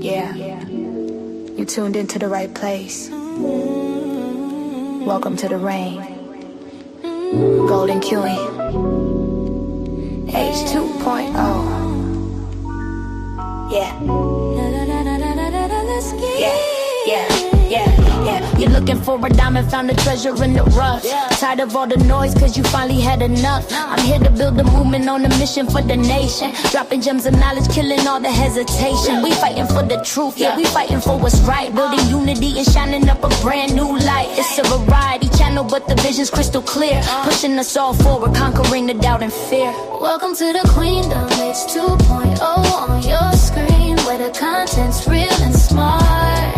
Yeah, you tuned into the right place. Welcome to the rain. Golden Queuing. H2.0. Yeah. You're looking for a diamond, found a treasure in the rough. Tired of all the noise, cause you finally had enough. I'm here to build a movement on a mission for the nation. Dropping gems of knowledge, killing all the hesitation. We fighting for the truth, yeah, we fighting for what's right. Building unity and shining up a brand new light. It's a variety channel, but the vision's crystal clear. Pushing us all forward, conquering the doubt and fear. Welcome to the Queendom, it's 2.0 on your screen, where the content's real and smart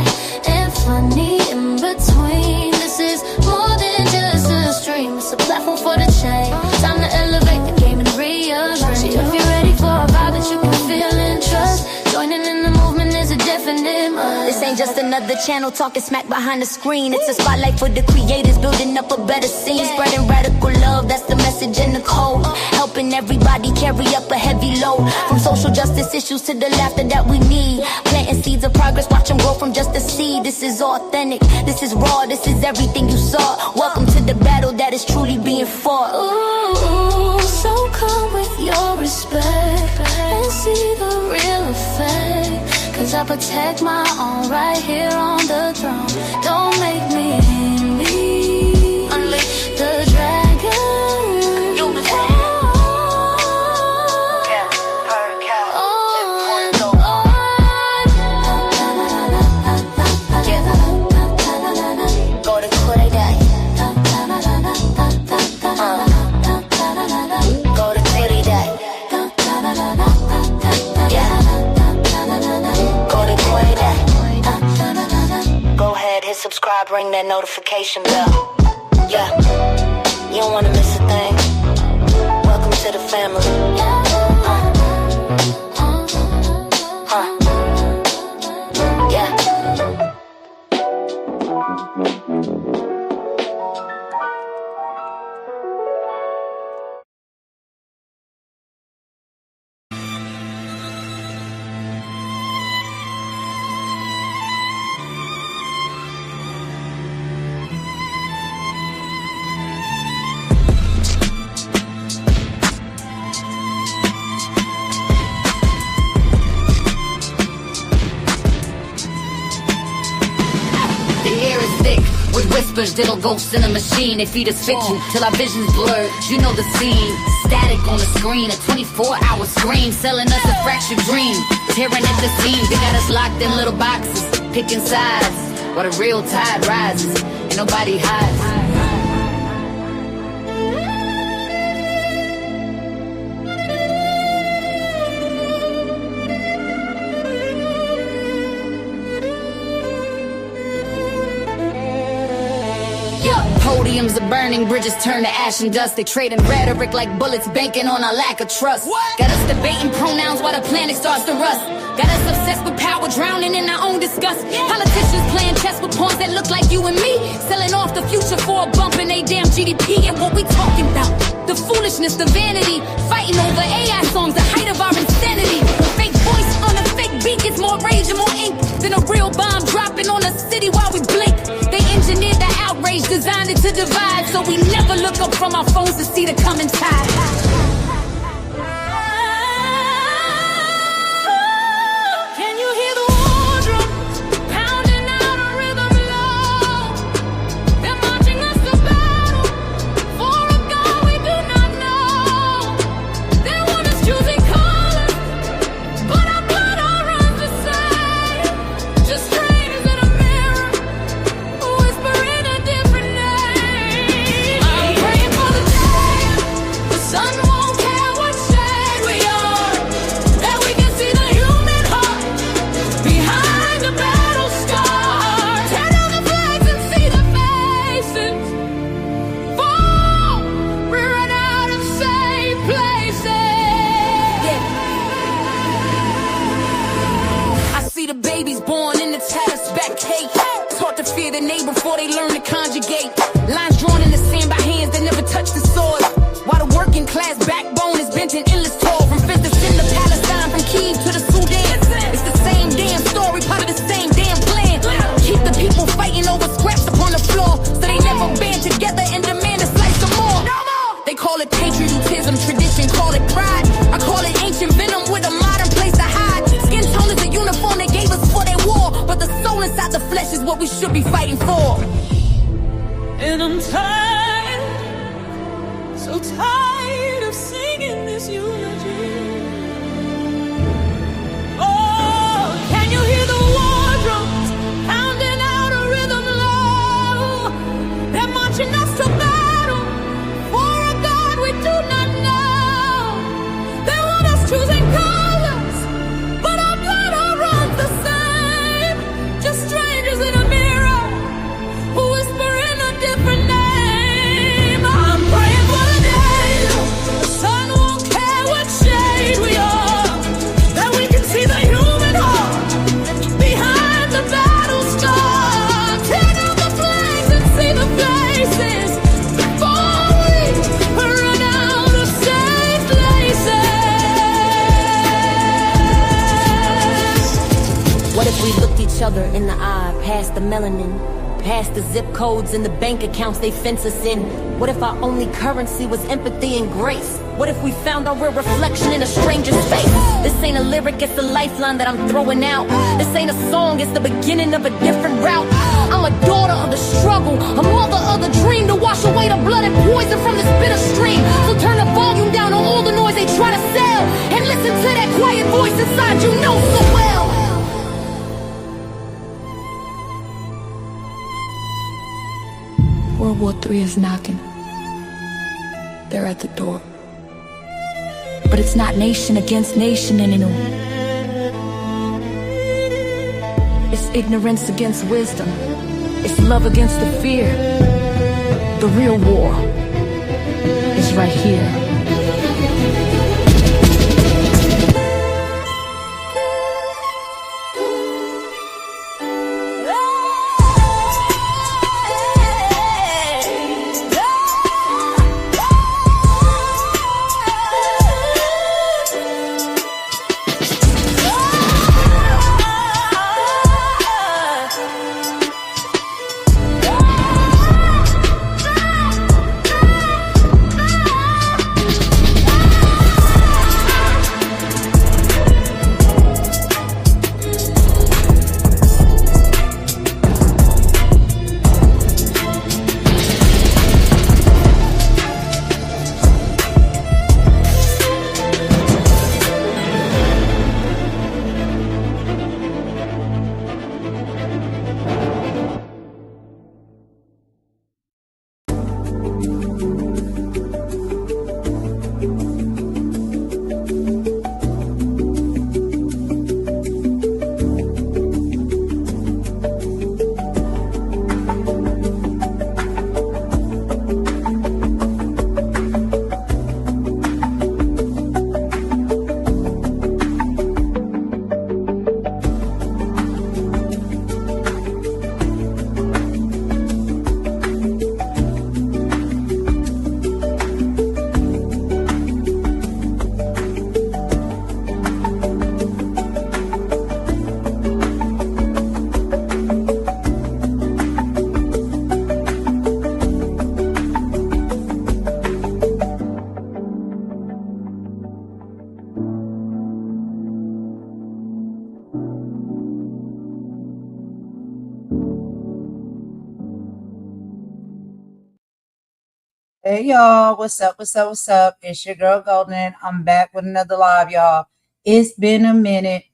and funny in between. This is more than just a stream, it's a platform for the change. Time to elevate the game and rearrange. So if you're ready for a vibe that you can feel and trust, joining in the movement is a definite must. This ain't just another channel talking smack behind the screen. It's a spotlight for the creators, building up a better scene. Spreading radical love, that's the message in the code. Helping everybody carry up a heavy load. From social justice issues to the laughter that we need. Planting seeds of progress, watch them grow from just a seed. This is authentic, this is raw, this is everything you saw. Welcome to the battle that is truly being fought. Ooh, so come with your respect and see the real effect. Cause I protect my own right here on the throne. Don't make me envy. Unleash the dragon. Subscribe, ring that notification bell. Yeah, you don't wanna miss a thing. Welcome to the family. Yeah. Diddle ghosts in a machine, they feed us fiction till our vision's blurred. You know the scene, static on the screen, a 24-hour screen, selling us a fractured dream, tearing at the seams. They got us locked in little boxes, picking sides, while the real tide rises, and nobody hides. Podiums are burning, bridges turn to ash and dust. They trading rhetoric like bullets, banking on our lack of trust. Got us debating pronouns while the planet starts to rust. Got us obsessed with power, drowning in our own disgust. Politicians playing chess with pawns that look like you and me, selling off the future for a bump in they damn GDP. And what we talking about? The foolishness, the vanity, fighting over AI songs, the height of our insanity. The fake voice on a fake beat gets more rage and more ink than a real bomb dropping on a city while we blink. They engineered the outrage, designed it to divide, so we never look up from our phones to see the coming tide. Class backbone is bent in endless toil. From Fifth to Palestine, from Kiev to the Sudan. It's the same damn story, patriotism, tradition, call it pride. I call it ancient venom with a modern place to hide. Skin tone is a uniform they gave us for their war, but the soul inside the flesh is what we should be fighting for. And I'm tired, so tired of singing this eulogy. Oh, can you hear the war drums pounding out a rhythm low? They're marching us to battle for a God we do not know. They want us choosing colors, but our blood all runs the same. Just strangers in a mirror who whisper in a different name. I'm praying for the day the sun won't care what shade we are, that we can see the human heart behind the battle scar. Tear down the flags and see the faces before we run out of safe places. What if we looked each other in the eye, past the melanin, past the zip codes and the bank accounts they fence us in? What if our only currency was empathy and grace? What if we found our real reflection in a stranger's face? This ain't a lyric, it's a lifeline that I'm throwing out. This ain't a song, it's the beginning of a different route. I'm a daughter of the struggle, a mother of the dream, to wash away the blood and poison from this bitter stream. So turn the volume down on all the noise they try to sell, and listen to that quiet voice inside you know so well. World War III is knocking. They're at the door. But it's not nation against nation anymore. It's ignorance against wisdom. It's love against the fear. The real war is right here. Hey y'all, what's up? It's your girl Golden. I'm back with another live, y'all. It's been a minute,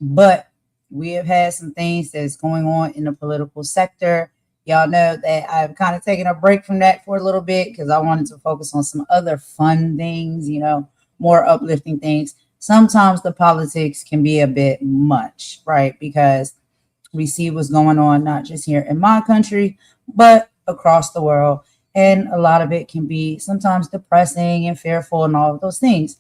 but we have had some things that's going on in the political sector. Y'all know that I've kind of taken a break from that for a little bit because I wanted to focus on some other fun things, more uplifting things. Sometimes the politics can be a bit much, right? Because we see what's going on, not just here in my country, but across the world. And a lot of it can be sometimes depressing and fearful and all of those things.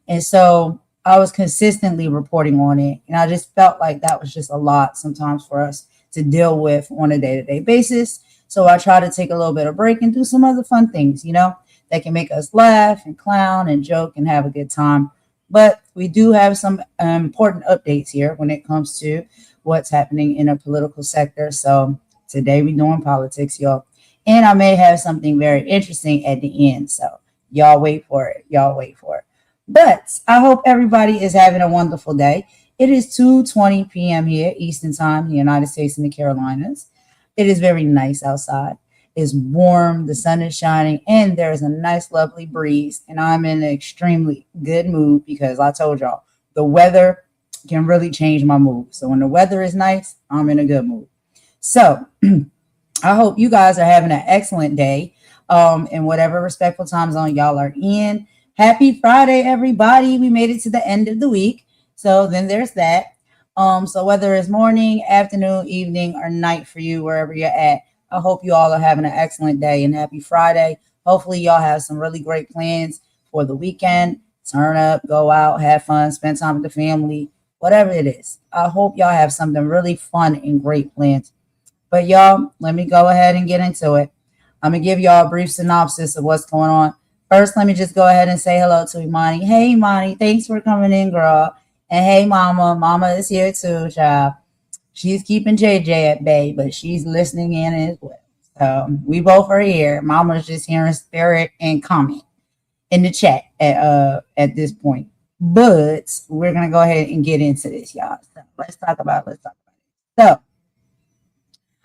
And so I was consistently reporting on it. And I just felt like that was just a lot sometimes for us to deal with on a day-to-day basis. So I try to take a little bit of break and do some other fun things, that can make us laugh and clown and joke and have a good time. But we do have some important updates here when it comes to what's happening in a political sector. So today we're doing politics, y'all. And I may have something very interesting at the end. So Y'all wait for it. Y'all wait for it. But I hope everybody is having a wonderful day. It is 2:20 p.m. here, Eastern Time, in the United States and the Carolinas. It is very nice outside. It's warm, the sun is shining, and there is a nice, lovely breeze. And I'm in an extremely good mood because I told y'all the weather can really change my mood. So when the weather is nice, I'm in a good mood. So I hope you guys are having an excellent day in whatever respectful time zone y'all are in. Happy Friday, everybody. We made it to the end of the week. So then there's that. So whether it's morning, afternoon, evening, or night for you, wherever you're at, I hope you all are having an excellent day and happy Friday. Hopefully y'all have some really great plans for the weekend. Turn up, go out, have fun, spend time with the family, whatever it is. I hope y'all have something really fun and great planned. But y'all, let me go ahead and get into it. I'm going to give y'all a brief synopsis of what's going on. First, let me just go ahead and say hello to Imani. Hey, Imani, thanks for coming in, girl. And hey, Mama. Mama is here too, child. She's keeping JJ at bay, but she's listening in as well. So we both are here. Mama's just hearing spirit and comment in the chat at this point. But we're going to go ahead and get into this, y'all. So let's talk about it. So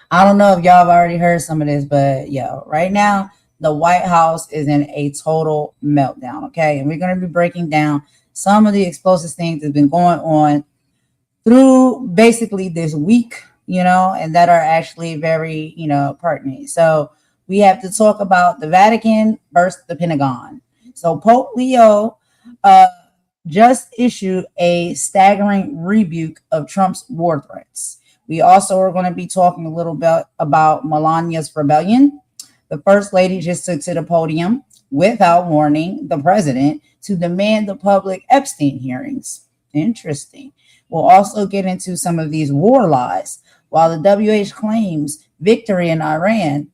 I don't know if y'all have already heard some of this, but right now, the White House is in a total meltdown, okay? And we're going to be breaking down some of the explosive things that's been going on through basically this week, and that are actually very, pertinent. So we have to talk about the Vatican versus the Pentagon. So Pope Leo just issued a staggering rebuke of Trump's war threats. We also are going to be talking a little bit about Melania's rebellion. The First Lady just took to the podium without warning the president to demand the public Epstein hearings. Interesting. We'll also get into some of these war lies. While the WH claims victory in Iran,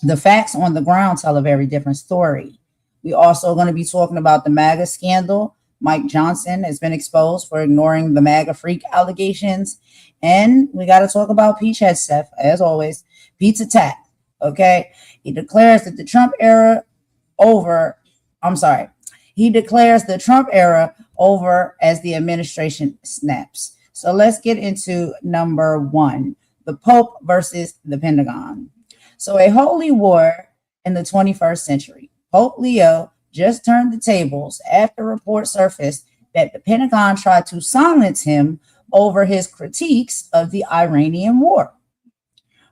the facts on the ground tell a very different story. We also going to be talking about the MAGA scandal. Mike Johnson has been exposed for ignoring the MAGA freak allegations. And we got to talk about Peach Head Steph, as always. Pete's attack. Okay. He declares the Trump era over as the administration snaps. So let's get into number one, the Pope versus the Pentagon. So a holy war in the 21st century. Pope Leo just turned the tables after reports surfaced that the Pentagon tried to silence him over his critiques of the Iranian war.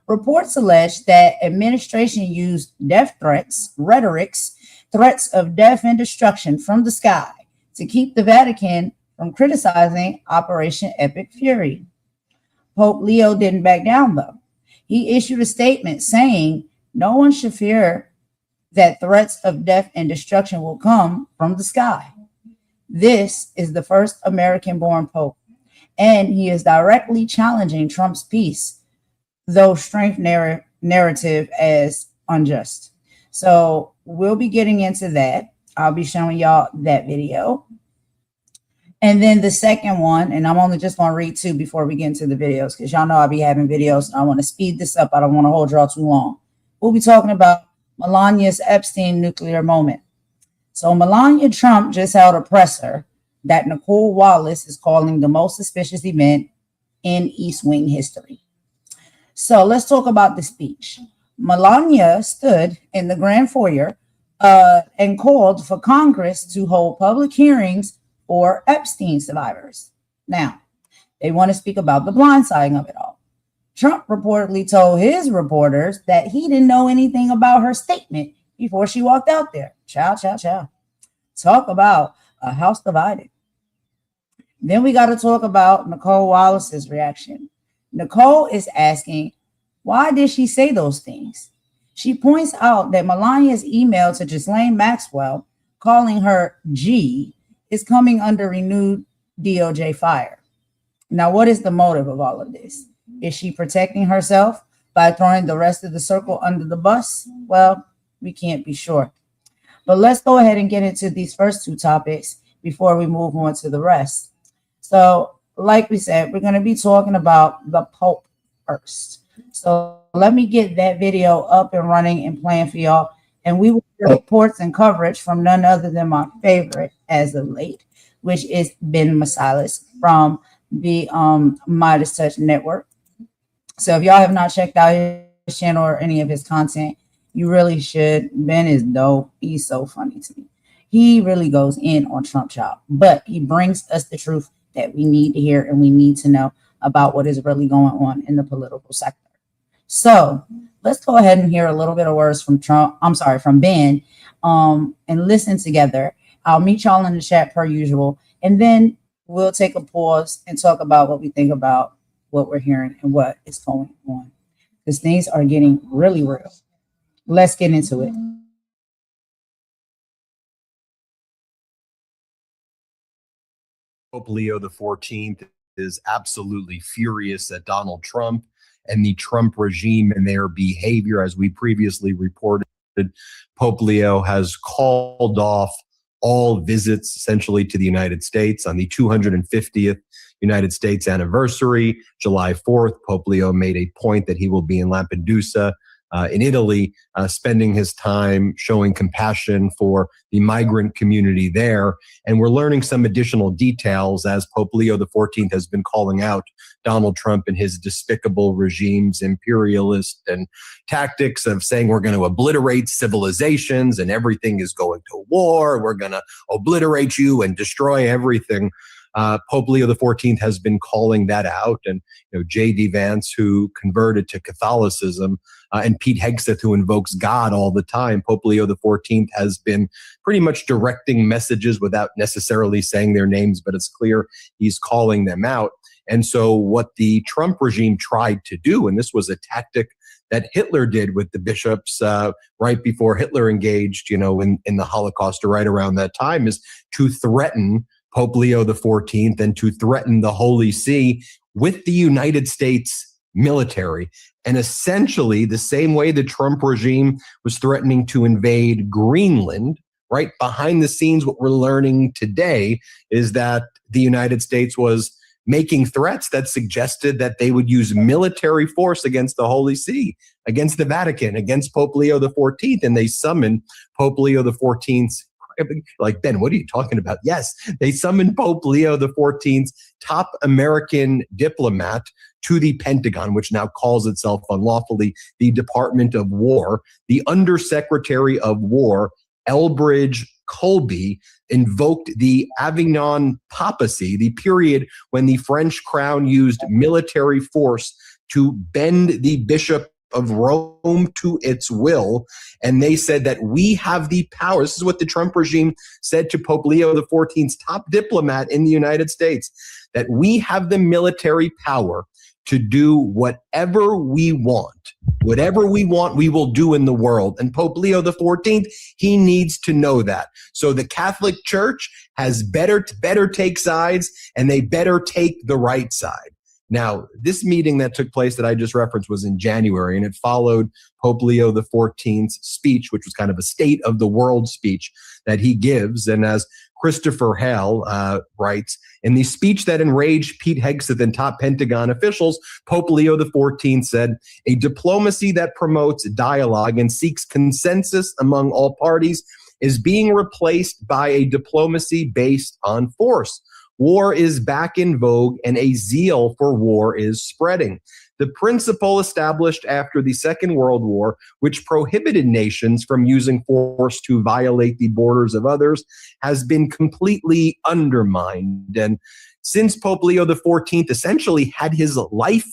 Reports allege that administration used death threats, threats of death and destruction from the sky to keep the Vatican from criticizing Operation Epic Fury. Pope Leo didn't back down, though. He issued a statement saying no one should fear that threats of death and destruction will come from the sky. This is the first American-born pope, and he is directly challenging Trump's peace, though strength narrative as unjust. So we'll be getting into that. I'll be showing y'all that video. And then the second one, and I'm only just going to read two before we get into the videos, because y'all know I'll be having videos. I want to speed this up. I don't want to hold y'all too long. We'll be talking about Melania's Epstein nuclear moment. So Melania Trump just held a presser that Nicole Wallace is calling the most suspicious event in East Wing history. So let's talk about the speech. Melania stood in the grand foyer and called for Congress to hold public hearings for Epstein survivors. Now, they want to speak about the blindsiding of it all. Trump reportedly told his reporters that he didn't know anything about her statement before she walked out there. Chow. Talk about a house divided. Then we got to talk about Nicole Wallace's reaction. Nicole is asking, why did she say those things? She points out that Melania's email to Ghislaine Maxwell, calling her G, is coming under renewed DOJ fire. Now, what is the motive of all of this? Is she protecting herself by throwing the rest of the circle under the bus? Well, we can't be sure. But let's go ahead and get into these first two topics before we move on to the rest. So, like we said, we're going to be talking about the Pope first. So let me get that video up and running and playing for y'all. And we will reports and coverage from none other than my favorite as of late, which is Ben Masilis from the Midas Touch Network. So if y'all have not checked out his channel or any of his content, you really should. Ben is dope. He's so funny to me. He really goes in on Trump child, but he brings us the truth that we need to hear and we need to know about what is really going on in the political sector. So let's go ahead and hear a little bit of words from from Ben, and listen together. I'll meet y'all in the chat per usual, and then we'll take a pause and talk about what we think about what we're hearing and what is going on, because things are getting really real. Let's get into it. Pope Leo XIV is absolutely furious at Donald Trump and the Trump regime and their behavior. As we previously reported, Pope Leo has called off all visits essentially to the United States on the 250th United States anniversary. July 4th, Pope Leo made a point that he will be in Lampedusa in Italy, spending his time showing compassion for the migrant community there. And we're learning some additional details as Pope Leo XIV has been calling out Donald Trump and his despicable regime's imperialist and tactics of saying we're going to obliterate civilizations and everything is going to war. We're going to obliterate you and destroy everything. Pope Leo XIV has been calling that out, and J.D. Vance, who converted to Catholicism, and Pete Hegseth, who invokes God all the time. Pope Leo XIV has been pretty much directing messages without necessarily saying their names, but it's clear he's calling them out. And so what the Trump regime tried to do, and this was a tactic that Hitler did with the bishops right before Hitler engaged, in the Holocaust or right around that time, is to threaten Pope Leo XIV and to threaten the Holy See with the United States military. And essentially the same way the Trump regime was threatening to invade Greenland, right behind the scenes, what we're learning today is that the United States was making threats that suggested that they would use military force against the Holy See, against the Vatican, against Pope Leo XIV. And they summoned Pope Leo XIV's, like, Ben, what are you talking about? Yes, they summoned Pope Leo XIV's top American diplomat to the Pentagon, which now calls itself unlawfully the Department of War. The Undersecretary of War, Elbridge Colby, invoked the Avignon papacy, the period when the French crown used military force to bend the bishop of Rome to its will. And they said that we have the power. This is what the Trump regime said to Pope Leo XIV's top diplomat in the United States, that we have the military power to do whatever we want. Whatever we want, we will do in the world. And Pope Leo XIV, he needs to know that. So the Catholic Church has better take sides, and they better take the right side. Now, this meeting that took place that I just referenced was in January, and it followed Pope Leo XIV's speech, which was kind of a state of the world speech that he gives. And as Christopher Hale writes, in the speech that enraged Pete Hegseth and top Pentagon officials, Pope Leo XIV said, a diplomacy that promotes dialogue and seeks consensus among all parties is being replaced by a diplomacy based on force. War is back in vogue, and a zeal for war is spreading. The principle established after the Second World War, which prohibited nations from using force to violate the borders of others, has been completely undermined. And since Pope Leo XIV essentially had his life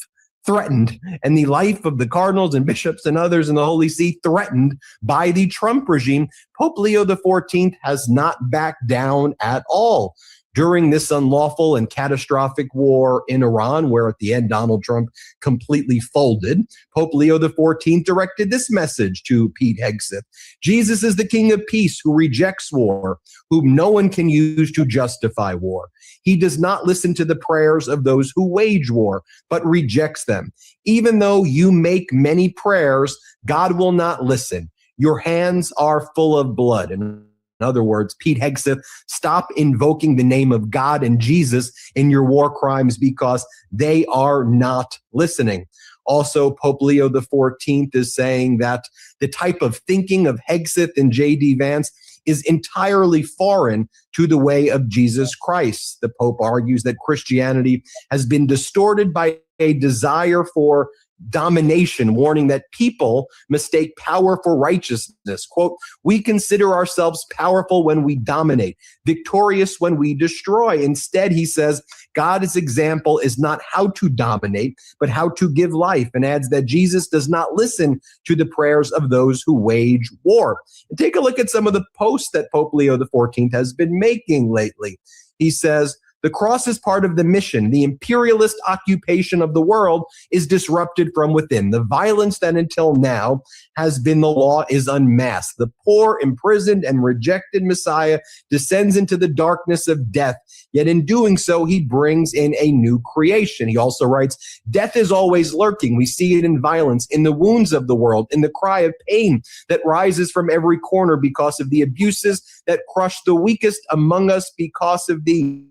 threatened and the life of the cardinals and bishops and others in the Holy See threatened by the Trump regime, Pope Leo XIV has not backed down at all. During this unlawful and catastrophic war in Iran, where at the end Donald Trump completely folded, Pope Leo XIV directed this message to Pete Hegseth. Jesus is the King of Peace who rejects war, whom no one can use to justify war. He does not listen to the prayers of those who wage war, but rejects them. Even though you make many prayers, God will not listen. Your hands are full of blood. And in other words, Pete Hegseth, stop invoking the name of God and Jesus in your war crimes because they are not listening. Also, Pope Leo XIV is saying that the type of thinking of Hegseth and J.D. Vance is entirely foreign to the way of Jesus Christ. The Pope argues that Christianity has been distorted by a desire for domination, warning that people mistake power for righteousness. Quote, "We consider ourselves powerful when we dominate, victorious when we destroy. Instead," he says, "God's example is not how to dominate, but how to give life," and adds that Jesus does not listen to the prayers of those who wage war. And take a look at some of the posts that Pope Leo XIV has been making lately. He says, "The cross is part of the mission. The imperialist occupation of the world is disrupted from within. The violence that until now has been the law is unmasked. The poor, imprisoned, and rejected Messiah descends into the darkness of death. Yet in doing so, he brings in a new creation." He also writes, "Death is always lurking. We see it in violence, in the wounds of the world, in the cry of pain that rises from every corner because of the abuses that crush the weakest among us, because of the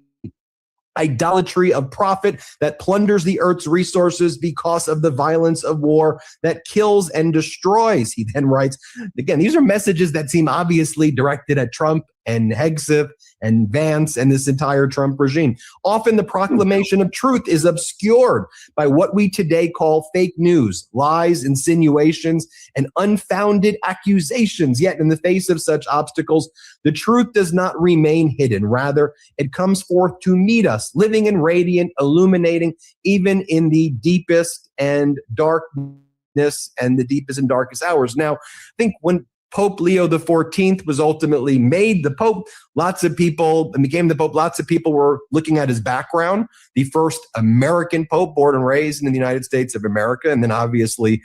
idolatry of profit that plunders the earth's resources, because of the violence of war that kills and destroys." He then writes, again, these are messages that seem obviously directed at Trump and Hegseth and Vance and this entire Trump regime. "Often the proclamation of truth is obscured by what we today call fake news, lies, insinuations, and unfounded accusations. Yet in the face of such obstacles, the truth does not remain hidden. Rather, it comes forth to meet us, living and radiant, illuminating even in the deepest and darkness and the deepest and darkest hours." Now, I think when Pope Leo XIV was ultimately made the Pope, lots of people, and became the Pope, lots of people were looking at his background, the first American Pope born and raised in the United States of America, and then obviously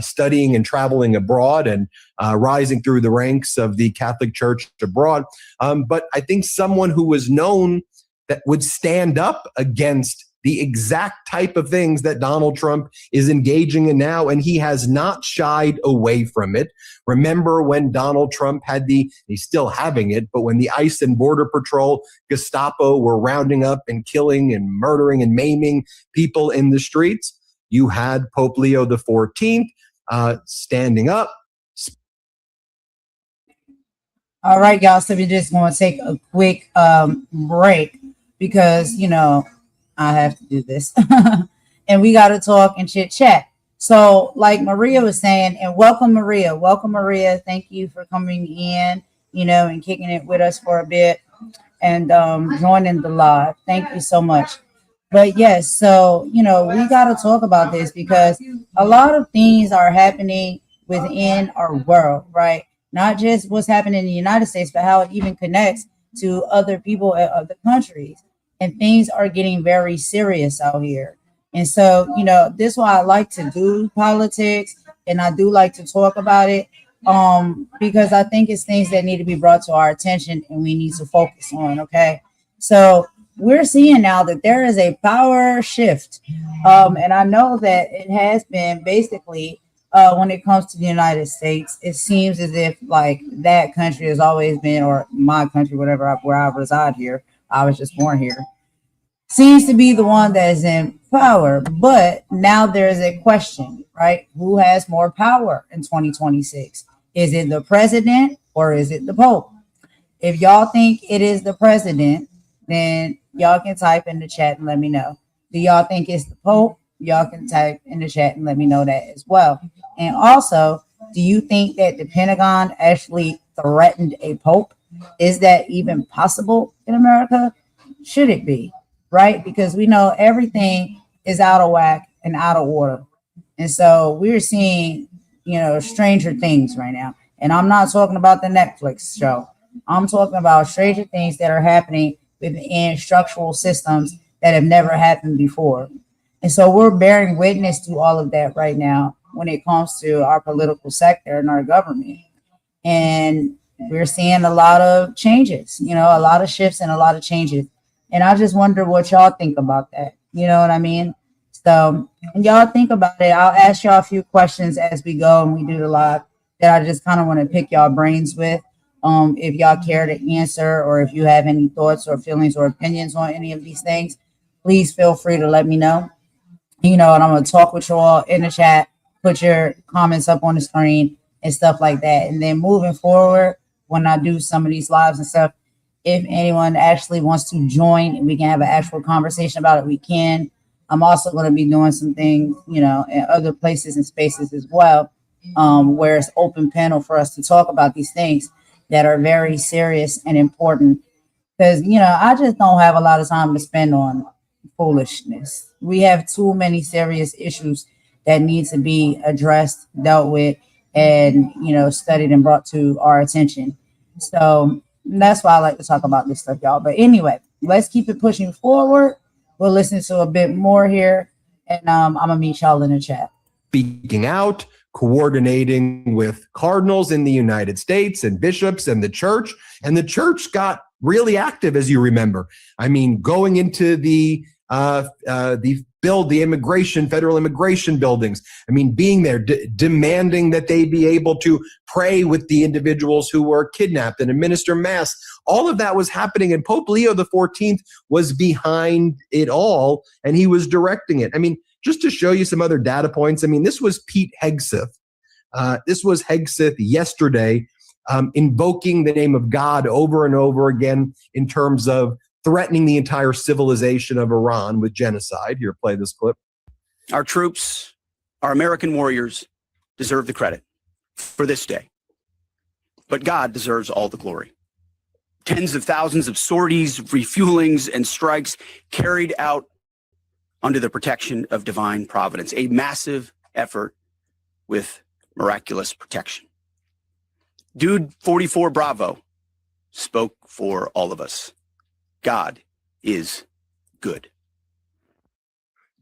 studying and traveling abroad and rising through the ranks of the Catholic Church abroad. But I think someone who was known that would stand up against the exact type of things that Donald Trump is engaging in now, and he has not shied away from it. Remember when Donald Trump had he's still having it, but when the ICE and Border Patrol, Gestapo were rounding up and killing and murdering and maiming people in the streets, you had Pope Leo XIV standing up. All right, y'all. So we're just going to take a quick break because, I have to do this. And we got to talk and chit chat. So like Maria was saying, and welcome, Maria. Welcome, Maria. Thank you for coming in, and kicking it with us for a bit and joining the live. Thank you so much. But yes, so, we got to talk about this because a lot of things are happening within our world, right? Not just what's happening in the United States, but how it even connects to other people at other countries. And things are getting very serious out here. And so, this is why I like to do politics and I do like to talk about it because I think it's things that need to be brought to our attention and we need to focus on, okay? So we're seeing now that there is a power shift. And I know that it has been basically when it comes to the United States, it seems as if like that country has always been, or my country, whatever, where I reside here, I was just born here, seems to be the one that is in power. But now there is a question, right? Who has more power in 2026? Is it the president or is it the Pope? If y'all think it is the president, then y'all can type in the chat and let me know. Do y'all think it's the Pope? Y'all can type in the chat and let me know that as well. And also, do you think that the Pentagon actually threatened a Pope? Is that even possible in America? Should it be? Right? Because we know everything is out of whack and out of order. And so we're seeing, stranger things right now. And I'm not talking about the Netflix show. I'm talking about stranger things that are happening within structural systems that have never happened before. And so we're bearing witness to all of that right now when it comes to our political sector and our government. And we're seeing a lot of changes, a lot of shifts and a lot of changes. And I just wonder what y'all think about that. You know what I mean? So when y'all think about it, I'll ask y'all a few questions as we go and we do the live that I just kind of want to pick y'all brains with. If y'all care to answer, or if you have any thoughts or feelings or opinions on any of these things, please feel free to let me know. And I'm going to talk with you all in the chat, put your comments up on the screen and stuff like that. And then moving forward, when I do some of these lives and stuff, if anyone actually wants to join and we can have an actual conversation about it, we can. I'm also going to be doing some things, in other places and spaces as well, where it's open panel for us to talk about these things that are very serious and important. Because, I just don't have a lot of time to spend on foolishness. We have too many serious issues that need to be addressed, dealt with, and, studied and brought to our attention. So that's why I like to talk about this stuff, y'all. But anyway, let's keep it pushing forward. We'll listen to a bit more here, and I'm going to meet y'all in the chat. Speaking out, coordinating with cardinals in the United States and bishops and the church. And the church got really active, as you remember. I mean, going into the federal immigration buildings. I mean, being there, demanding that they be able to pray with the individuals who were kidnapped and administer mass. All of that was happening, and Pope Leo XIV was behind it all, and he was directing it. I mean, just to show you some other data points, I mean, this was Pete Hegseth. This was Hegseth yesterday, invoking the name of God over and over again in terms of threatening the entire civilization of Iran with genocide. Here, play this clip. Our troops, our American warriors, deserve the credit for this day. But God deserves all the glory. Tens of thousands of sorties, refuelings, and strikes carried out under the protection of divine providence. A massive effort with miraculous protection. Dude 44 Bravo spoke for all of us. God is good.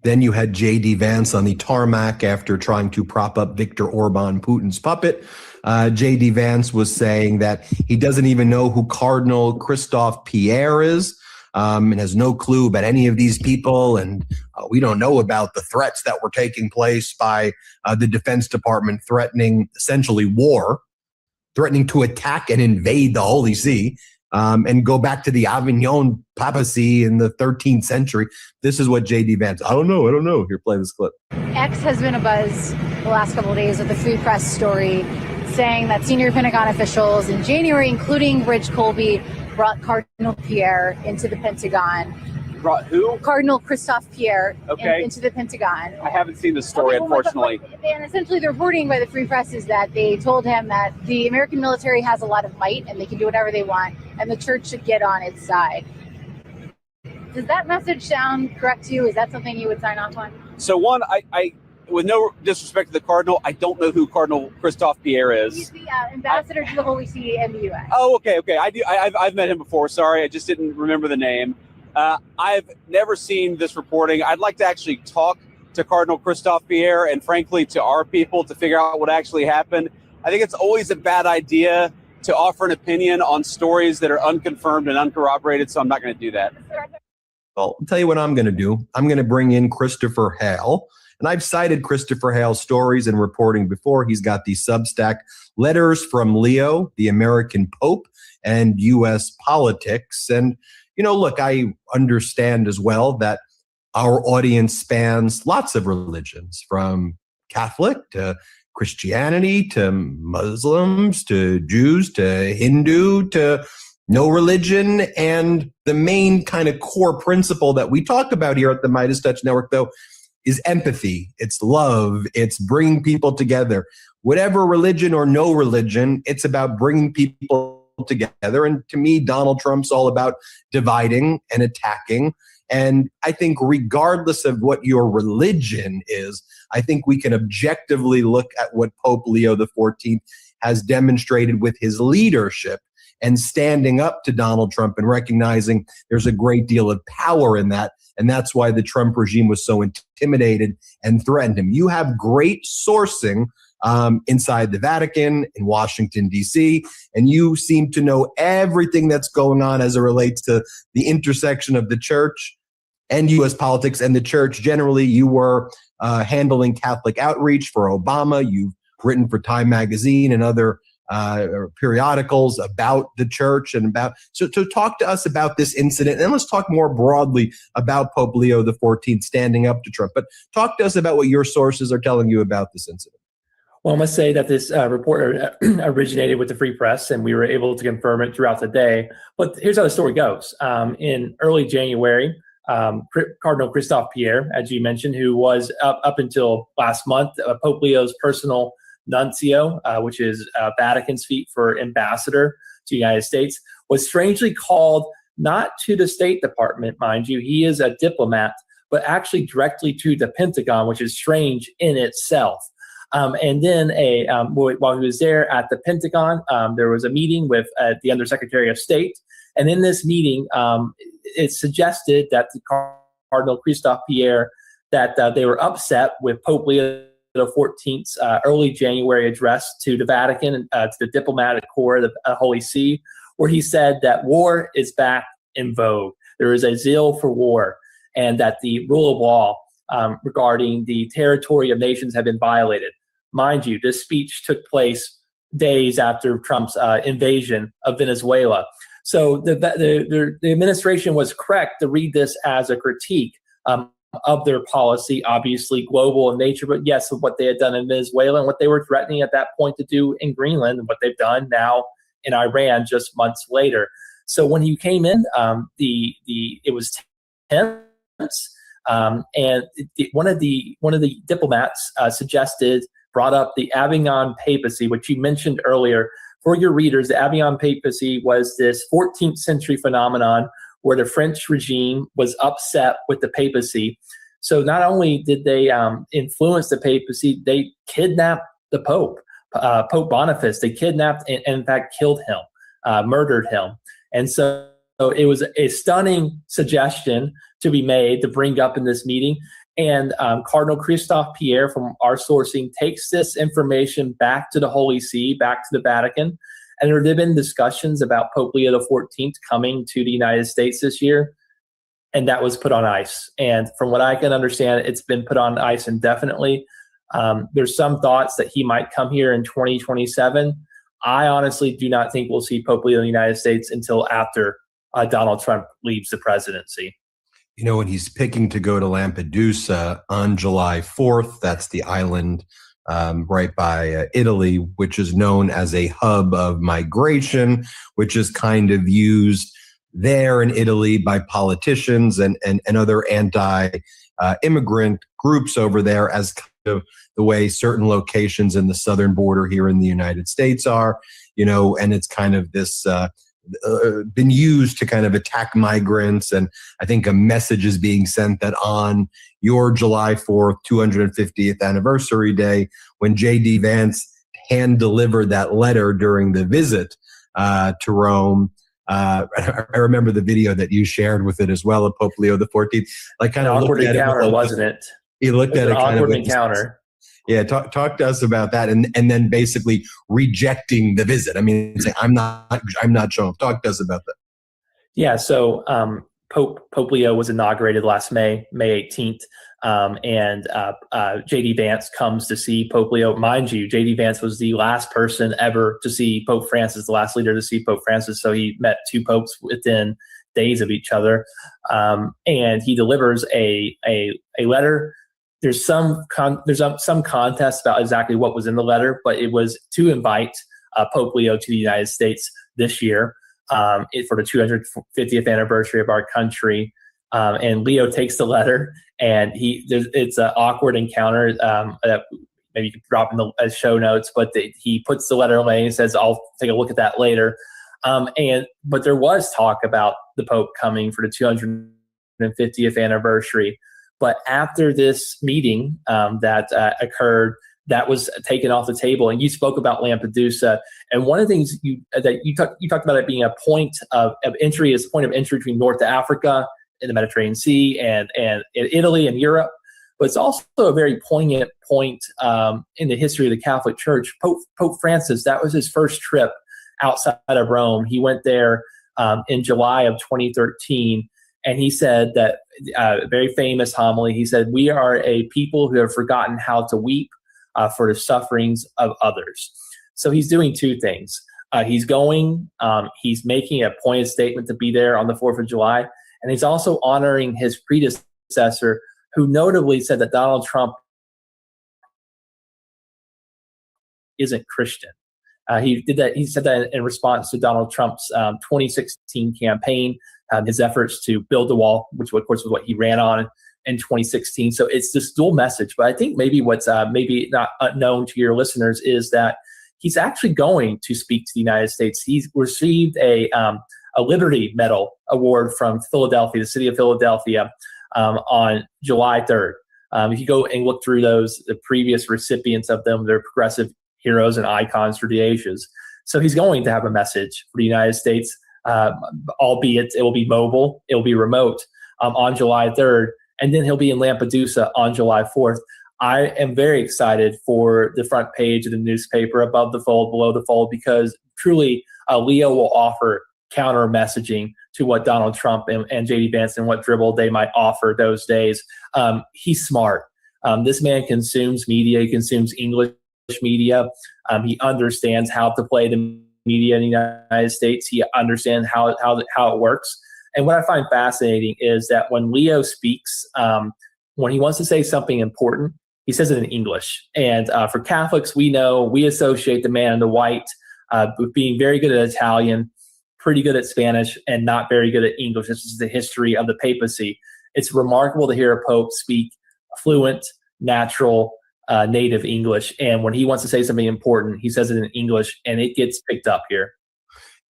Then you had J.D. Vance on the tarmac after trying to prop up Viktor Orban, Putin's puppet. J.D. Vance was saying that he doesn't even know who Cardinal Christophe Pierre is, and has no clue about any of these people. And we don't know about the threats that were taking place by the Defense Department threatening essentially war, threatening to attack and invade the Holy See. And go back to the Avignon papacy in the 13th century. This is what J.D. Vance, I don't know. Here, play this clip. X has been abuzz the last couple of days with the Free Press story saying that senior Pentagon officials in January, including Rich Colby, brought Cardinal Pierre into the Pentagon. Brought who? Cardinal Christophe Pierre okay. into the Pentagon. I haven't seen the story, unfortunately. And essentially the reporting by the Free Press is that they told him that the American military has a lot of might and they can do whatever they want, and the church should get on its side. Does that message sound correct to you? Is that something you would sign off on? So one, I with no disrespect to the Cardinal, I don't know who Cardinal Christophe Pierre is. He's the ambassador to the Holy See in the U.S. Oh, okay. I do. I've met him before. Sorry, I just didn't remember the name. I've never seen this reporting. I'd like to actually talk to Cardinal Christophe Pierre and frankly to our people to figure out what actually happened. I think it's always a bad idea to offer an opinion on stories that are unconfirmed and uncorroborated, so I'm not going to do that. Well, I'll tell you what I'm going to do. I'm going to bring in Christopher Hale. And I've cited Christopher Hale's stories and reporting before. He's got these Substack letters from Leo, the American Pope, and U.S. politics. And look, I understand as well that our audience spans lots of religions, from Catholic to Christianity to Muslims to Jews to Hindu to no religion. And the main kind of core principle that we talk about here at the Midas Touch Network, though, is empathy. It's love. It's bringing people together. Whatever religion or no religion, it's about bringing people together. And to me, Donald Trump's all about dividing and attacking. And I think regardless of what your religion is, I think we can objectively look at what Pope Leo XIV has demonstrated with his leadership and standing up to Donald Trump and recognizing there's a great deal of power in that. And that's why the Trump regime was so intimidated and threatened him. You have great sourcing inside the Vatican, in Washington, D.C., and you seem to know everything that's going on as it relates to the intersection of the church and U.S. politics and the church. Generally, you were handling Catholic outreach for Obama. You've written for Time Magazine and other periodicals about the church and about. So talk to us about this incident, and let's talk more broadly about Pope Leo XIV standing up to Trump. But talk to us about what your sources are telling you about this incident. Well, I must say that this report originated with the Free Press, and we were able to confirm it throughout the day. But here's how the story goes. In early January, Cardinal Christophe Pierre, as you mentioned, who was up until last month Pope Leo's personal nuncio, which is Vatican's feet for ambassador to the United States, was strangely called not to the State Department, mind you. He is a diplomat, but actually directly to the Pentagon, which is strange in itself. And then while he was there at the Pentagon, there was a meeting with the Undersecretary of State. And in this meeting, it suggested that the Cardinal Christophe Pierre, that they were upset with Pope Leo XIV's early January address to the Vatican and to the diplomatic corps of the Holy See, where he said that war is back in vogue. There is a zeal for war, and that the rule of law regarding the territory of nations have been violated. Mind you, this speech took place days after Trump's invasion of Venezuela. So the administration was correct to read this as a critique of their policy, obviously global in nature, but yes, of what they had done in Venezuela and what they were threatening at that point to do in Greenland, and what they've done now in Iran just months later. So when he came in, it was tense. And one of the diplomats brought up the Avignon papacy, which you mentioned earlier. For your readers, the Avignon papacy was this 14th century phenomenon where the French regime was upset with the papacy. So not only did they influence the papacy, they kidnapped the Pope, Pope Boniface. They kidnapped and in fact killed him, murdered him. And so it was a stunning suggestion to be made to bring up in this meeting. And Cardinal Christophe Pierre, from our sourcing, takes this information back to the Holy See, back to the Vatican. And there have been discussions about Pope Leo XIV coming to the United States this year, and that was put on ice. And from what I can understand, it's been put on ice indefinitely. There's some thoughts that he might come here in 2027. I honestly do not think we'll see Pope Leo in the United States until after Donald Trump leaves the presidency. You know, when he's picking to go to Lampedusa on July 4th, that's the island right by Italy, which is known as a hub of migration, which is kind of used there in Italy by politicians and other anti-immigrant groups over there as kind of the way certain locations in the southern border here in the United States are, you know, and it's kind of this been used to kind of attack migrants. And I think a message is being sent that on your July 4th, 250th anniversary day, when J.D. Vance hand delivered that letter during the visit to Rome, I remember the video that you shared with it as well of Pope Leo XIV. Like kind of awkward encounter, wasn't it? He looked at it kind of awkward encounter. Yeah, talk to us about that, and then basically rejecting the visit. I mean, say I'm not showing up. Talk to us about that. Yeah, so Pope Leo was inaugurated last May 18th, and J.D. Vance comes to see Pope Leo. Mind you, J.D. Vance was the last person ever to see Pope Francis, the last leader to see Pope Francis. So he met two popes within days of each other, and he delivers a letter. There's some contest about exactly what was in the letter, but it was to invite Pope Leo to the United States this year for the 250th anniversary of our country. And Leo takes the letter, and it's an awkward encounter that maybe you could drop in the show notes, but he puts the letter away and says, "I'll take a look at that later." But there was talk about the Pope coming for the 250th anniversary. But after this meeting that occurred, that was taken off the table. And you spoke about Lampedusa. And one of the things you talked about it being a point of entry, as a point of entry between North Africa and the Mediterranean Sea and Italy and Europe. But it's also a very poignant point in the history of the Catholic Church. Pope Francis, that was his first trip outside of Rome. He went there in July of 2013. And he said that, a very famous homily, he said, "We are a people who have forgotten how to weep for the sufferings of others." So he's doing two things. He's making a pointed statement to be there on the 4th of July, and he's also honoring his predecessor, who notably said that Donald Trump isn't Christian. He did that. He said that in response to Donald Trump's 2016 campaign, his efforts to build the wall, which of course was what he ran on in 2016. So it's this dual message. But I think maybe what's maybe not unknown to your listeners is that he's actually going to speak to the United States. He's received a Liberty Medal award from Philadelphia, the city of Philadelphia, on July 3rd. If you go and look through the previous recipients of them, they're progressive heroes and icons for the ages. So he's going to have a message for the United States, albeit it will be mobile, it will be remote, on July 3rd, and then he'll be in Lampedusa on July 4th. I am very excited for the front page of the newspaper, above the fold, below the fold, because truly Leo will offer counter messaging to what Donald Trump and J.D. Vance and what dribble they might offer those days. He's smart. This man consumes media. He consumes English media. He understands how to play the media in the United States. He understands how it works. And what I find fascinating is that when Leo speaks, when he wants to say something important, he says it in English. And for Catholics, we associate the man in the white with being very good at Italian, pretty good at Spanish, and not very good at English. This is the history of the papacy. It's remarkable to hear a pope speak fluent, natural, native English. And when he wants to say something important, he says it in English, and it gets picked up here.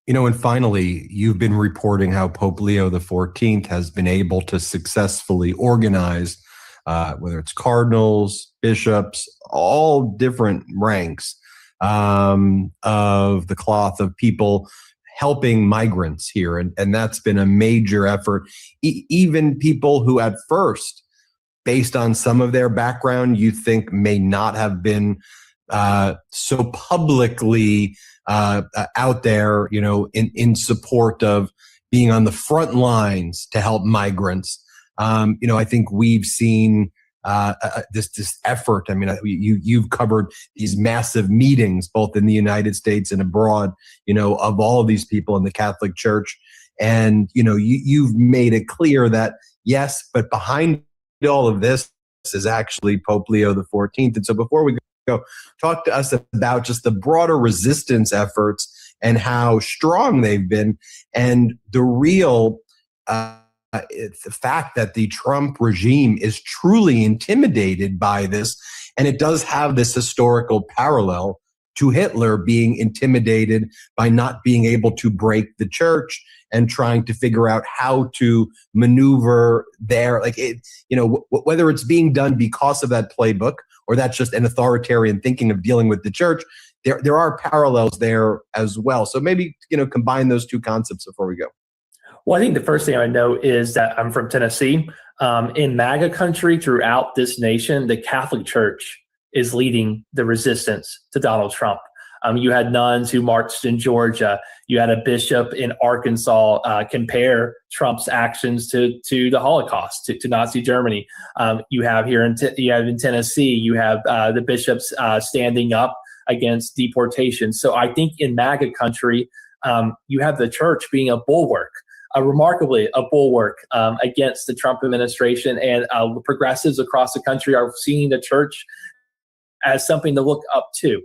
And finally, you've been reporting how Pope Leo XIV has been able to successfully organize, whether it's cardinals, bishops, all different ranks of the cloth of people helping migrants here. And that's been a major effort. Even people who at first, based on some of their background, you think may not have been so publicly out there, in support of being on the front lines to help migrants. I think we've seen this effort. I mean, you've covered these massive meetings, both in the United States and abroad, of all of these people in the Catholic Church. And, you've made it clear that, yes, but behind all of this is actually Pope Leo XIV. And so before we go, talk to us about just the broader resistance efforts and how strong they've been, and the real the fact that the Trump regime is truly intimidated by this. And it does have this historical parallel to Hitler being intimidated by not being able to break the church and trying to figure out how to maneuver there. Whether it's being done because of that playbook or that's just an authoritarian thinking of dealing with the church, there are parallels there as well. So maybe, combine those two concepts before we go. Well, I think the first thing I know is that I'm from Tennessee. In MAGA country, throughout this nation, the Catholic Church is leading the resistance to Donald Trump. You had nuns who marched in Georgia. You had a bishop in Arkansas compare Trump's actions to the Holocaust, to Nazi Germany. You have here in Tennessee, you have the bishops standing up against deportation. So I think in MAGA country, you have the church being a bulwark. Remarkably a bulwark against the Trump administration, and progressives across the country are seeing the church as something to look up to.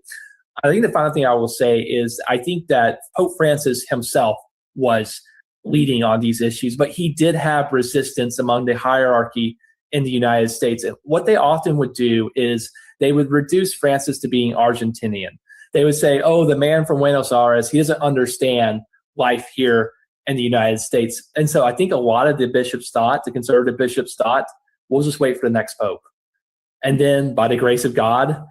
I think the final thing I will say is I think that Pope Francis himself was leading on these issues, but he did have resistance among the hierarchy in the United States. And what they often would do is they would reduce Francis to being Argentinian. They would say, oh, the man from Buenos Aires, he doesn't understand life here in the United States. And so I think a lot of the bishops thought, the conservative bishops thought, we'll just wait for the next pope. And then by the grace of God,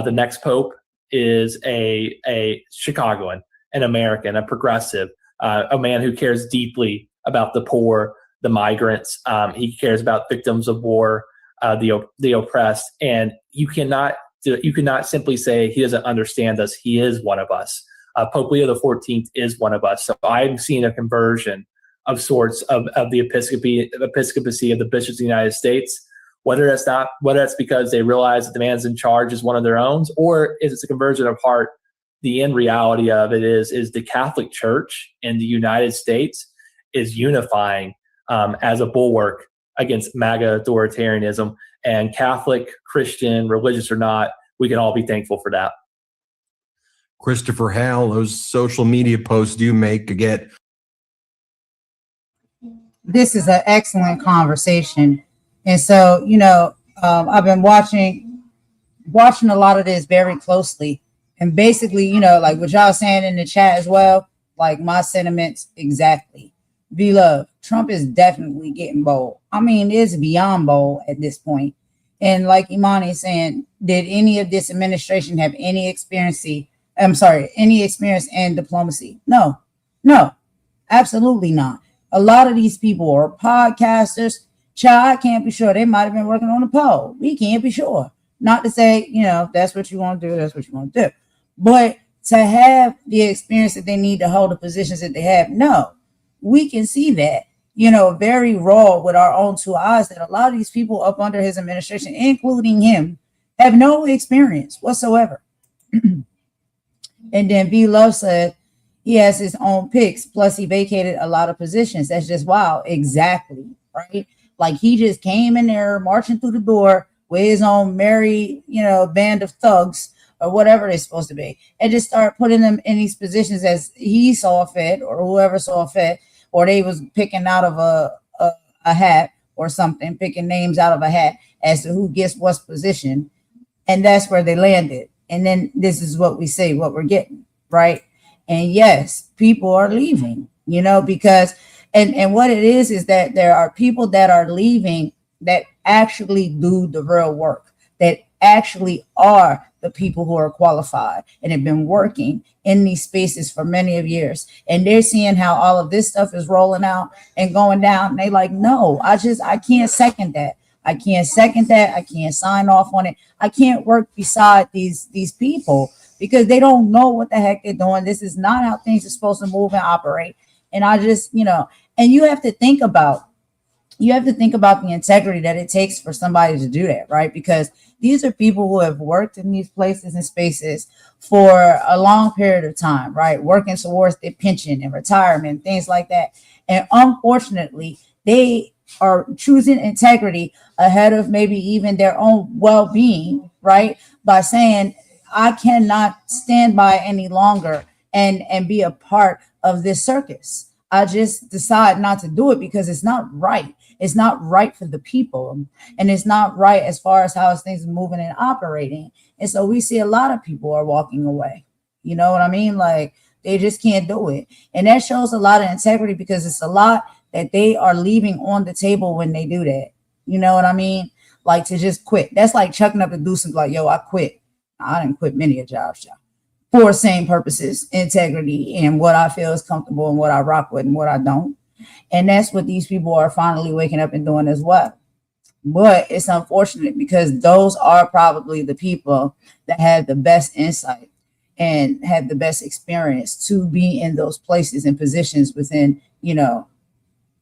the next pope is a Chicagoan, an American, a progressive, a man who cares deeply about the poor, the migrants. He cares about victims of war, the oppressed. And you cannot simply say he doesn't understand us. He is one of us. Pope Leo XIV is one of us. So I'm seeing a conversion of sorts of the episcopacy of the bishops of the United States, whether that's because they realize that the man's in charge is one of their own, or is it a conversion of heart the end reality of it is the Catholic Church in the United States is unifying as a bulwark against MAGA authoritarianism. And Catholic, Christian, religious or not, we can all be thankful for that. Christopher Hale, those social media posts you make get. This is an excellent conversation. And so, I've been watching a lot of this very closely. And basically, like what y'all saying in the chat as well, like my sentiments exactly. V-Love, Trump is definitely getting bold. I mean, it's beyond bold at this point. And like Imani is saying, did any of this administration have any experience in diplomacy? No, absolutely not. A lot of these people are podcasters. Child, I can't be sure. They might have been working on the poll. We can't be sure. Not to say, that's what you want to do, that's what you want to do. But to have the experience that they need to hold the positions that they have, no. We can see that, very raw with our own two eyes, that a lot of these people up under his administration, including him, have no experience whatsoever. And then V-Love said he has his own picks, plus he vacated a lot of positions. That's just wild. Exactly, right? Like he just came in there marching through the door with his own merry, band of thugs or whatever they're supposed to be, and just start putting them in these positions as he saw fit or whoever saw fit, or they was picking out of a hat or something, picking names out of a hat as to who gets what position. And that's where they landed. And then this is what we say, what we're getting, right? And yes, people are leaving, because, and what it is that there are people that are leaving that actually do the real work, that actually are the people who are qualified and have been working in these spaces for many of years. And they're seeing how all of this stuff is rolling out and going down. And they like, no, I can't second that. I can't second that. I can't sign off on it. I can't work beside these people because they don't know what the heck they're doing. This is not how things are supposed to move and operate. And I just, and you have to think about the integrity that it takes for somebody to do that, right? Because these are people who have worked in these places and spaces for a long period of time, right? Working towards their pension and retirement, things like that. And unfortunately, they are choosing integrity ahead of maybe even their own well-being, right? By saying, I cannot stand by any longer and be a part of this circus. I just decide not to do it because it's not right. It's not right for the people. And it's not right as far as how things are moving and operating. And so we see a lot of people are walking away. You know what I mean? Like they just can't do it. And that shows a lot of integrity because it's a lot that they are leaving on the table when they do that. You know what I mean? Like to just quit. That's like chucking up the deuce and like, yo, I quit. I didn't quit many of jobs, y'all. For same purposes, integrity, and what I feel is comfortable and what I rock with and what I don't. And that's what these people are finally waking up and doing as well. But it's unfortunate because those are probably the people that have the best insight and have the best experience to be in those places and positions within, the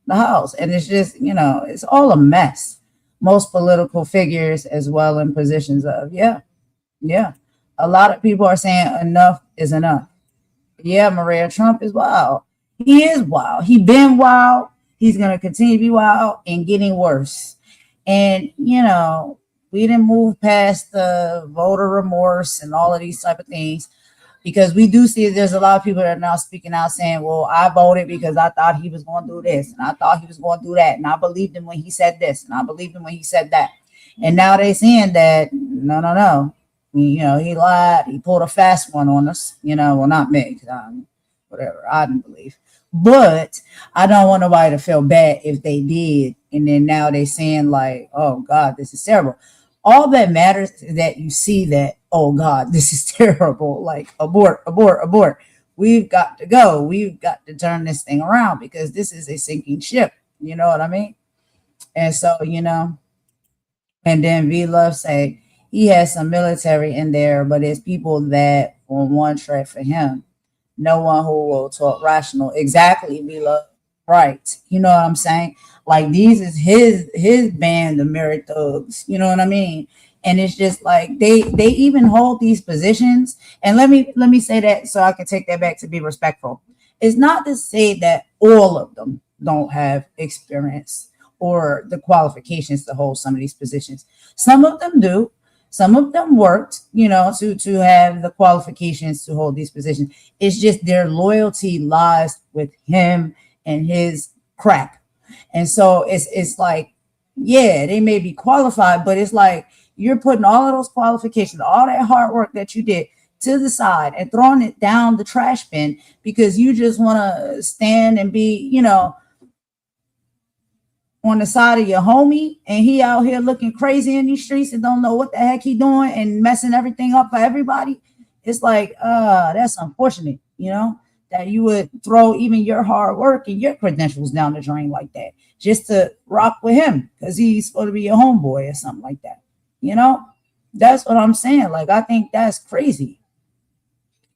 house. And it's just, it's all a mess. Most political figures as well in positions of, yeah. A lot of people are saying enough is enough. Yeah, Maria, Trump is wild. He is wild. He's been wild. He's going to continue to be wild and getting worse. And, we didn't move past the voter remorse and all of these type of things because we do see there's a lot of people that are now speaking out saying, well, I voted because I thought he was going to do this and I thought he was going to do that. And I believed him when he said this and I believed him when he said that. And now they're saying that, no. He lied. He pulled a fast one on us. Well, not me. Whatever. I didn't believe. But I don't want nobody to feel bad if they did. And then now they're saying like, oh, God, this is terrible. All that matters is that you see that, oh, God, this is terrible. Like, abort. We've got to go. We've got to turn this thing around because this is a sinking ship. You know what I mean? And so, and then V-Love say, he has some military in there, but it's people that on one track for him. No one who will talk rational. Exactly, V-Love. Right. You know what I'm saying? Like these is his band of married thugs. You know what I mean? And it's just like they even hold these positions. And let me say that so I can take that back to be respectful. It's not to say that all of them don't have experience or the qualifications to hold some of these positions. Some of them do. Some of them worked, to have the qualifications to hold these positions. It's just their loyalty lies with him and his crack. And so it's like, yeah, they may be qualified, but it's like you're putting all of those qualifications, all that hard work that you did to the side and throwing it down the trash bin because you just want to stand and be, on the side of your homie, and he out here looking crazy in these streets and don't know what the heck he doing and messing everything up for everybody. It's like, that's unfortunate, that you would throw even your hard work and your credentials down the drain like that just to rock with him because he's supposed to be your homeboy or something like that. That's what I'm saying. Like, I think that's crazy.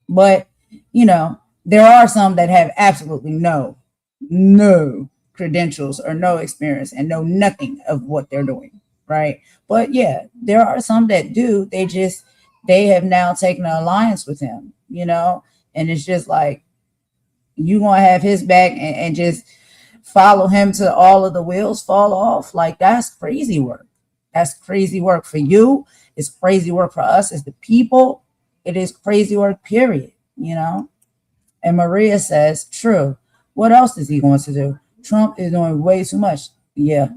But, there are some that have absolutely no credentials or no experience and know nothing of what they're doing, right? But yeah, there are some that do. They have now taken an alliance with him, and it's just like you gonna have his back and just follow him to all of the wheels fall off. Like, that's crazy work. That's crazy work for you. It's crazy work for us as the people. It is crazy work, period. And Maria says, true. What else is he going to do? Trump is doing way too much. Yeah.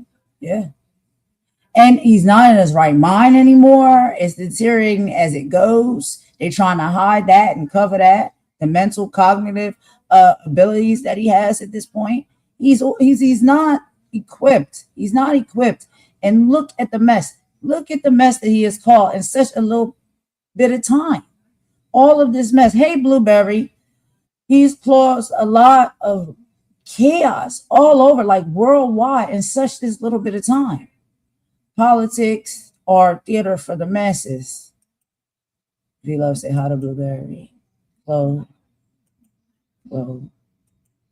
And he's not in his right mind anymore. It's deteriorating as it goes. They're trying to hide that and cover that. The mental, cognitive abilities that he has at this point. He's not equipped. He's not equipped. And look at the mess. Look at the mess that he has caused in such a little bit of time. All of this mess. Hey, Blueberry. He's caused a lot of chaos all over, like worldwide, in such this little bit of time. Politics are theater for the masses. V-Love say hi to Blueberry. Love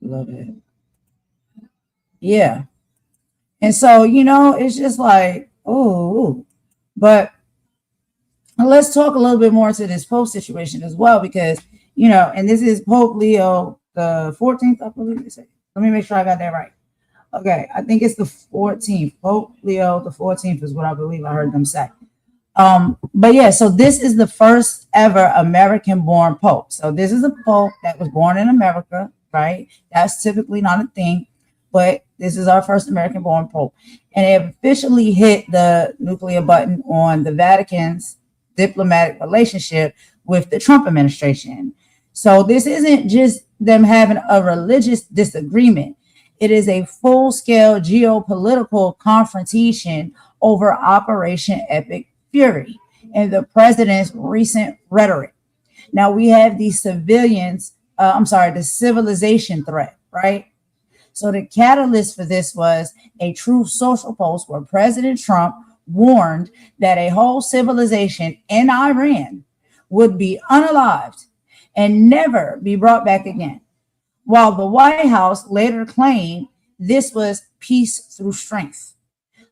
it. Yeah. And so, it's just like, oh, but let's talk a little bit more to this Pope situation as well, because, and this is Pope Leo the 14th, I believe they say. Let me make sure I got that right. Okay, I think it's the 14th. Pope Leo the 14th is what I believe I heard them say. But yeah, so this is the first ever American-born Pope. So this is a Pope that was born in America, right? That's typically not a thing, but this is our first American-born Pope. And it officially hit the nuclear button on the Vatican's diplomatic relationship with the Trump administration. So this isn't just them having a religious disagreement. It is a full-scale geopolitical confrontation over Operation Epic Fury and the president's recent rhetoric. Now we have the the civilization threat, right? So the catalyst for this was a Truth Social post where President Trump warned that a whole civilization in Iran would be unalived and never be brought back again. While the White House later claimed this was peace through strength,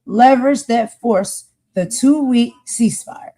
leverage that forced the 2-week ceasefire.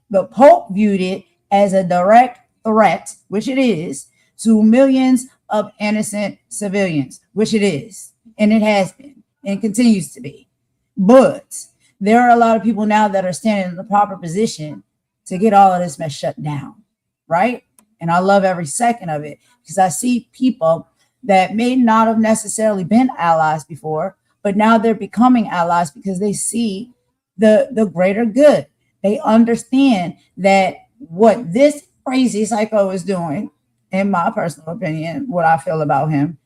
The Pope viewed it as a direct threat, which it is, to millions of innocent civilians, which it is, and it has been, and continues to be. But there are a lot of people now that are standing in the proper position to get all of this mess shut down, right? And I love every second of it because I see people that may not have necessarily been allies before, but now they're becoming allies because they see the greater good. They understand that what this crazy psycho is doing, in my personal opinion, what I feel about him,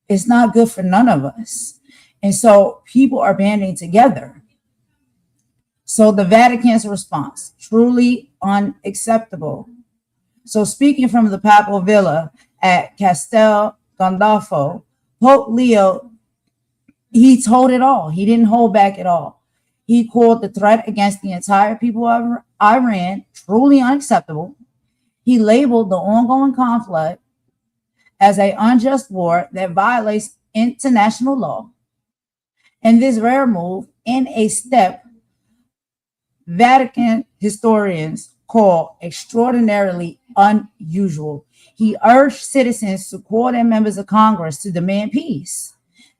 it's not good for none of us. And so people are banding together. So the Vatican's response, truly unacceptable. So speaking from the Papal Villa at Castel Gandolfo, Pope Leo, he told it all. He didn't hold back at all. He called the threat against the entire people of Iran truly unacceptable. He labeled the ongoing conflict as an unjust war that violates international law. And this rare move in a step Vatican historians call extraordinarily unusual. He urged citizens to call their members of Congress to demand peace.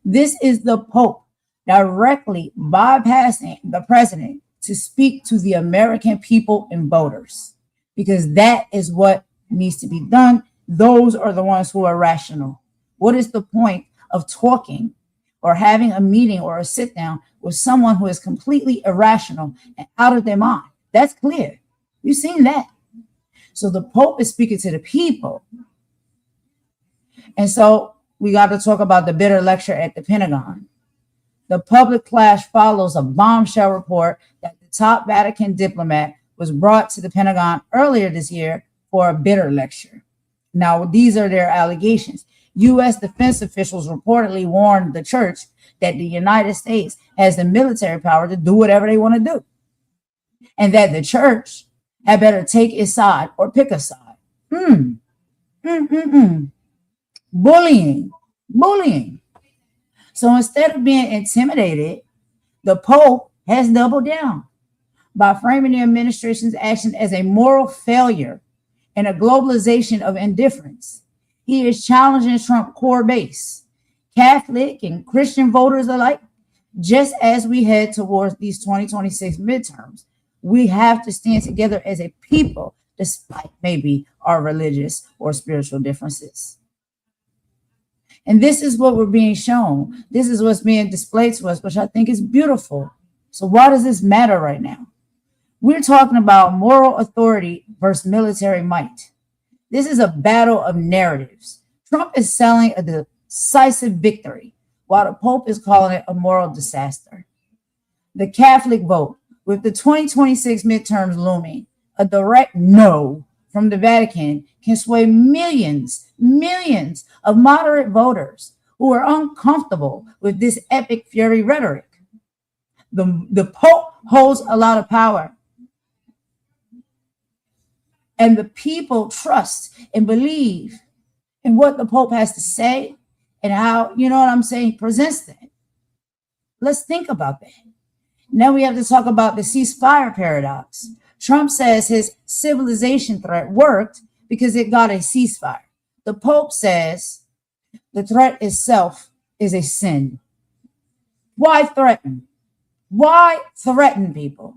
This is the Pope directly bypassing the president to speak to the American people and voters, because that is what needs to be done. Those are the ones who are rational. What is the point of talking or having a meeting or a sit down with someone who is completely irrational and out of their mind? That's clear. You've seen that. So the Pope is speaking to the people. And so we got to talk about the bitter lecture at the Pentagon. The public clash follows a bombshell report that the top Vatican diplomat was brought to the Pentagon earlier this year for a bitter lecture. Now, these are their allegations. U.S. defense officials reportedly warned the church that the United States has the military power to do whatever they want to do, and that the church had better take its side or pick a side. Bullying. So instead of being intimidated, the Pope has doubled down by framing the administration's action as a moral failure and a globalization of indifference. He is challenging Trump's core base, Catholic and Christian voters alike. Just as we head towards these 2026 midterms, we have to stand together as a people, despite maybe our religious or spiritual differences. And this is what we're being shown. This is what's being displayed to us, which I think is beautiful. So why does this matter right now? We're talking about moral authority versus military might. This is a battle of narratives. Trump is selling a decisive victory, while the Pope is calling it a moral disaster. The Catholic vote, with the 2026 midterms looming, a direct no from the Vatican can sway millions of moderate voters who are uncomfortable with this epic fury rhetoric. The Pope holds a lot of power, and the people trust and believe in what the Pope has to say and how, you know what I'm saying, he presents that. Let's think about that. Now we have to talk about the ceasefire paradox. Trump says his civilization threat worked because it got a ceasefire. The Pope says the threat itself is a sin. Why threaten? Why threaten people?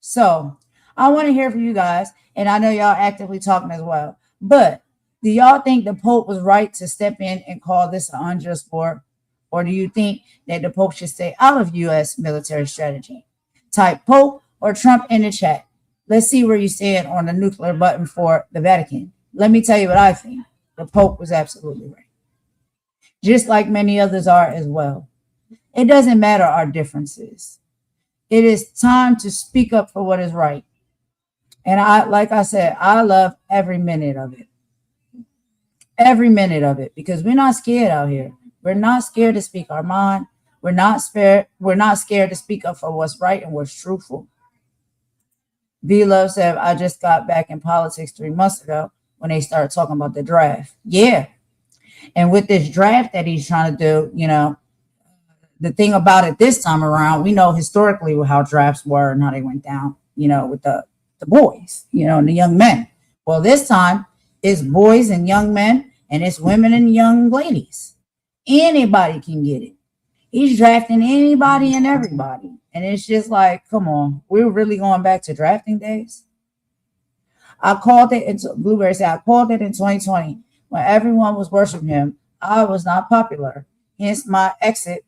So I want to hear from you guys, and I know y'all actively talking as well, but do y'all think the Pope was right to step in and call this an unjust war? Or do you think that the Pope should stay out of U.S. military strategy? Type Pope or Trump in the chat. Let's see where you stand on the nuclear button for the Vatican. Let me tell you what I think. The Pope was absolutely right, just like many others are as well. It doesn't matter our differences. It is time to speak up for what is right. And like I said, I love every minute of it. Every minute of it, because we're not scared out here. We're not scared to speak our mind. We're not scared to speak up for what's right and what's truthful. V Love said, I just got back in politics 3 months ago when they started talking about the draft. Yeah. And with this draft that he's trying to do, you know, the thing about it this time around, we know historically how drafts were and how they went down, you know, with the boys, you know, and the young men. Well, this time it's boys and young men, and it's women and young ladies. Anybody can get it. He's drafting anybody and everybody. And it's just like, come on, we're really going back to drafting days. I called it in Blueberry said, I called it in 2020 when everyone was worshiping him. I was not popular. Hence my exit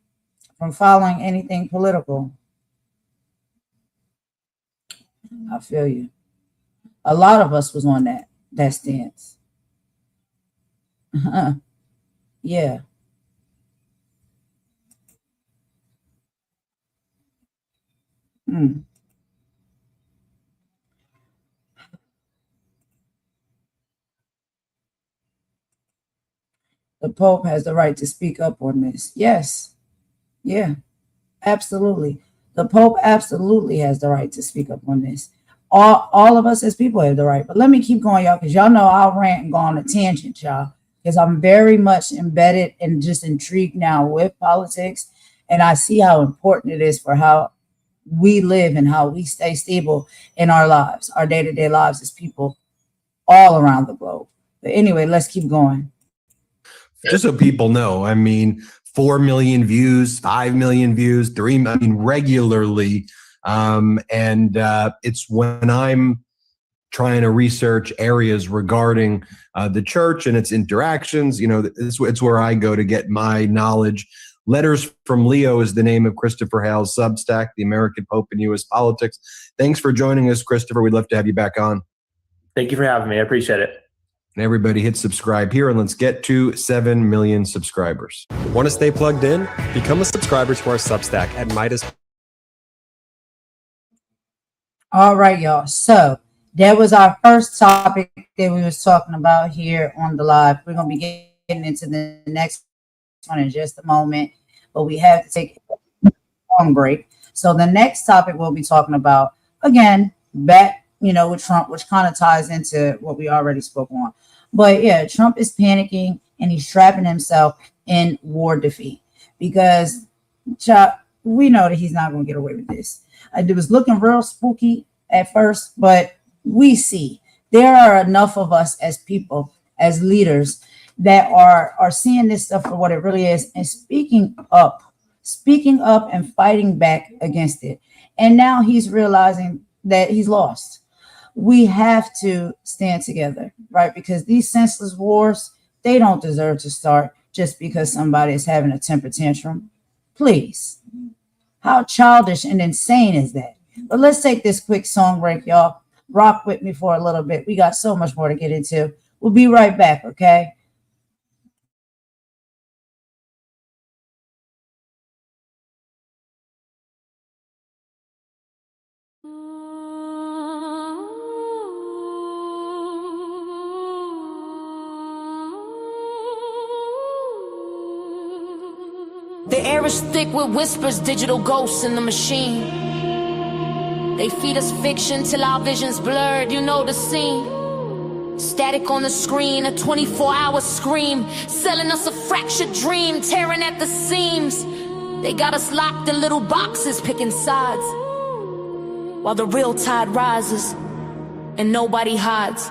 from following anything political. I feel you. A lot of us was on that stance. Yeah. The Pope has the right to speak up on this. Yes. Yeah, absolutely. The Pope absolutely has the right to speak up on this. All of us as people have the right. But let me keep going, y'all, because y'all know I'll rant and go on a tangent, y'all, because I'm very much embedded and just intrigued now with politics. And I see how important it is for how we live and how we stay stable in our lives, our day-to-day lives as people all around the globe. But anyway, let's keep going. Just so people know, I mean, 4 million views, 5 million views, 3 million regularly. It's when I'm trying to research areas regarding the church and its interactions, you know, it's where I go to get my knowledge. Letters from Leo is the name of Christopher Hale's Substack, The American Pope in U.S. Politics. Thanks for joining us, Christopher. We'd love to have you back on. Thank you for having me. I appreciate it. And everybody hit subscribe here, and let's get to 7 million subscribers. Want to stay plugged in? Become a subscriber to our Substack at Midas. All right, y'all. So that was our first topic that we was talking about here on the live. We're going to be getting into the next one in just a moment, but we have to take a long break. So the next topic we'll be talking about, again, back, you know, with Trump, which kind of ties into what we already spoke on. But yeah, Trump is panicking and he's trapping himself in war defeat because we know that he's not going to get away with this. It was looking real spooky at first, but we see there are enough of us as people, as leaders, that are seeing this stuff for what it really is and speaking up and fighting back against it. And now he's realizing that he's lost. We have to stand together, right? Because these senseless wars, they don't deserve to start just because somebody is having a temper tantrum. Please. How childish and insane is that? But let's take this quick song break, y'all. Rock with me for a little bit. We got so much more to get into. We'll be right back, okay? The air is thick with whispers, digital ghosts in the machine. They feed us fiction till our vision's blurred, you know the scene. Static on the screen, a 24-hour scream, selling us a fractured dream, tearing at the seams. They got us locked in little boxes, picking sides, while the real tide rises and nobody hides.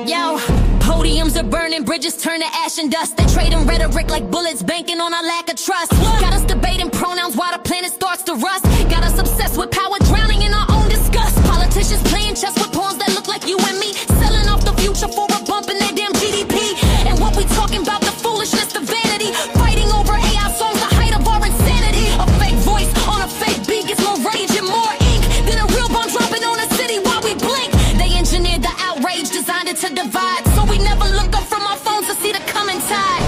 Yo, podiums are burning, bridges turn to ash and dust. They trading rhetoric like bullets, banking on our lack of trust. Got us debating pronouns while the planet starts to rust. Got us obsessed with power, drowning in our own disgust. Politicians playing chess with pawns that look like you and me, selling off the future for a bump in their damn GDP. And what we talking about, the foolishness, the vanity, fighting over AI songs, the height of our insanity. A fake voice on a fake beat gets more rage and more ink than a real bomb dropping on a city while we blink. They engineered the outrage, designed it to divide, so we never look up from our phones to see the coming tide.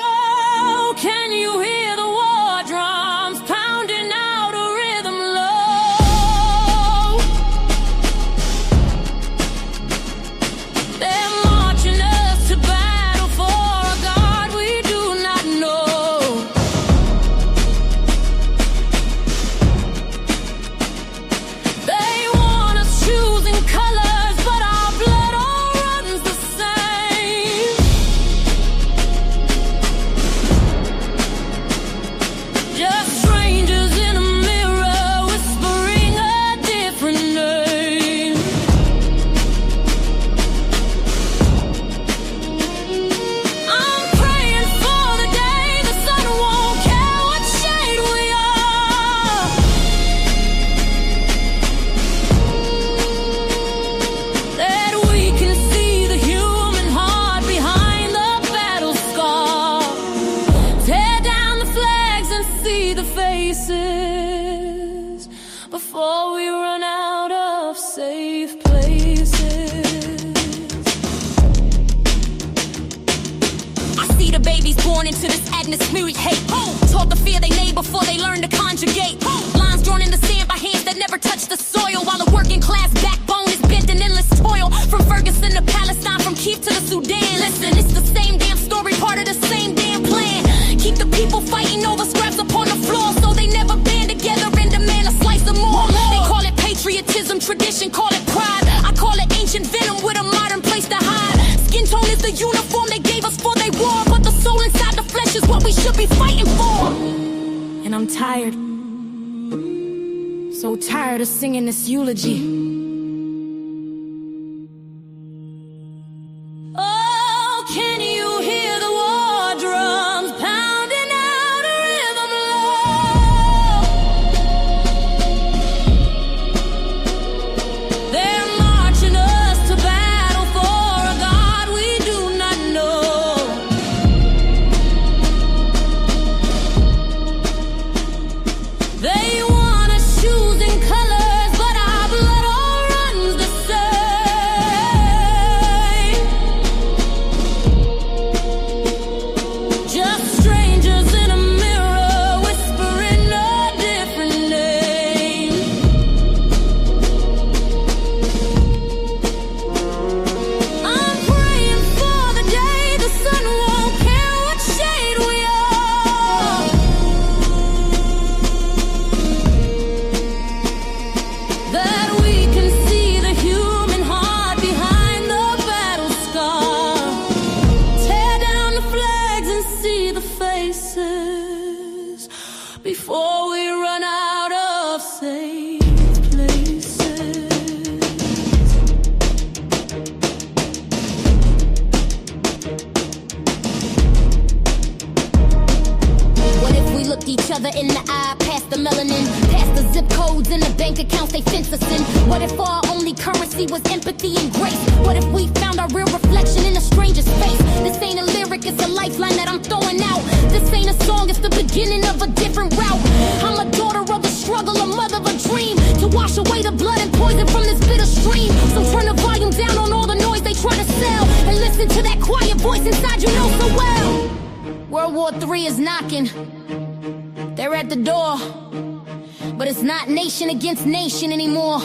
Oh, can you hear the war drums pounding out a rhythm low? They're marching us to battle for a God we do not know. They want us choosing colors, but our blood all runs the same. Just strangers in a mirror whispering a different name. I'm praying for the day the sun won't care what shade we are. That we can see the human heart behind the battle scar. Tear down the flags and see the faces before we run out of safe places. I see the babies born into this atmospheric hate. Taught to fear they neighbor before they learn to conjugate. Lines drawn in the sand by hands that never touch the soil, while the working class backbone is bent in endless toil. From Ferguson to Palestine, from Kiev to the Sudan. Listen, it's the same damn story, part of the the uniform they gave us for they war, but the soul inside the flesh is what we should be fighting for. And I'm tired, so tired of singing this eulogy. Oh, can you hear the war drums pounding out a rhythm low? They're marching us to battle for a God we do not know. They want us choosing colors, but our blood all runs the same. Just strangers in a mirror whispering a different name. I'm praying for the day the sun won't care what shade we are. That we can see the human heart behind the battle scar. Tear down the flags and see the faces before we run out of safe places. What if we looked each other in the eye, past the melanin, past the zip codes and the bank accounts they fence us in? What if our only currency was empathy and grace? What if we found our real reflection in a stranger's face? This ain't a lyric, it's a lifeline that I'm throwing out. This ain't a song, it's the beginning of a different route. I'm a daughter of the struggle, a mother of a dream, to wash away the blood and poison from this bitter stream. So turn the volume down on all the noise they try to sell, and listen to that quiet voice inside you know so well. World War III is knocking, they're at the door, but it's not nation against nation anymore.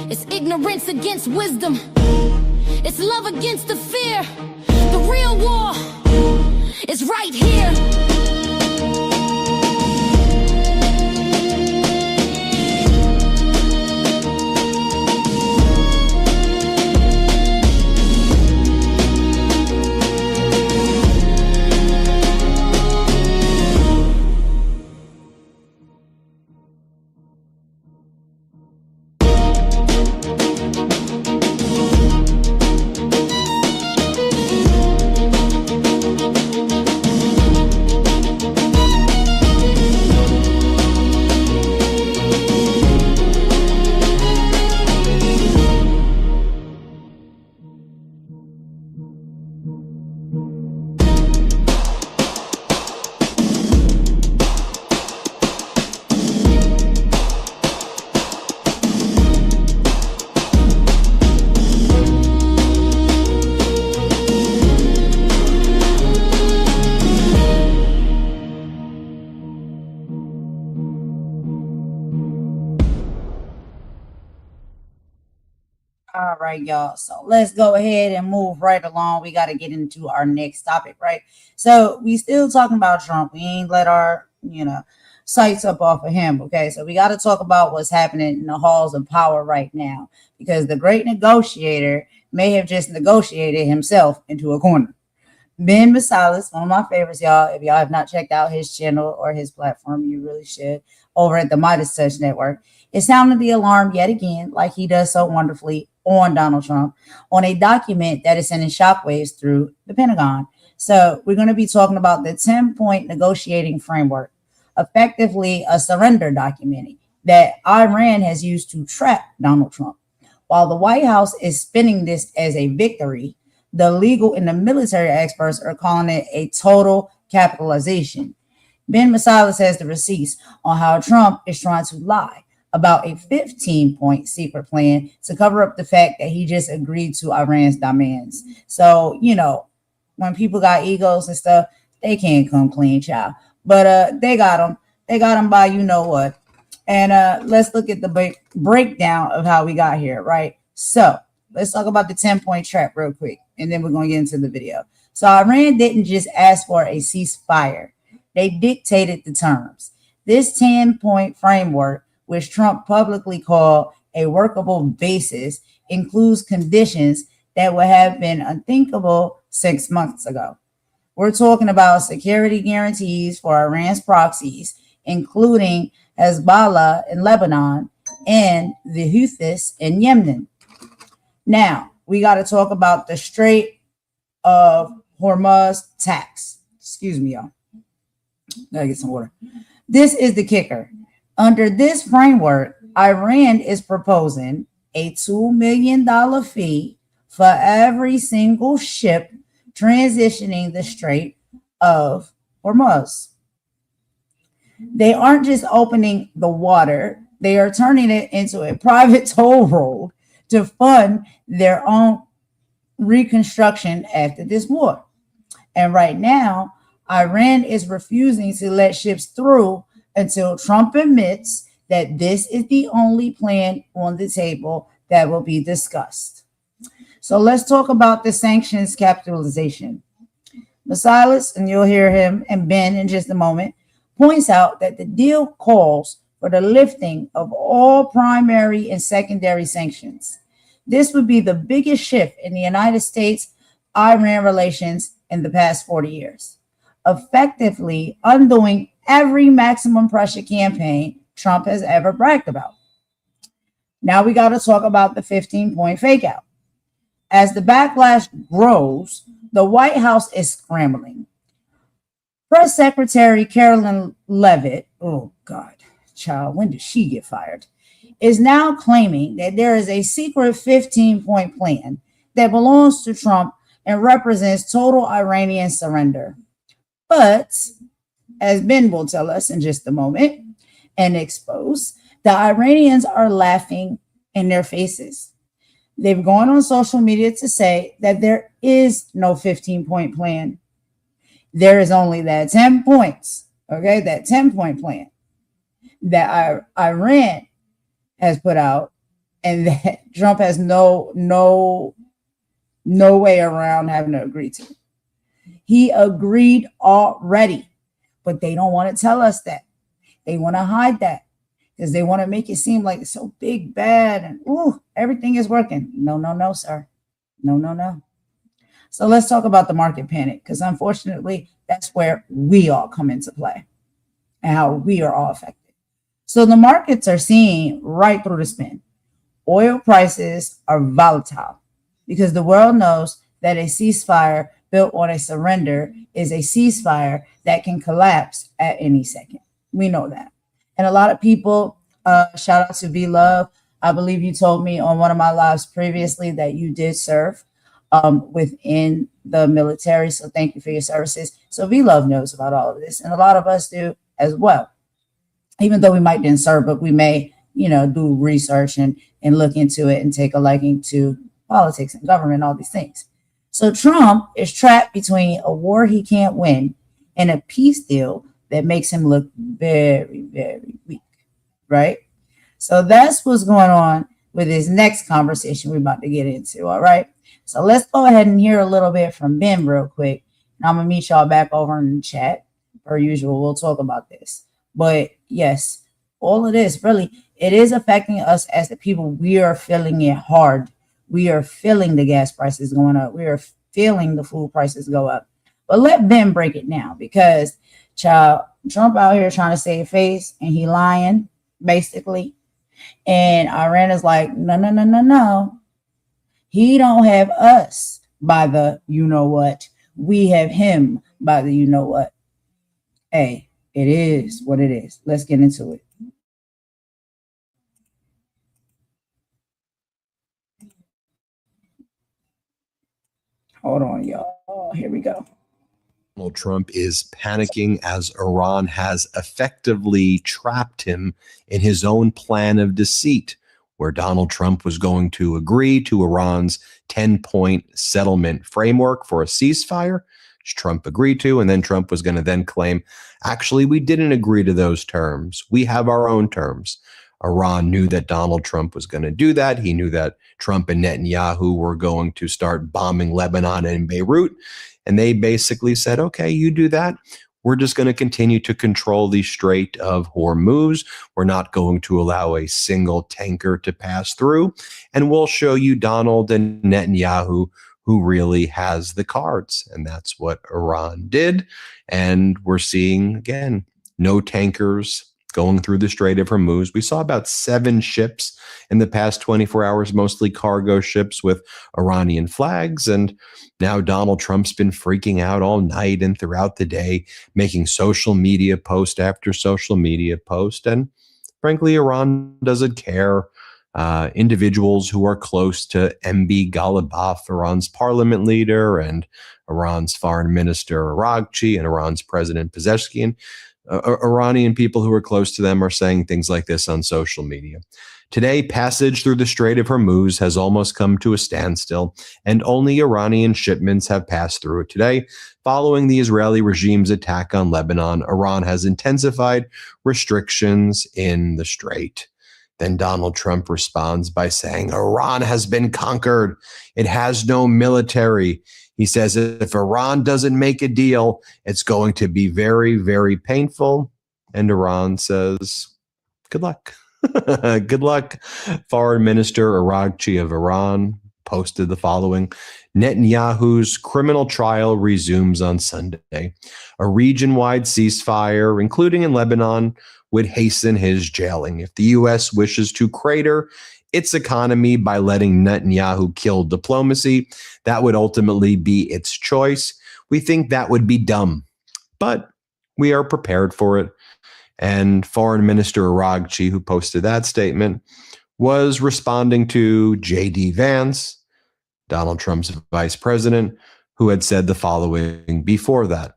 It's ignorance against wisdom, it's love against the fear. The real war is right here. All right, y'all. So let's go ahead and move right along. We got to get into our next topic, right? So we still talking about Trump. We ain't let our, sights up off of him. Okay, so we got to talk about what's happening in the halls of power right now, because the great negotiator may have just negotiated himself into a corner. Ben Masalis, one of my favorites, y'all. If y'all have not checked out his channel or his platform, you really should, over at the Midas Touch Network, is sounding the alarm yet again, like he does so wonderfully on Donald Trump, on a document that is sending shockwaves through the Pentagon. So we're going to be talking about the 10-point negotiating framework, effectively a surrender document that Iran has used to trap Donald Trump. While the White House is spinning this as a victory, the legal and the military experts are calling it a total capitalization. Ben Masalis has the receipts on how Trump is trying to lie about a 15-point secret plan to cover up the fact that he just agreed to Iran's demands. So, when people got egos and stuff, they can't come clean, child. But they got them. They got them by what. And let's look at the breakdown of how we got here, right? So let's talk about the 10-point trap real quick, and then we're going to get into the video. So Iran didn't just ask for a ceasefire. They dictated the terms. This 10-point framework, which Trump publicly called a workable basis, includes conditions that would have been unthinkable 6 months ago. We're talking about security guarantees for Iran's proxies, including Hezbollah in Lebanon and the Houthis in Yemen. Now, we got to talk about the Strait of Hormuz tax. Excuse me, y'all. Gotta get some water. This is the kicker. Under this framework, Iran is proposing a $2 million fee for every single ship transitioning the Strait of Hormuz. They aren't just opening the water, they are turning it into a private toll road to fund their own reconstruction after this war. And right now, Iran is refusing to let ships through until Trump admits that this is the only plan on the table that will be discussed. So let's talk about the sanctions capitalization. Masilas, and you'll hear him and Ben in just a moment, points out that the deal calls for the lifting of all primary and secondary sanctions. This would be the biggest shift in the United States-Iran relations in the past 40 years, effectively undoing every maximum pressure campaign Trump has ever bragged about. Now we got to talk about the 15-point fake out. As the backlash grows, the White House is scrambling. Press Secretary Carolyn Leavitt, oh God, child, when did she get fired? Is now claiming that there is a secret 15-point plan that belongs to Trump and represents total Iranian surrender. But, as Ben will tell us in just a moment and expose, the Iranians are laughing in their faces. They've gone on social media to say that there is no 15-point plan. There is only that 10 points, okay, that 10-point plan that Iran has put out, and that Trump has no way around having to agree to. He agreed already, but they don't want to tell us that. They want to hide that because they want to make it seem like it's so big, bad, and everything is working. No, sir. No. So let's talk about the market panic, because unfortunately, that's where we all come into play and how we are all affected. So the markets are seeing right through the spin. Oil prices are volatile because the world knows that a ceasefire built on a surrender is a ceasefire that can collapse at any second. We know that. And a lot of people, shout out to V Love. I believe you told me on one of my lives previously that you did serve within the military. So thank you for your services. So V Love knows about all of this. And a lot of us do as well. Even though we might didn't serve, but we may, do research and look into it and take a liking to politics and government, all these things. So Trump is trapped between a war he can't win and a peace deal that makes him look very, very weak, right? So that's what's going on with this next conversation we're about to get into, all right? So let's go ahead and hear a little bit from Ben real quick. And I'm going to meet y'all back over in the chat. Per usual, we'll talk about this. But yes, all of this, really, it is affecting us as the people. We are feeling it hard. We are feeling the gas prices going up. We are feeling the food prices go up. But let Ben break it down, because child, Trump out here trying to save face and he lying, basically. And Iran is like, no. He don't have us by the you-know-what. We have him by the you-know-what. Hey, it is what it is. Let's get into it. Hold on, y'all. Here we go. Donald Trump is panicking as Iran has effectively trapped him in his own plan of deceit, where Donald Trump was going to agree to Iran's 10-point settlement framework for a ceasefire, which Trump agreed to, and then Trump was going to then claim, actually, we didn't agree to those terms. We have our own terms. Iran knew that Donald Trump was going to do that. He knew that Trump and Netanyahu were going to start bombing Lebanon and Beirut. And they basically said, okay, you do that. we're just going to continue to control the Strait of Hormuz. We're not going to allow a single tanker to pass through. And we'll show you Donald and Netanyahu who really has the cards. And that's what Iran did. And we're seeing, again, no tankers going through the Strait of Hormuz. We saw about 7 ships in the past 24 hours, mostly cargo ships with Iranian flags. And now Donald Trump's been freaking out all night and throughout the day, making social media post after social media post. And frankly, Iran doesn't care. Individuals who are close to MB Ghalibaf, Iran's parliament leader, and Iran's foreign minister Araghchi, and Iran's president Pezeshkian, Iranian people who are close to them are saying things like this on social media. Today, passage through the Strait of Hormuz has almost come to a standstill, and only Iranian shipments have passed through it today. Following the Israeli regime's attack on Lebanon, Iran has intensified restrictions in the strait. Then Donald Trump responds by saying, Iran has been conquered. It has no military. He says if Iran doesn't make a deal, it's going to be very, very painful. And Iran says, good luck. Good luck. Foreign Minister Araghchi of Iran posted the following: Netanyahu's criminal trial resumes on Sunday. A region-wide ceasefire, including in Lebanon, would hasten his jailing. If the U.S. wishes to crater its economy by letting Netanyahu kill diplomacy, that would ultimately be its choice. We think that would be dumb, but we are prepared for it. And Foreign Minister Araghchi, who posted that statement, was responding to J.D. Vance, Donald Trump's vice president, who had said the following before that: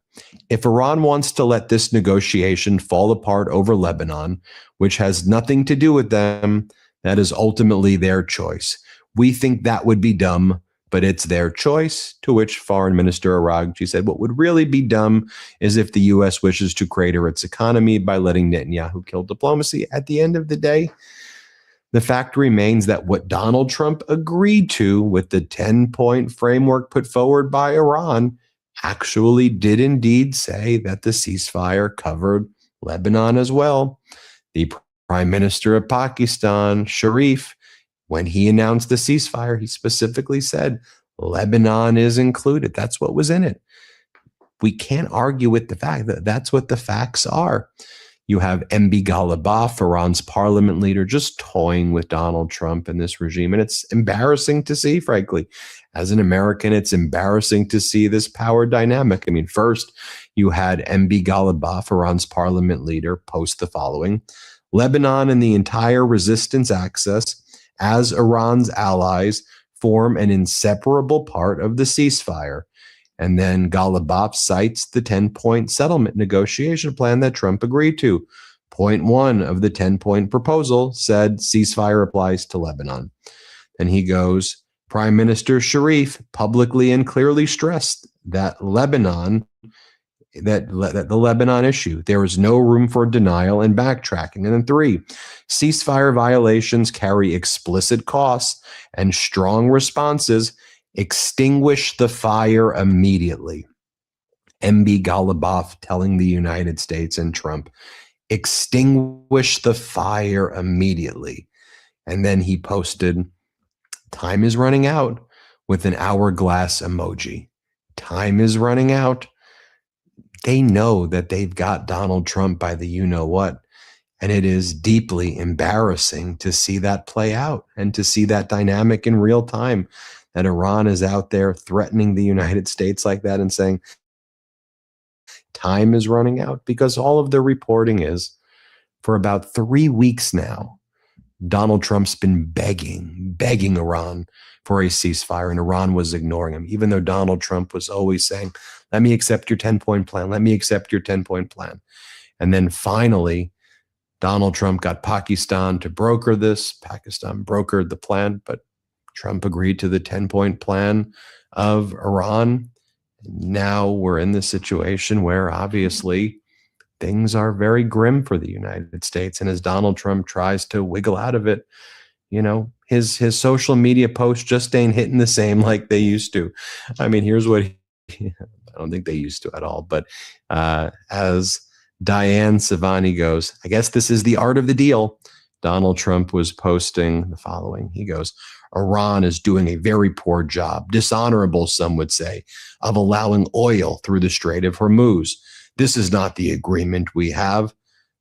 if Iran wants to let this negotiation fall apart over Lebanon, which has nothing to do with them, that is ultimately their choice. We think that would be dumb, but it's their choice. To which Foreign Minister Araghchi said, what would really be dumb is if the U.S. wishes to crater its economy by letting Netanyahu kill diplomacy. At the end of the day, the fact remains that what Donald Trump agreed to with the 10-point framework put forward by Iran actually did indeed say that the ceasefire covered Lebanon as well. The Prime Minister of Pakistan, Sharif, when he announced the ceasefire, he specifically said Lebanon is included. That's what was in it. We can't argue with the fact that that's what the facts are. You have MB Ghalibaf, Iran's parliament leader, just toying with Donald Trump and this regime. And it's embarrassing to see, frankly. As an American, it's embarrassing to see this power dynamic. I mean, first, you had MB Ghalibaf, Iran's parliament leader, post the following: Lebanon and the entire resistance axis, as Iran's allies, form an inseparable part of the ceasefire. And then Ghalibaf cites the 10-point settlement negotiation plan that Trump agreed to. Point 1 of the 10-point proposal said ceasefire applies to Lebanon. Then he goes, Prime Minister Sharif publicly and clearly stressed that the Lebanon issue, there is no room for denial and backtracking. And then 3, ceasefire violations carry explicit costs and strong responses. Extinguish the fire immediately. MB Ghalibaf telling the United States and Trump, extinguish the fire immediately. And then he posted, time is running out, with an hourglass emoji. Time is running out. They know that they've got Donald Trump by the you-know-what, and it is deeply embarrassing to see that play out and to see that dynamic in real time, that Iran is out there threatening the United States like that and saying, time is running out, because all of the reporting is, for about 3 weeks now, Donald Trump's been begging Iran for a ceasefire, and Iran was ignoring him, even though Donald Trump was always saying, let me accept your 10-point plan. Let me accept your 10-point plan. And then finally, Donald Trump got Pakistan to broker this. Pakistan brokered the plan, but Trump agreed to the 10-point plan of Iran. Now we're in this situation where obviously things are very grim for the United States. And as Donald Trump tries to wiggle out of it, you know, his social media posts just ain't hitting the same like they used to. I mean, here's what I don't think they used to at all. But as Diane Savani goes, I guess this is the art of the deal. Donald Trump was posting the following. He goes, Iran is doing a very poor job, dishonorable, some would say, of allowing oil through the Strait of Hormuz. This is not the agreement we have.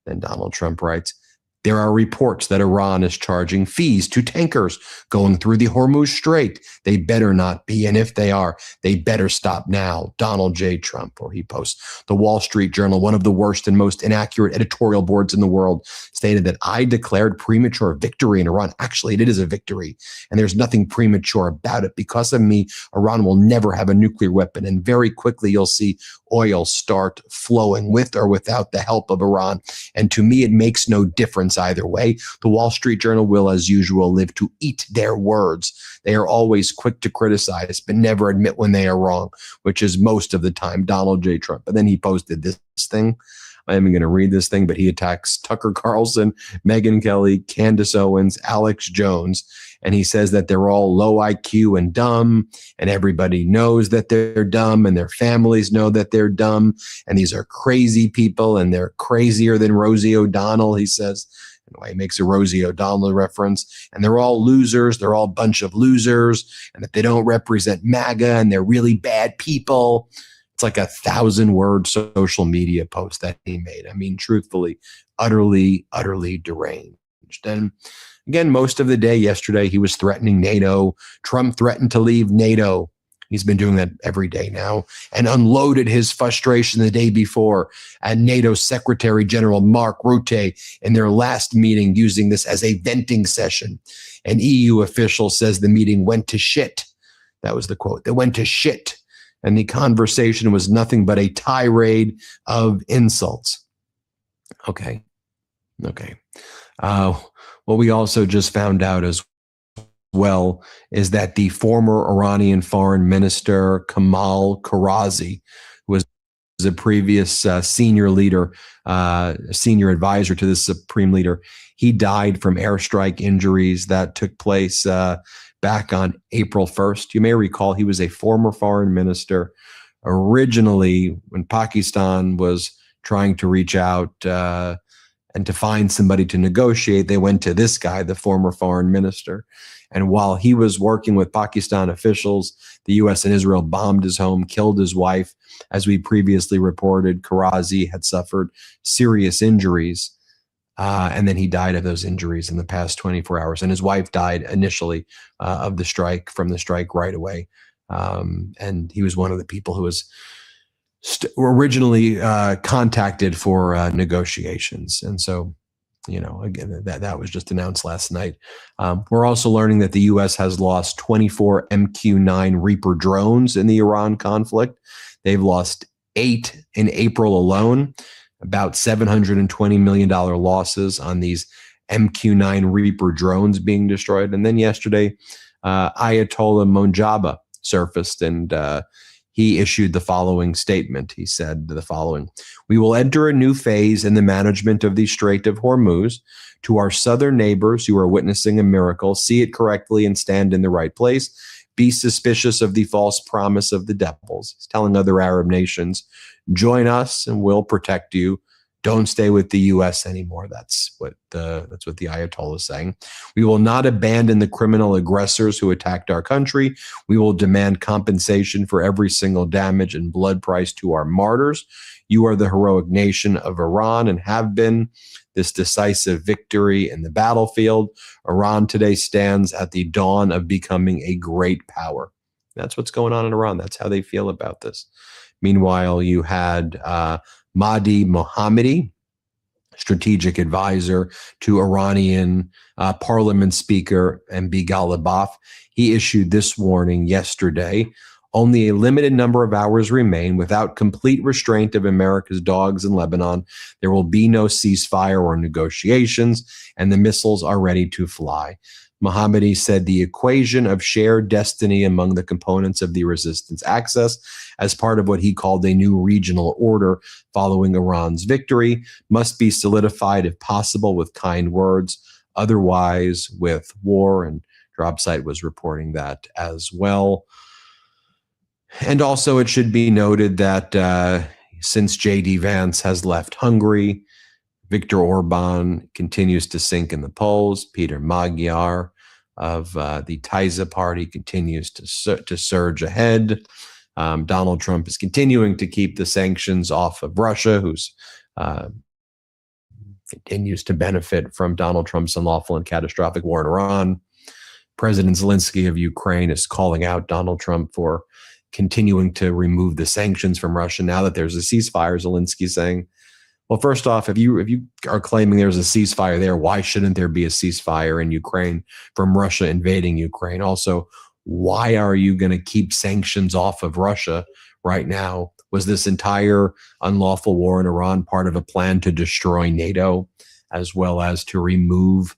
Then Donald Trump writes, there are reports that Iran is charging fees to tankers going through the Hormuz Strait. They better not be. And if they are, they better stop now. Donald J. Trump. Or he posts, the Wall Street Journal, one of the worst and most inaccurate editorial boards in the world, stated that I declared premature victory in Iran. Actually, it is a victory. And there's nothing premature about it. Because of me, Iran will never have a nuclear weapon. And very quickly, you'll see oil start flowing with or without the help of Iran. And to me, it makes no difference either way. The Wall Street Journal will, as usual, live to eat their words. They are always quick to criticize, but never admit when they are wrong, which is most of the time Donald J. Trump. And then he posted this thing. I am going to read this thing, but he attacks Tucker Carlson, Megyn Kelly, Candace Owens, Alex Jones, and he says that they're all low IQ and dumb, and everybody knows that they're dumb, and their families know that they're dumb, and these are crazy people, and they're crazier than Rosie O'Donnell, he says. Anyway, he makes a Rosie O'Donnell reference, and they're all losers. They're all a bunch of losers, and that they don't represent MAGA, and they're really bad people. It's like 1,000-word social media post that he made. I mean, truthfully, utterly, utterly deranged. And again, most of the day yesterday, he was threatening NATO. Trump threatened to leave NATO. He's been doing that every day now, and unloaded his frustration the day before at NATO Secretary General Mark Rutte in their last meeting, using this as a venting session. An EU official says the meeting went to shit. That was the quote. They went to shit. And the conversation was nothing but a tirade of insults. Okay. What we also just found out as well is that the former Iranian foreign minister, Kamal Karazi, who was a previous senior leader, senior advisor to the supreme leader, he died from airstrike injuries that took place back on April 1st. You may recall he was a former foreign minister. Originally, when Pakistan was trying to reach out and to find somebody to negotiate, they went to this guy, the former foreign minister. And while he was working with Pakistan officials, the U.S. and Israel bombed his home, killed his wife. As we previously reported, Karazi had suffered serious injuries. And then he died of those injuries in the past 24 hours. And his wife died initially of the strike, from the strike right away. And he was one of the people who was originally contacted for negotiations. And so, you know, again, that was just announced last night. We're also learning that the U.S. has lost 24 MQ-9 Reaper drones in the Iran conflict. They've lost 8 in April alone. About $720 million losses on these MQ-9 Reaper drones being destroyed. And then yesterday, Ayatollah Monjaba surfaced, and he issued the following statement. He said the following: "We will enter a new phase in the management of the Strait of Hormuz. To our southern neighbors who are witnessing a miracle, see it correctly and stand in the right place. Be suspicious of the false promise of the devils." He's telling other Arab nations, join us and we'll protect you. Don't stay with the U.S. anymore. That's what the Ayatollah is saying. "We will not abandon the criminal aggressors who attacked our country. We will demand compensation for every single damage and blood price to our martyrs. You are the heroic nation of Iran and have been this decisive victory in the battlefield. Iran today stands at the dawn of becoming a great power." That's what's going on in Iran. That's how they feel about this. Meanwhile, you had Mahdi Mohammadi, strategic advisor to Iranian parliament speaker MB Ghalibaf. He issued this warning yesterday: "Only a limited number of hours remain. Without complete restraint of America's dogs in Lebanon, there will be no ceasefire or negotiations, and the missiles are ready to fly." Mohammadi said the equation of shared destiny among the components of the resistance axis, as part of what he called a new regional order following Iran's victory, must be solidified if possible with kind words, otherwise with war. And Dropsite was reporting that as well. And also, it should be noted that since J.D. Vance has left Hungary, Viktor Orban continues to sink in the polls. Peter Magyar of the Tyza party continues to surge ahead. Donald Trump is continuing to keep the sanctions off of Russia, who's continues to benefit from Donald Trump's unlawful and catastrophic war in Iran. President Zelensky of Ukraine is calling out Donald Trump for continuing to remove the sanctions from Russia now that there's a ceasefire. Zelensky saying, well, first off, if you are claiming there's a ceasefire there, why shouldn't there be a ceasefire in Ukraine from Russia invading Ukraine? Also, why are you going to keep sanctions off of Russia right now? Was this entire unlawful war in Iran part of a plan to destroy NATO, as well as to remove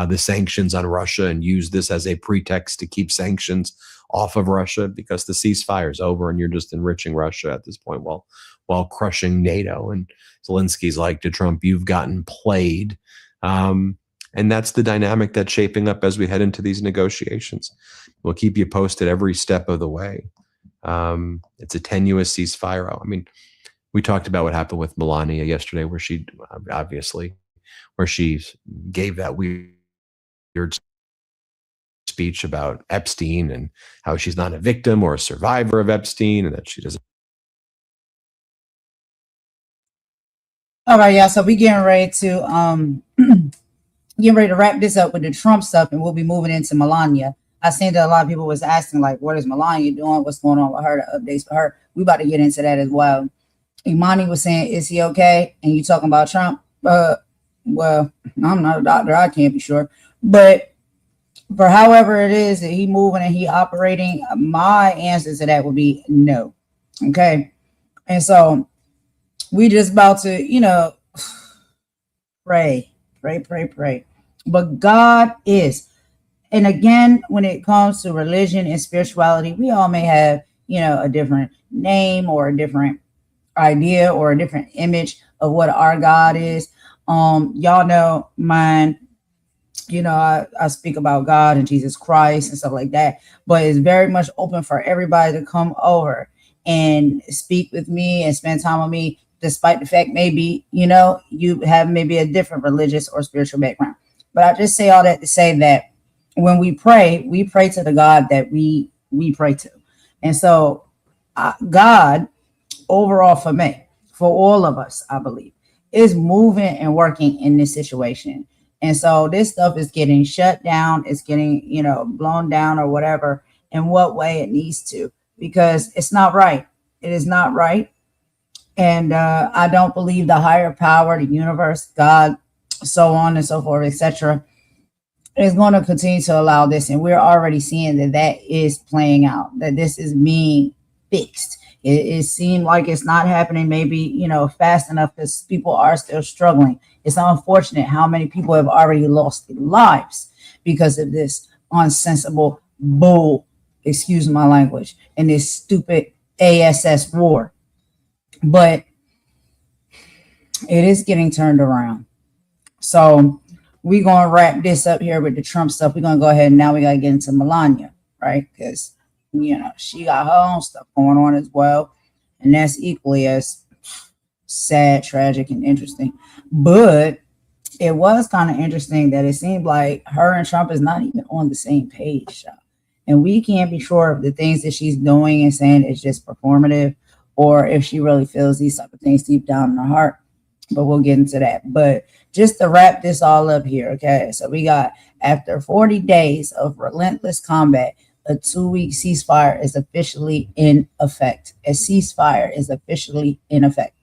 the sanctions on Russia and use this as a pretext to keep sanctions off of Russia because the ceasefire is over and you're just enriching Russia at this point while crushing NATO? And Zelensky's like to Trump, you've gotten played. And that's the dynamic that's shaping up as we head into these negotiations. We'll keep you posted every step of the way. It's a tenuous ceasefire. I mean, we talked about what happened with Melania yesterday, where she gave that weird speech about Epstein and how she's not a victim or a survivor of Epstein and that she doesn't. All right, y'all. So we getting ready to wrap this up with the Trump stuff, and we'll be moving into Melania. I seen that a lot of people was asking, like, what is Melania doing? What's going on with her? The updates for her. We about to get into that as well. Imani was saying, is he okay? And you talking about Trump? Well, I'm not a doctor. I can't be sure. But for however it is that he moving and he operating, my answer to that would be no. Okay. And so we just about to, pray. But God is. And again, when it comes to religion and spirituality, we all may have, a different name or a different idea or a different image of what our God is. Y'all know mine, I speak about God and Jesus Christ and stuff like that, but it's very much open for everybody to come over and speak with me and spend time with me, despite the fact maybe, you have maybe a different religious or spiritual background. But I just say all that to say that when we pray to the God that we pray to. And so God, overall for me, for all of us, I believe, is moving and working in this situation. And so this stuff is getting shut down. It's getting, blown down or whatever, in what way it needs to, because it's not right. It is not right. And I don't believe the higher power, the universe, God, so on and so forth, etc., is going to continue to allow this. And we're already seeing that is playing out, that this is being fixed. It seemed like it's not happening maybe, fast enough because people are still struggling. It's unfortunate how many people have already lost their lives because of this unsensible bull, excuse my language, and this stupid ASS war. But it is getting turned around. So we're going to wrap this up here with the Trump stuff. We're going to go ahead and now we got to get into Melania, right? Because, she got her own stuff going on as well. And that's equally as sad, tragic, and interesting. But it was kind of interesting that it seemed like her and Trump is not even on the same page. And we can't be sure if the things that she's doing and saying is just performative or if she really feels these type of things deep down in her heart. But we'll get into that. But just to wrap this all up here, okay? So we got, after 40 days of relentless combat, a 2-week ceasefire is officially in effect. A ceasefire is officially in effect.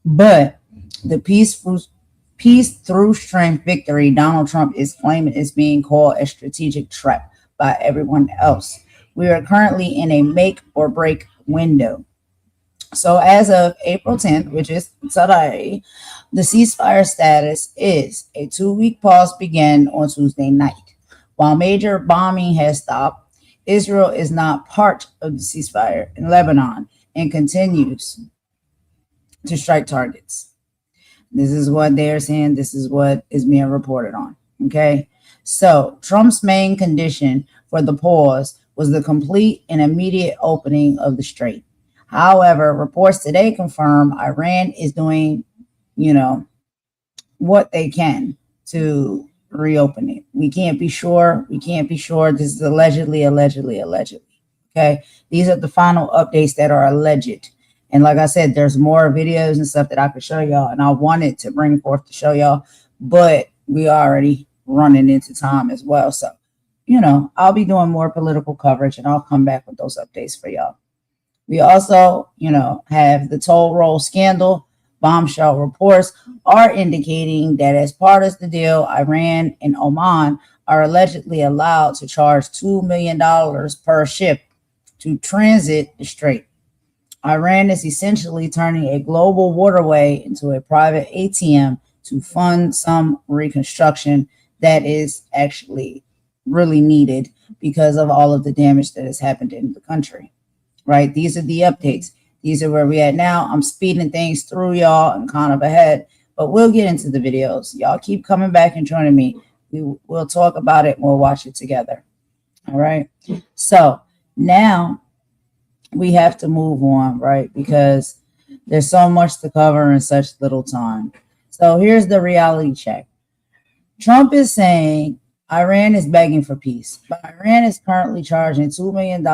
But the peace through strength victory Donald Trump is claiming is being called a strategic trap by everyone else. We are currently in a make or break window. So as of April 10th, which is today, the ceasefire status is a 2-week pause began on Tuesday night. While major bombing has stopped, Israel is not part of the ceasefire in Lebanon and continues to strike targets. This is what they're saying. This is what is being reported on. Okay. So Trump's main condition for the pause was the complete and immediate opening of the strait. However, reports today confirm Iran is doing, what they can to reopen it. We can't be sure. This is allegedly. Okay. These are the final updates that are alleged. And like I said, there's more videos and stuff that I could show y'all. And I wanted to bring forth to show y'all, but we already running into time as well. So, I'll be doing more political coverage and I'll come back with those updates for y'all. We also, have the toll roll scandal. Bombshell reports are indicating that as part of the deal, Iran and Oman are allegedly allowed to charge $2 million per ship to transit the strait. Iran is essentially turning a global waterway into a private ATM to fund some reconstruction that is actually really needed because of all of the damage that has happened in the country, right? These are the updates. These are where we at now. I'm speeding things through y'all and kind of ahead, but we'll get into the videos. Y'all keep coming back and joining me. We'll talk about it and we'll watch it together. All right. So now we have to move on, right? Because there's so much to cover in such little time. So here's the reality check. Trump is saying Iran is begging for peace, but Iran is currently charging $2 million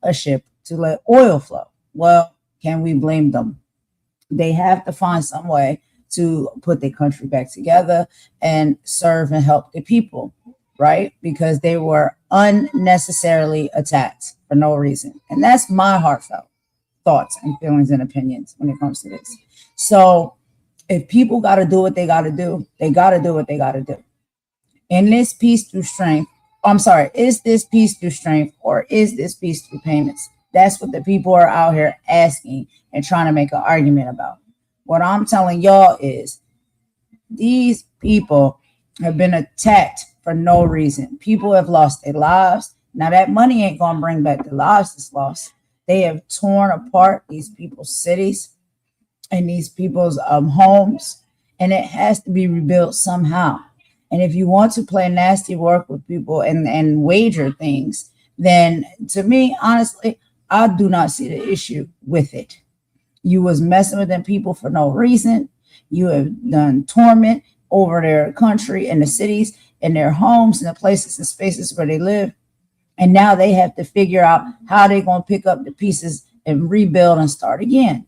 a ship to let oil flow. Well, can we blame them? They have to find some way to put their country back together and serve and help the people, right? Because they were unnecessarily attacked for no reason. And that's my heartfelt thoughts and feelings and opinions when it comes to this. So if people got to do what they got to do, they got to do what they got to do. In this peace through strength, is this peace through strength or is this peace through payments? That's what the people are out here asking and trying to make an argument about. What I'm telling y'all is these people have been attacked for no reason. People have lost their lives. Now that money ain't going to bring back the lives that's lost. They have torn apart these people's cities and these people's homes, and it has to be rebuilt somehow. And if you want to play nasty work with people and wager things, then to me, honestly, I do not see the issue with it. You was messing with them people for no reason. You have done torment over their country and the cities and their homes and the places and spaces where they live. And now they have to figure out how they're going to pick up the pieces and rebuild and start again.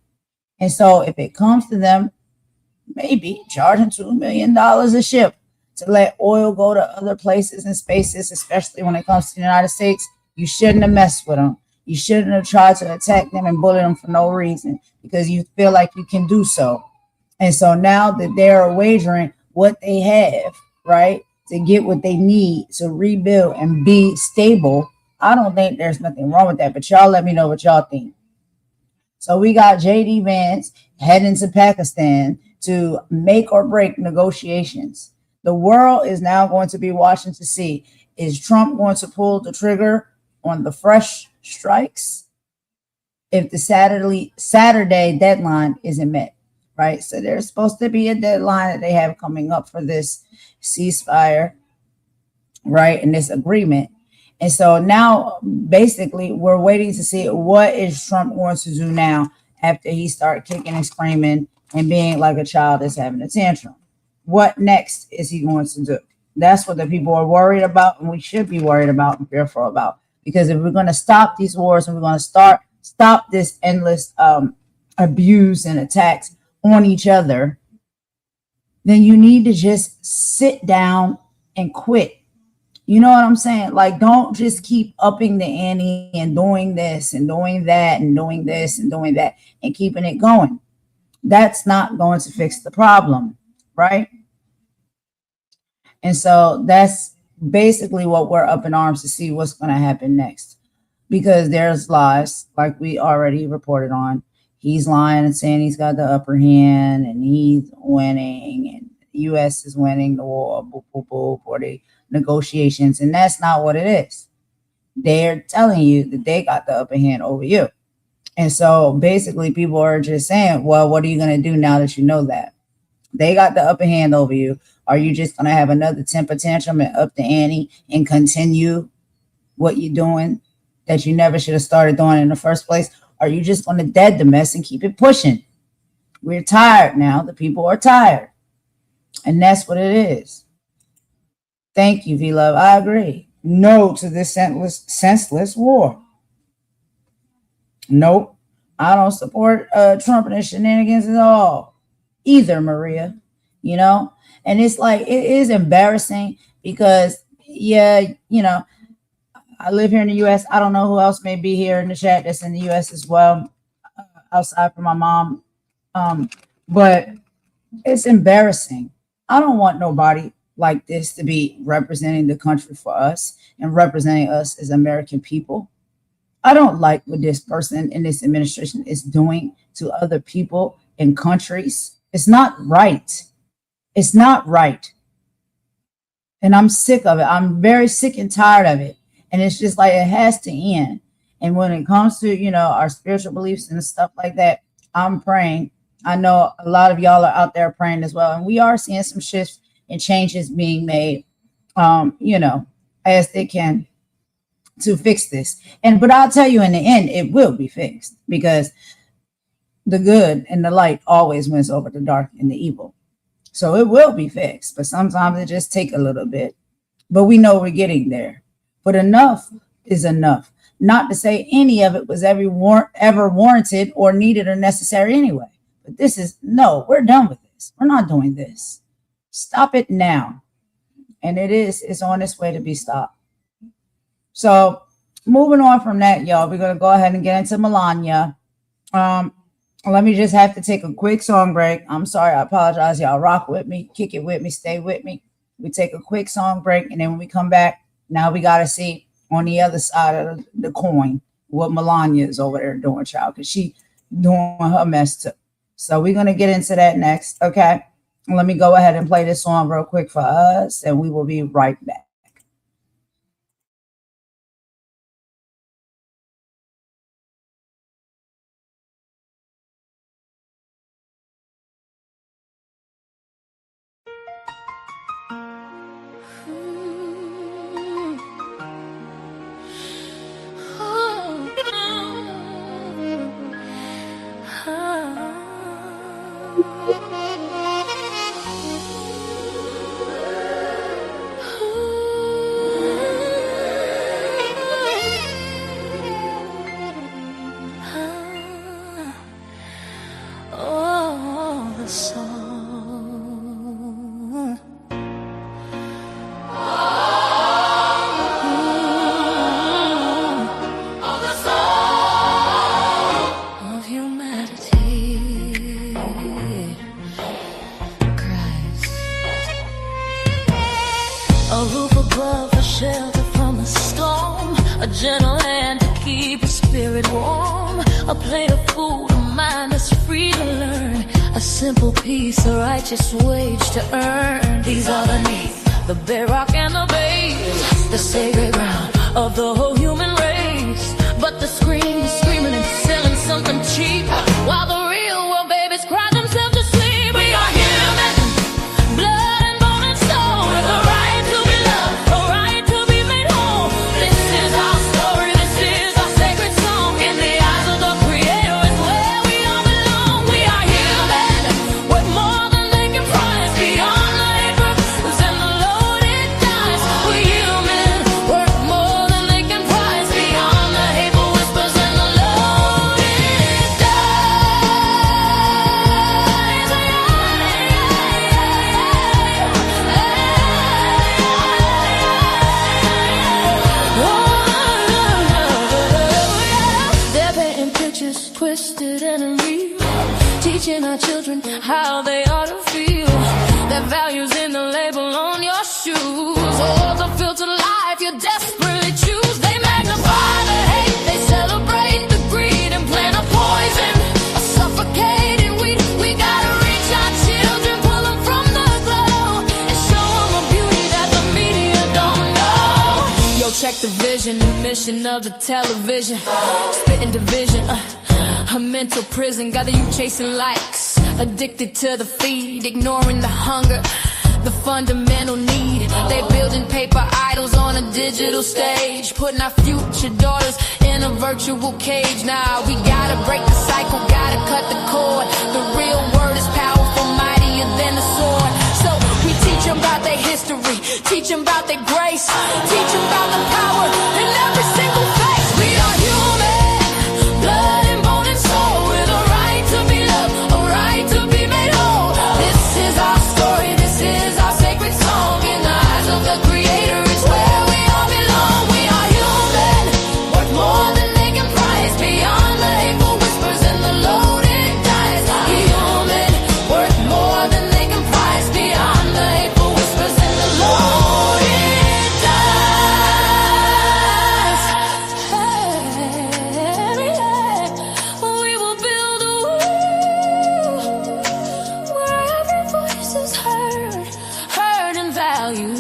And so if it comes to them, maybe charging $2 million a ship to let oil go to other places and spaces, especially when it comes to the United States, you shouldn't have messed with them. You shouldn't have tried to attack them and bully them for no reason because you feel like you can do so. And so now that they're wagering what they have, right, to get what they need to rebuild and be stable, I don't think there's nothing wrong with that. But y'all let me know what y'all think. So we got J.D. Vance heading to Pakistan to make or break negotiations. The world is now going to be watching to see, is Trump going to pull the trigger on the fresh strikes if the Saturday deadline isn't met, right? So there's supposed to be a deadline that they have coming up for this ceasefire, right, and this agreement. And so now basically we're waiting to see what is Trump going to do now after he start kicking and screaming and being like a child that's having a tantrum. What next is he going to do? That's what the people are worried about, and we should be worried about and fearful about. Because if we're going to stop these wars and we're going to stop this endless abuse and attacks on each other, then you need to just sit down and quit. You know what I'm saying? Like, don't just keep upping the ante and doing this and doing that and doing this and doing that and keeping it going. That's not going to fix the problem, right? And so that's basically what we're up in arms to see what's going to happen next, because there's lies like we already reported on. He's lying and saying he's got the upper hand and he's winning and the U.S. is winning the war, boop, boop, boop, or the negotiations. And that's not what it is. They're telling you that they got the upper hand over you. And so basically people are just saying, well, what are you going to do now that you know that? They got the upper hand over you. Are you just going to have another temper tantrum and up the ante and continue what you're doing that you never should have started doing in the first place? Or are you just going to dead the mess and keep it pushing? We're tired now. The people are tired. And that's what it is. Thank you, V-Love. I agree. No to this senseless war. Nope. I don't support Trump and his shenanigans at all. Either, Maria. You know? And it's like, it is embarrassing because, yeah, you know, I live here in the U.S. I don't know who else may be here in the chat that's in the U.S. as well, outside from my mom. But it's embarrassing. I don't want nobody like this to be representing the country for us and representing us as American people. I don't like what this person in this administration is doing to other people in countries. It's not right. It's not right. And I'm sick of it. I'm very sick and tired of it. And it's just like, it has to end. And when it comes to, you know, our spiritual beliefs and stuff like that, I'm praying. I know a lot of y'all are out there praying as well. And we are seeing some shifts and changes being made, you know, as they can to fix this. But I'll tell you, in the end, it will be fixed because the good and the light always wins over the dark and the evil. So it will be fixed, but sometimes it just takes a little bit. But we know we're getting there. But enough is enough. Not to say any of it was ever warranted or needed or necessary anyway. But this is, no, we're done with this. We're not doing this. Stop it now. And it's on its way to be stopped. So moving on from that, y'all, we're going to go ahead and get into Melania. Let me just have to take a quick song break. I'm sorry. I apologize. Y'all rock with me, kick it with me, stay with me. We take a quick song break. And then when we come back, now we got to see on the other side of the coin what Melania is over there doing, child, because she doing her mess too. So we're going to get into that next. Okay. Let me go ahead and play this song real quick for us, and we will be right back. Just wage to earn. These are the needs, the bedrock and the base, the sacred ground of the whole human race. But the screaming and selling something cheap, while the real world babies cry themselves to sleep. We are human, blood and bone and soul, with a right to be loved, a right to be made whole. This is our story, this is our sacred song. In the eyes of the Creator is where we all belong. We are human, with more beyond the hate purposes and the loaded dice. We're human, worth more than they can prize. Beyond the hateful whispers and the loaded dice. They're painting pictures twisted and real, teaching our children how they ought to feel. Their values in the label on your shoes, or the filtered life you desperately choose. They magnify the hate, they celebrate the greed and plant a poison, a suffocating weed. We gotta reach our children, pull them from the glow, and show them a beauty that the media don't know. Yo, check the vision, the mission of the television, spitting division, a mental prison. Gather you chasing likes, addicted to the feed, ignoring the hunger. the fundamental need. They building paper idols on a digital stage, putting our future daughters in a virtual cage. Now we gotta break the cycle, gotta cut the cord. The real word is powerful, mightier than a sword. So we teach them about their history, teach them about their grace, teach them about the power in every single face. We are human, blood and bone and soul, with a right to be loved, a right to be made whole. This is our story, this is our sacred song. In the eyes of the Creator, it's where we all belong. We are human, worth more than they can price, beyond the hateful whispers and the loaded dice. Human, worth more than they can price, beyond the hateful whispers and the loaded dice. We will build a world where every voice is heard and valued.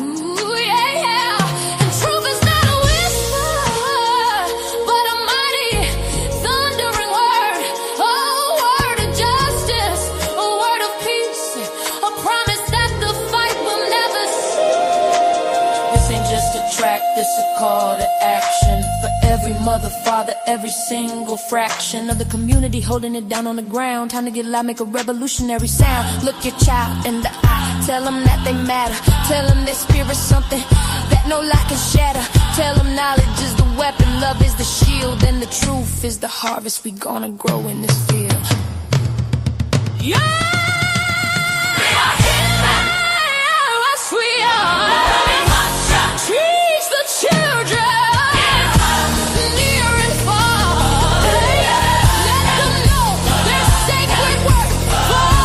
Yeah. And truth is not a whisper, but a mighty, thundering word. A word of justice, a word of peace, a promise that the fight will never cease. This ain't just a track, this a call to action. For every mother, father, every single fraction of the community holding it down on the ground. Time to get loud, make a revolutionary sound. Look your child in the eye, tell them that they matter. Tell them their spirit's something that no lie can shatter. Tell them knowledge is the weapon, love is the shield, and the truth is the harvest we gonna grow in this field. Yeah! We are human! Yes, we are! Teach the children! Near and far! Let them know their sacred work. Fight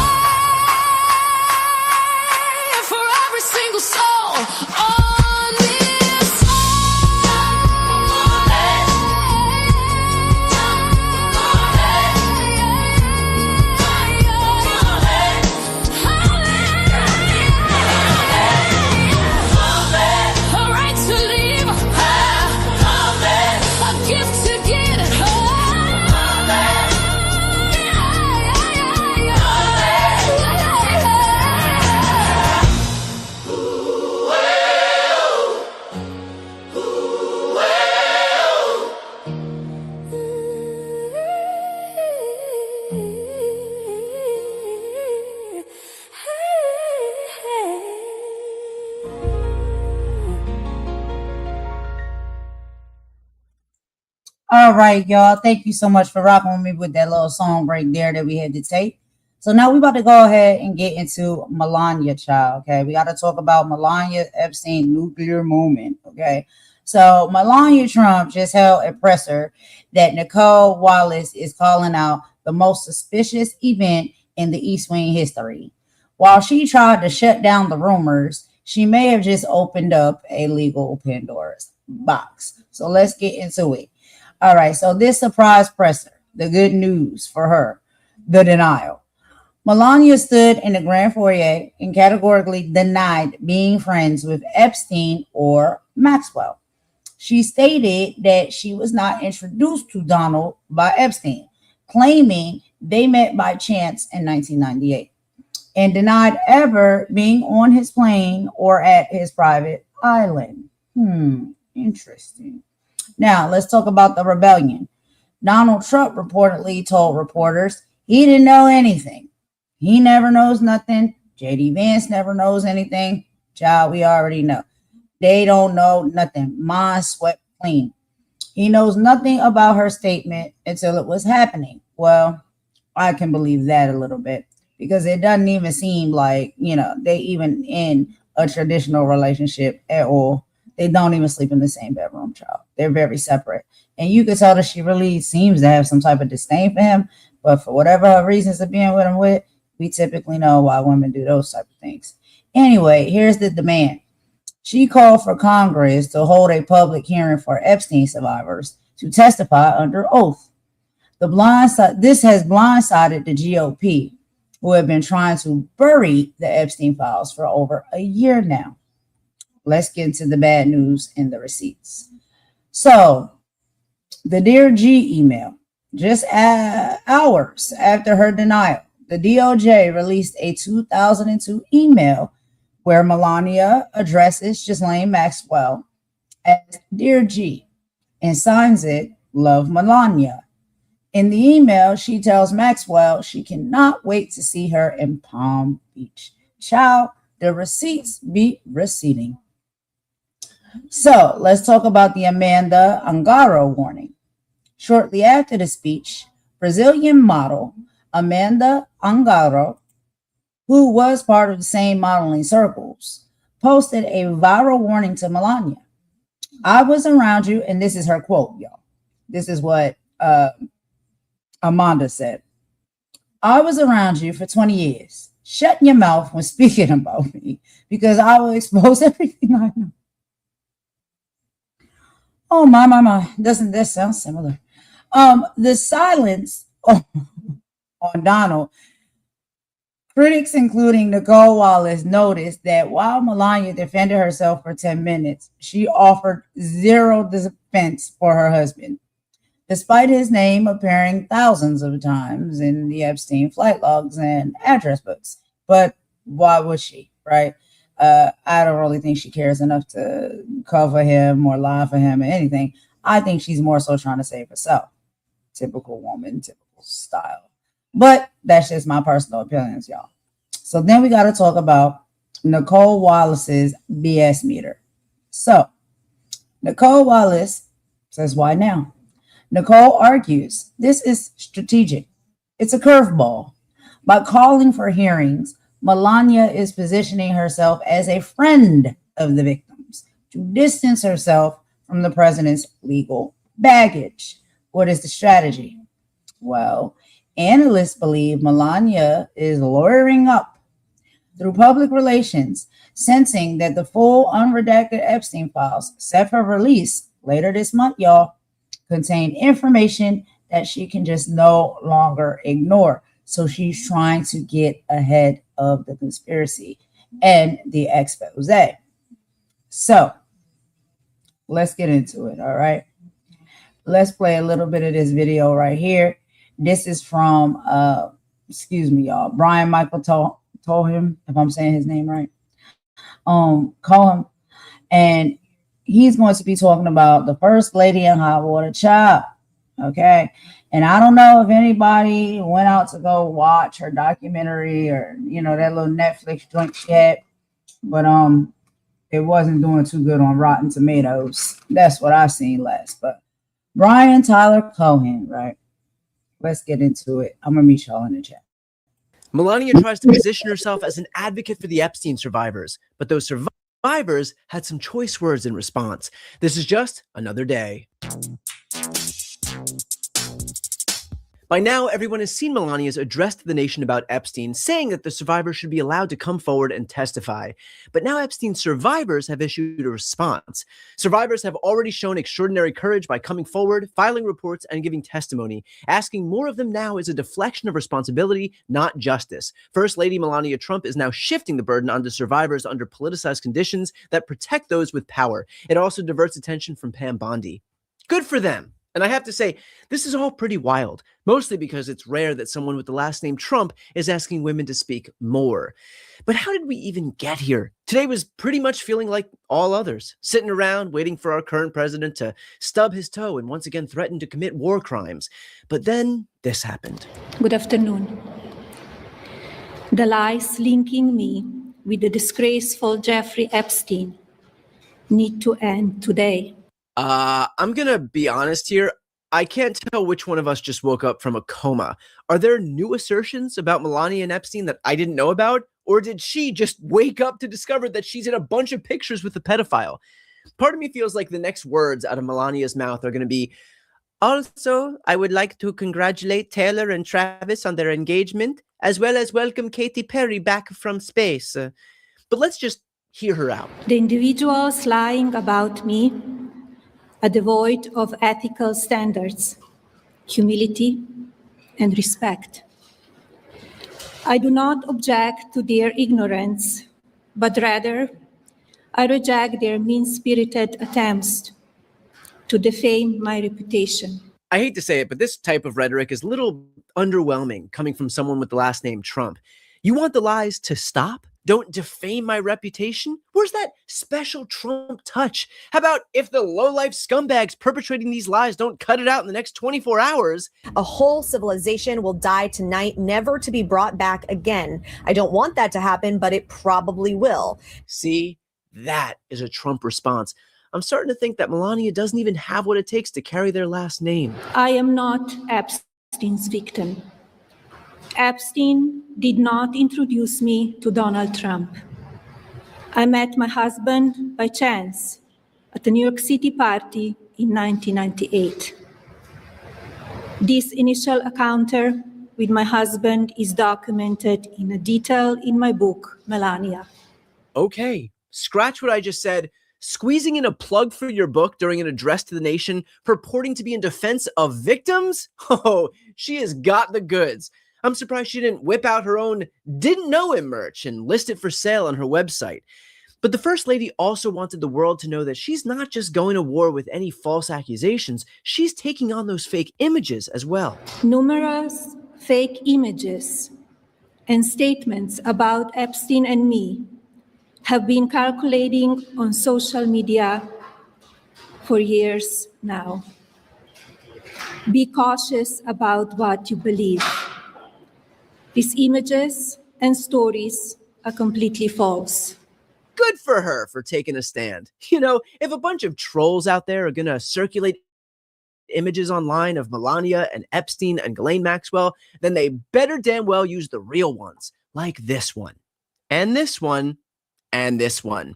for every single soul on this a right to live, a gift to get it. All right, y'all. Thank you so much for rocking with me with that little song break there that we had to take. So now we about to go ahead and get into Melania, child. Okay, we got to talk about Melania Epstein nuclear moment. Okay, so Melania Trump just held a presser that Nicole Wallace is calling out the most suspicious event in the East Wing history. While she tried to shut down the rumors, she may have just opened up a legal Pandora's box. So let's get into it. All right, so this surprise presser, the good news for her, the denial. Melania stood in the grand foyer and categorically denied being friends with Epstein or Maxwell. She stated that she was not introduced to Donald by Epstein, claiming they met by chance in 1998, and denied ever being on his plane or at his private island. Interesting. Now, let's talk about the rebellion. Donald Trump reportedly told reporters he didn't know anything. He never knows nothing. J.D. Vance never knows anything. Child, we already know. They don't know nothing. Mine swept clean. He knows nothing about her statement until it was happening. Well, I can believe that a little bit because it doesn't even seem like, they even in a traditional relationship at all. They don't even sleep in the same bedroom, child. They're very separate. And you can tell that she really seems to have some type of disdain for him. But for whatever her reasons of being with him with, we typically know why women do those type of things. Anyway, here's the demand. She called for Congress to hold a public hearing for Epstein survivors to testify under oath. This has blindsided the GOP, who have been trying to bury the Epstein files for over a year now. Let's get into the bad news and the receipts. So, the Dear G email, just hours after her denial, the DOJ released a 2002 email where Melania addresses Ghislaine Maxwell as Dear G and signs it Love Melania. In the email, she tells Maxwell she cannot wait to see her in Palm Beach. Child, the receipts be receipting. So let's talk about the Amanda Angaro warning. Shortly after the speech, Brazilian model Amanda Angaro, who was part of the same modeling circles, posted a viral warning to Melania. I was around you, and this is her quote, y'all. This is what Amanda said. I was around you for 20 years. Shut your mouth when speaking about me, because I will expose everything I know. Oh, my. Doesn't this sound similar? The silence on Donald. Critics, including Nicole Wallace, noticed that while Melania defended herself for 10 minutes, she offered zero defense for her husband, despite his name appearing thousands of times in the Epstein flight logs and address books. But why would she, right? I don't really think she cares enough to cover him or lie for him or anything. I think she's more so trying to save herself. Typical woman, typical style. But that's just my personal opinions, y'all. So then we got to talk about Nicole Wallace's BS meter. So Nicole Wallace says, why now? Nicole argues this is strategic. It's a curveball. By calling for hearings, Melania is positioning herself as a friend of the victims to distance herself from the president's legal baggage. What is the strategy? Well, analysts believe Melania is lawyering up through public relations, sensing that the full unredacted Epstein files set for release later this month, y'all, contain information that she can just no longer ignore. So she's trying to get ahead of the conspiracy and the expose. So let's get into it, all right? Let's play a little bit of this video right here. This is from, excuse me, y'all, Brian Michael told him, if I'm saying his name right, call him, and he's going to be talking about the first lady in hot water, child, okay? And I don't know if anybody went out to go watch her documentary or, you know, that little Netflix joint she had, but it wasn't doing too good on Rotten Tomatoes. That's what I seen last. But Brian Tyler Cohen, right? Let's get into it. I'm going to meet y'all in the chat. Melania tries to position herself as an advocate for the Epstein survivors, but those survivors had some choice words in response. This is just another day. By now, everyone has seen Melania's address to the nation about Epstein, saying that the survivors should be allowed to come forward and testify. But now Epstein's survivors have issued a response. Survivors have already shown extraordinary courage by coming forward, filing reports, and giving testimony. Asking more of them now is a deflection of responsibility, not justice. First Lady Melania Trump is now shifting the burden onto survivors under politicized conditions that protect those with power. It also diverts attention from Pam Bondi. Good for them. And I have to say, this is all pretty wild, mostly because it's rare that someone with the last name Trump is asking women to speak more. But how did we even get here? Today was pretty much feeling like all others, sitting around waiting for our current president to stub his toe and once again threaten to commit war crimes. But then this happened. Good afternoon. The lies linking me with the disgraceful Jeffrey Epstein need to end today. I'm gonna be honest here. I can't tell which one of us just woke up from a coma. Are there new assertions about Melania and Epstein that I didn't know about? Or did she just wake up to discover that she's in a bunch of pictures with a pedophile? Part of me feels like the next words out of Melania's mouth are gonna be, also, I would like to congratulate Taylor and Travis on their engagement, as well as welcome Katy Perry back from space. But let's just hear her out. The individuals lying about me are devoid of ethical standards, humility, and respect. I do not object to their ignorance, but rather I reject their mean-spirited attempts to defame my reputation. I hate to say it, but this type of rhetoric is a little underwhelming coming from someone with the last name Trump. You want the lies to stop? don't defame my reputation? Where's that special Trump touch? How about if the low-life scumbags perpetrating these lies don't cut it out in the next 24 hours? A whole civilization will die tonight, never to be brought back again. I don't want that to happen, but it probably will. See, that is a Trump response. I'm starting to think that Melania doesn't even have what it takes to carry their last name. I am not Epstein's victim. Epstein did not introduce me to Donald Trump. I met my husband by chance at a New York City party in 1998. This initial encounter with my husband is documented in a detail in my book, Melania. Okay, scratch what I just said. Squeezing in a plug for your book during an address to the nation purporting to be in defense of victims? Oh, she has got the goods. I'm surprised she didn't whip out her own "didn't know him" merch and list it for sale on her website. But the First Lady also wanted the world to know that she's not just going to war with any false accusations, she's taking on those fake images as well. Numerous fake images and statements about Epstein and me have been circulating on social media for years now. Be cautious about what you believe. These images and stories are completely false. Good for her for taking a stand. You know, if a bunch of trolls out there are going to circulate images online of Melania and Epstein and Ghislaine Maxwell, then they better damn well use the real ones, like this one, and this one, and this one.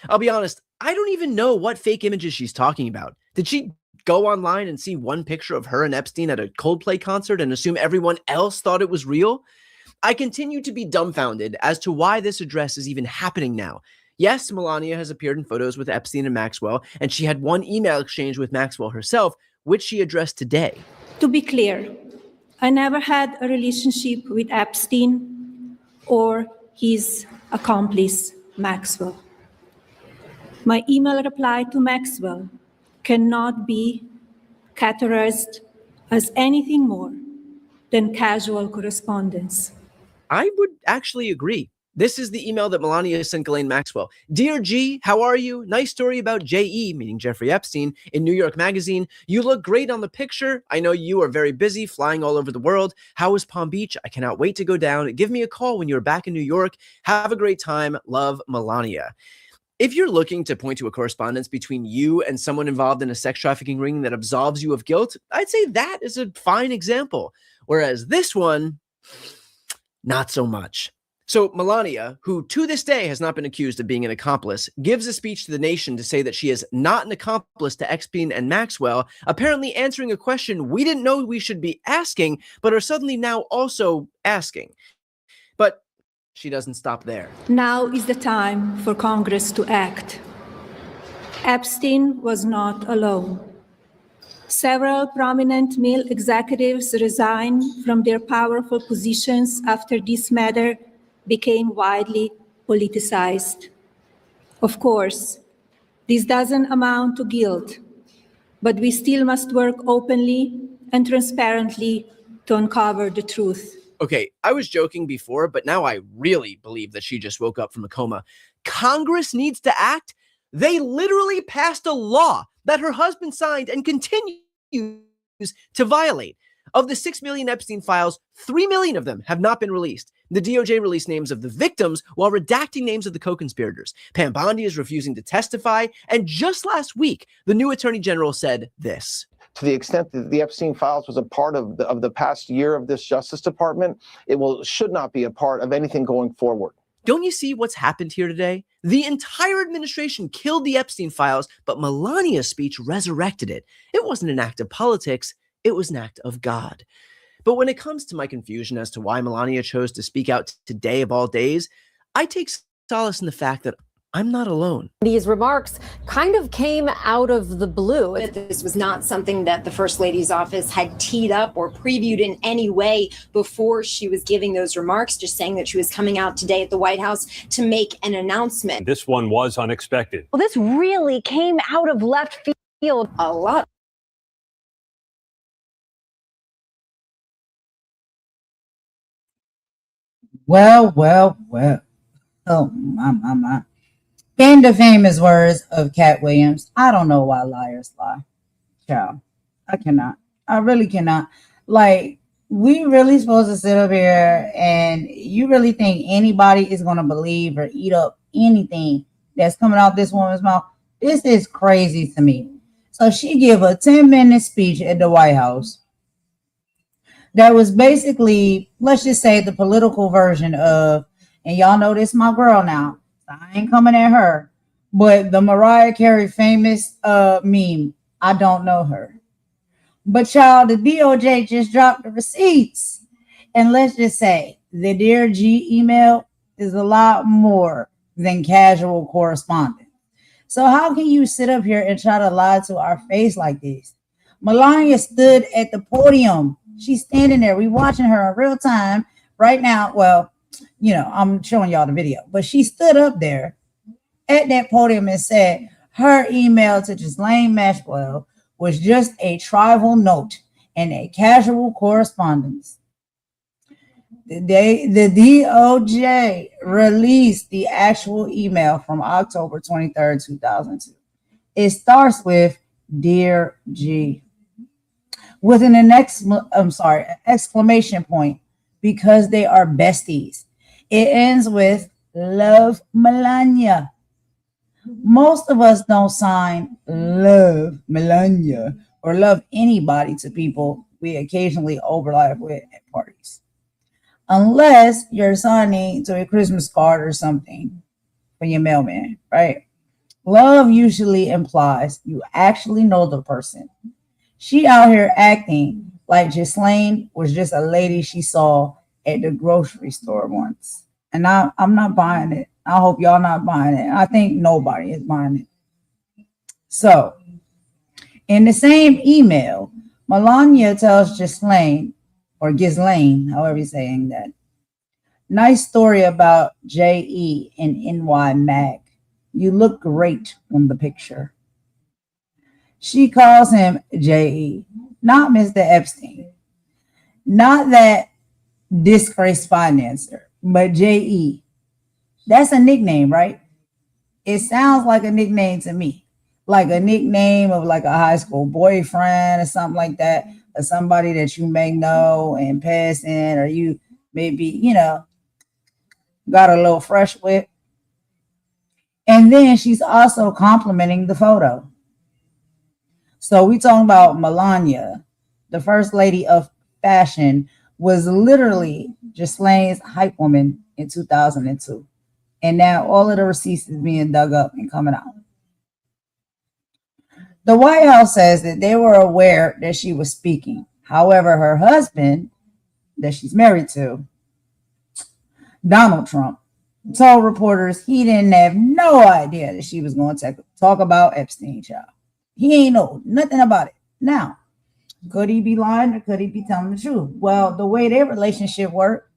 I'll be honest, I don't even know what fake images she's talking about. Did she go online and see one picture of her and Epstein at a Coldplay concert and assume everyone else thought it was real? I continue to be dumbfounded as to why this address is even happening now. Yes, Melania has appeared in photos with Epstein and Maxwell, and she had one email exchange with Maxwell herself, which she addressed today. To be clear, I never had a relationship with Epstein or his accomplice, Maxwell. My email reply to Maxwell cannot be categorized as anything more than casual correspondence. I would actually agree. This is the email that Melania sent Ghislaine Maxwell. Dear G, how are you? Nice story about J.E., meaning Jeffrey Epstein, in New York Magazine. You look great on the picture. I know you are very busy flying all over the world. How is Palm Beach? I cannot wait to go down. Give me a call when you're back in New York. Have a great time. Love, Melania. If you're looking to point to a correspondence between you and someone involved in a sex trafficking ring that absolves you of guilt, I'd say that is a fine example. Whereas this one, not so much. So Melania, who to this day has not been accused of being an accomplice, gives a speech to the nation to say that she is not an accomplice to Epstein and Maxwell, apparently answering a question we didn't know we should be asking, but are suddenly now also asking. But she doesn't stop there. Now is the time for Congress to act. Epstein was not alone. Several prominent male executives resigned from their powerful positions after this matter became widely politicized. Of course, this doesn't amount to guilt, but we still must work openly and transparently to uncover the truth. Okay, I was joking before, but now I really believe that she just woke up from a coma. Congress needs to act. They literally passed a law that her husband signed and continues to violate. Of the 6 million Epstein files, 3 million of them have not been released. The DOJ released names of the victims while redacting names of the co-conspirators. Pam Bondi is refusing to testify. And just last week, the new attorney general said this. To the extent that the Epstein files was a part of the past year of this Justice Department, it should not be a part of anything going forward. Don't you see what's happened here today? The entire administration killed the Epstein files, but Melania's speech resurrected it. It wasn't an act of politics. It was an act of God. But when it comes to my confusion as to why Melania chose to speak out today of all days, I take solace in the fact that I'm not alone. These remarks kind of came out of the blue. This was not something that the First Lady's office had teed up or previewed in any way before she was giving those remarks, just saying that she was coming out today at the White House to make an announcement. This one was unexpected. Well, this really came out of left field a lot. Well. Oh, my. In the famous words of Cat Williams, I don't know why liars lie. Child, I cannot. I really cannot. Like, we really supposed to sit up here and you really think anybody is going to believe or eat up anything that's coming out this woman's mouth? This is crazy to me. So she gave a 10-minute speech at the White House that was basically, let's just say, the political version of, and y'all know this my girl now, so I ain't coming at her, but the Mariah Carey famous meme, I don't know her. But child, the DOJ just dropped the receipts. And let's just say the Dear G email is a lot more than casual correspondence. So how can you sit up here and try to lie to our face like this? Melania stood at the podium. She's standing there. We're watching her in real time right now. Well, you know, I'm showing y'all the video. But she stood up there at that podium and said her email to Ghislaine Maxwell was just a trivial note and a casual correspondence. The DOJ released the actual email from October 23rd, 2002. It starts with Dear G with an exclamation point because they are besties. It ends with Love Melania. Most of us don't sign Love Melania or love anybody to people we occasionally overlap with at parties. Unless you're signing to a Christmas card or something for your mailman, right? Love usually implies you actually know the person. She out here acting like Ghislaine was just a lady she saw at the grocery store once. And I'm not buying it. I hope y'all not buying it. I think nobody is buying it. So, in the same email, Melania tells Ghislaine, or Ghislaine, however you're saying that, nice story about J.E. and NY Mag. You look great on the picture. She calls him J.E., not Mr. Epstein. Not that disgraced financer, but J.E. That's a nickname, right? It sounds like a nickname to me. Like a nickname of like a high school boyfriend or something like that, or somebody that you may know in passing, or you maybe, you know, got a little fresh with. And then she's also complimenting the photo. So we talking about Melania, the first lady of fashion, was literally Ghislaine's hype woman in 2002. And now all of the receipts is being dug up and coming out. The White House says that they were aware that she was speaking. However, her husband, that she's married to, Donald Trump, told reporters he didn't have no idea that she was going to talk about Epstein, child. He ain't know nothing about it. Now, could he be lying or could he be telling the truth? Well, the way their relationship worked,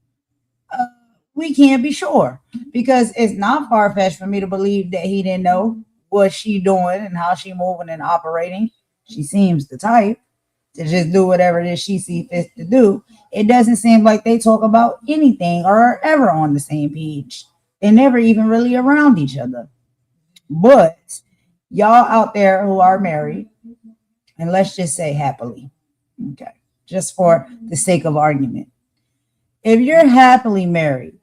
we can't be sure, because it's not far-fetched for me to believe that he didn't know what she doing and how she moving and operating. She seems the type to just do whatever it is she sees fit to do. It doesn't seem like they talk about anything or are ever on the same page. They're never even really around each other. But y'all out there who are married, and let's just say happily, okay, just for the sake of argument. If you're happily married,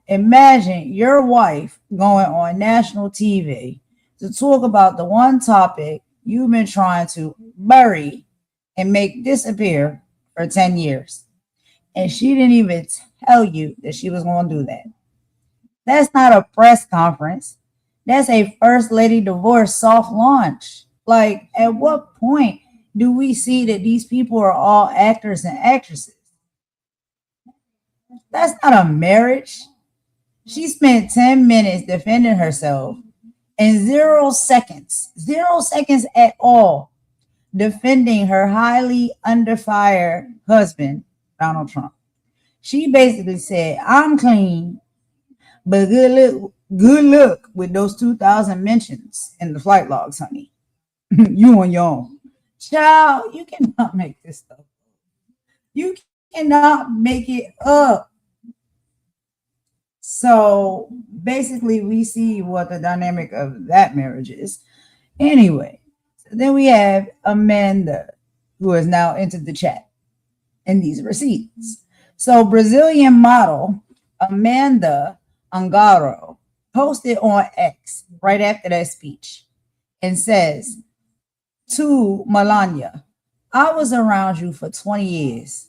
imagine your wife going on national TV to talk about the one topic you've been trying to bury and make disappear for 10 years. And she didn't even tell you that she was going to do that. That's not a press conference. That's a first lady divorce soft launch. Like, at what point do we see that these people are all actors and actresses? That's not a marriage. She spent 10 minutes defending herself and 0 seconds at all, defending her highly under fire husband, Donald Trump. She basically said, I'm clean, but good luck with those 2,000 mentions in the flight logs, honey. You on your own. Child, you cannot make this stuff up. You cannot make it up. So basically, we see what the dynamic of that marriage is. Anyway, so then we have Amanda, who has now entered the chat, and these receipts. So Brazilian model Amanda Angaro posted on X right after that speech and says to Melania, I was around you for 20 years.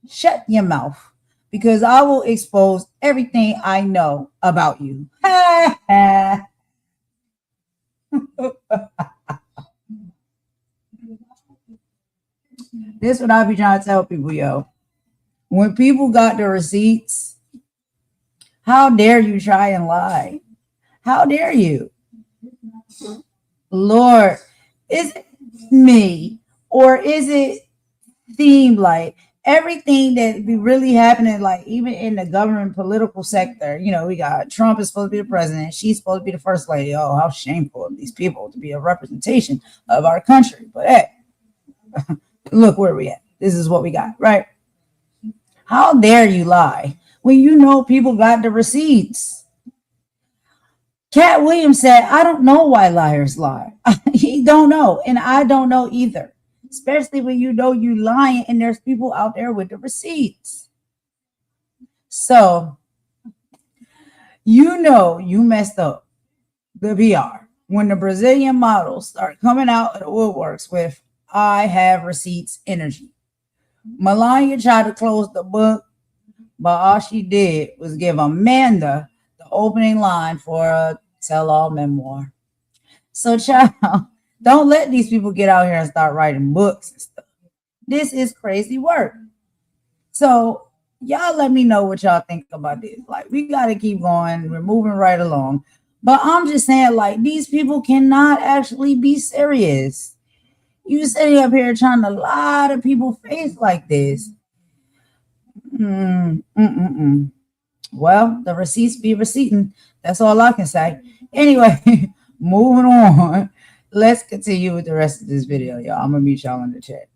Shut your mouth, because I will expose everything I know about you. This is what I be trying to tell people, yo. When people got the receipts, how dare you try and lie? How dare you? Lord, is it me, or is it seem like everything that be really happening, like even in the government political sector? You know, we got Trump is supposed to be the president, she's supposed to be the first lady. Oh, how shameful of these people to be a representation of our country. But hey, look where we at. This is what we got, right? How dare you lie when you know people got the receipts? Cat Williams said, I don't know why liars lie. He don't know, and I don't know either. Especially when you know you lying and there's people out there with the receipts. So, you know you messed up the PR when the Brazilian models start coming out of the woodworks with I have receipts energy. Melania tried to close the book, but all she did was give Amanda the opening line for a tell-all memoir. So, child, don't let these people get out here and start writing books and stuff. This is crazy work. So, y'all let me know what y'all think about this. Like, we got to keep going. We're moving right along. But I'm just saying, like, these people cannot actually be serious. You sitting up here trying to lie to people's face like this. Well, the receipts be receipting. That's all I can say. Anyway, moving on. Let's continue with the rest of this video, y'all. I'm going to meet y'all in the chat.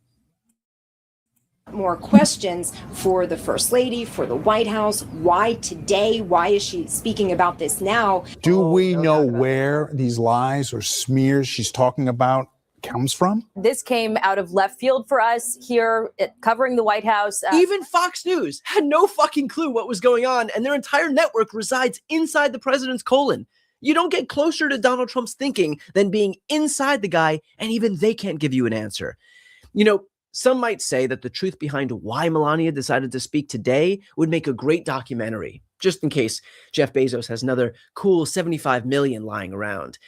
More questions for the First Lady, for the White House. Why today? Why is she speaking about this now? Do we know where these lies or smears she's talking about comes from? This came out of left field for us here covering the White House. Even Fox News had no fucking clue what was going on, and their entire network resides inside the president's colon. You don't get closer to Donald Trump's thinking than being inside the guy, and even they can't give you an answer. You know, some might say that the truth behind why Melania decided to speak today would make a great documentary, just in case Jeff Bezos has another cool 75 million lying around.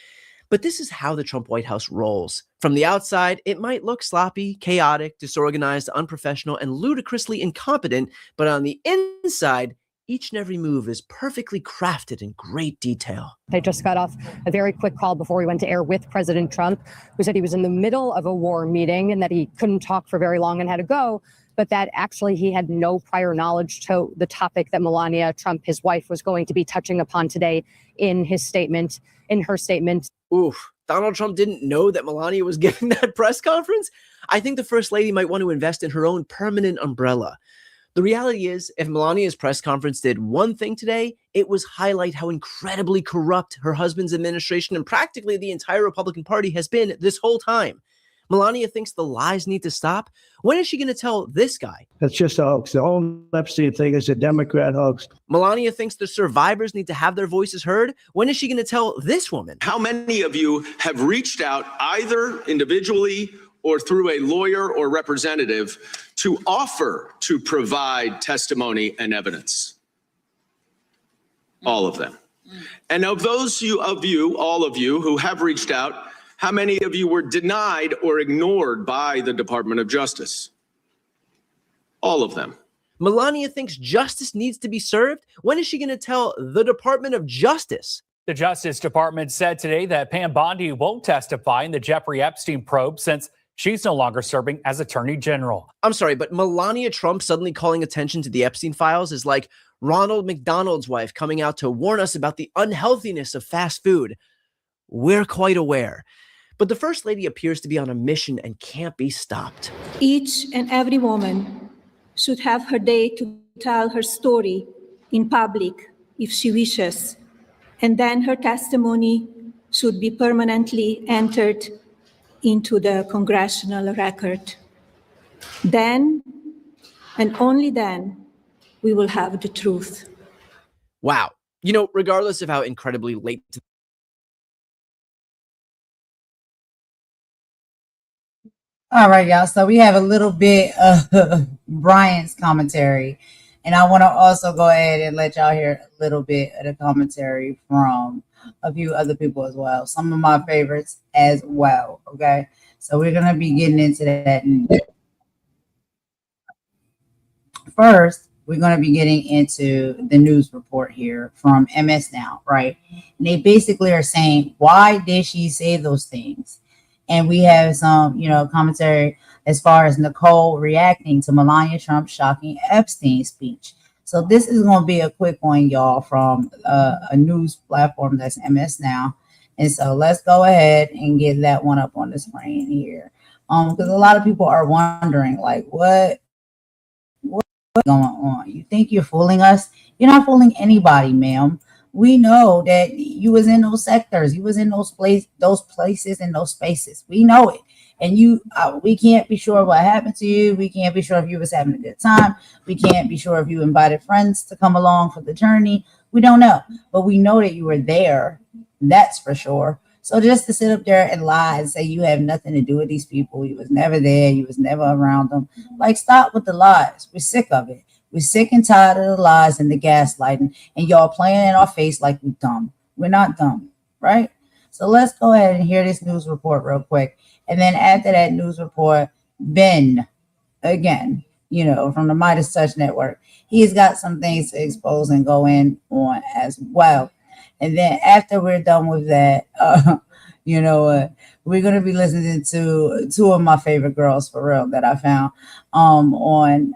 But this is how the Trump White House rolls. From the outside, it might look sloppy, chaotic, disorganized, unprofessional, and ludicrously incompetent, but on the inside, each and every move is perfectly crafted in great detail. They just got off a very quick call before we went to air with President Trump, who said he was in the middle of a war meeting and that he couldn't talk for very long and had to go, but that actually he had no prior knowledge to the topic that Melania Trump, his wife, was going to be touching upon today in her statement. Oof. Donald Trump didn't know that Melania was giving that press conference? I think the First Lady might want to invest in her own permanent umbrella. The reality is, if Melania's press conference did one thing today, it was highlight how incredibly corrupt her husband's administration and practically the entire Republican Party has been this whole time. Melania thinks the lies need to stop. When is she going to tell this guy? That's just a hoax. The whole Epstein thing is a Democrat hoax. Melania thinks the survivors need to have their voices heard. When is she going to tell this woman? How many of you have reached out either individually or through a lawyer or representative to offer to provide testimony and evidence? All of them. And of those all of you who have reached out, how many of you were denied or ignored by the Department of Justice? All of them. Melania thinks justice needs to be served. When is she going to tell the Department of Justice? The Justice Department said today that Pam Bondi won't testify in the Jeffrey Epstein probe since she's no longer serving as Attorney General. I'm sorry, but Melania Trump suddenly calling attention to the Epstein files is like Ronald McDonald's wife coming out to warn us about the unhealthiness of fast food. We're quite aware. But the First Lady appears to be on a mission and can't be stopped. Each and every woman should have her day to tell her story in public if she wishes, and then her testimony should be permanently entered into the Congressional record. Then, and only then, we will have the truth. Wow. You know, regardless of how incredibly late All right, y'all. So we have a little bit of Brian's commentary. And I want to also go ahead and let y'all hear a little bit of the commentary from a few other people as well. Some of my favorites as well. Okay. So we're going to be getting into that. First, we're going to be getting into the news report here from MS Now, right? And they basically are saying, why did she say those things? And we have some, commentary as far as Nicole reacting to Melania Trump's shocking Epstein speech. So this is going to be a quick one, y'all, from a news platform that's MS Now. And so let's go ahead and get that one up on the screen here. Because a lot of people are wondering, like, what's going on? You think you're fooling us? You're not fooling anybody, ma'am. We know that you was in those sectors, you was in those places and those spaces. We know it. And we can't be sure what happened to you. We can't be sure if you was having a good time. We can't be sure if you invited friends to come along for the journey. We don't know, but we know that you were there. That's for sure. So just to sit up there and lie and say you have nothing to do with these people, you was never there, you was never around them. Like, stop with the lies. We're sick of it. We're sick and tired of the lies and the gaslighting, and y'all playing in our face like we're dumb. We're not dumb, right? So let's go ahead and hear this news report real quick. And then after that news report, Ben, again, from the Midas Touch Network, he's got some things to expose and go in on as well. And then after we're done with that, we're going to be listening to two of my favorite girls for real that I found on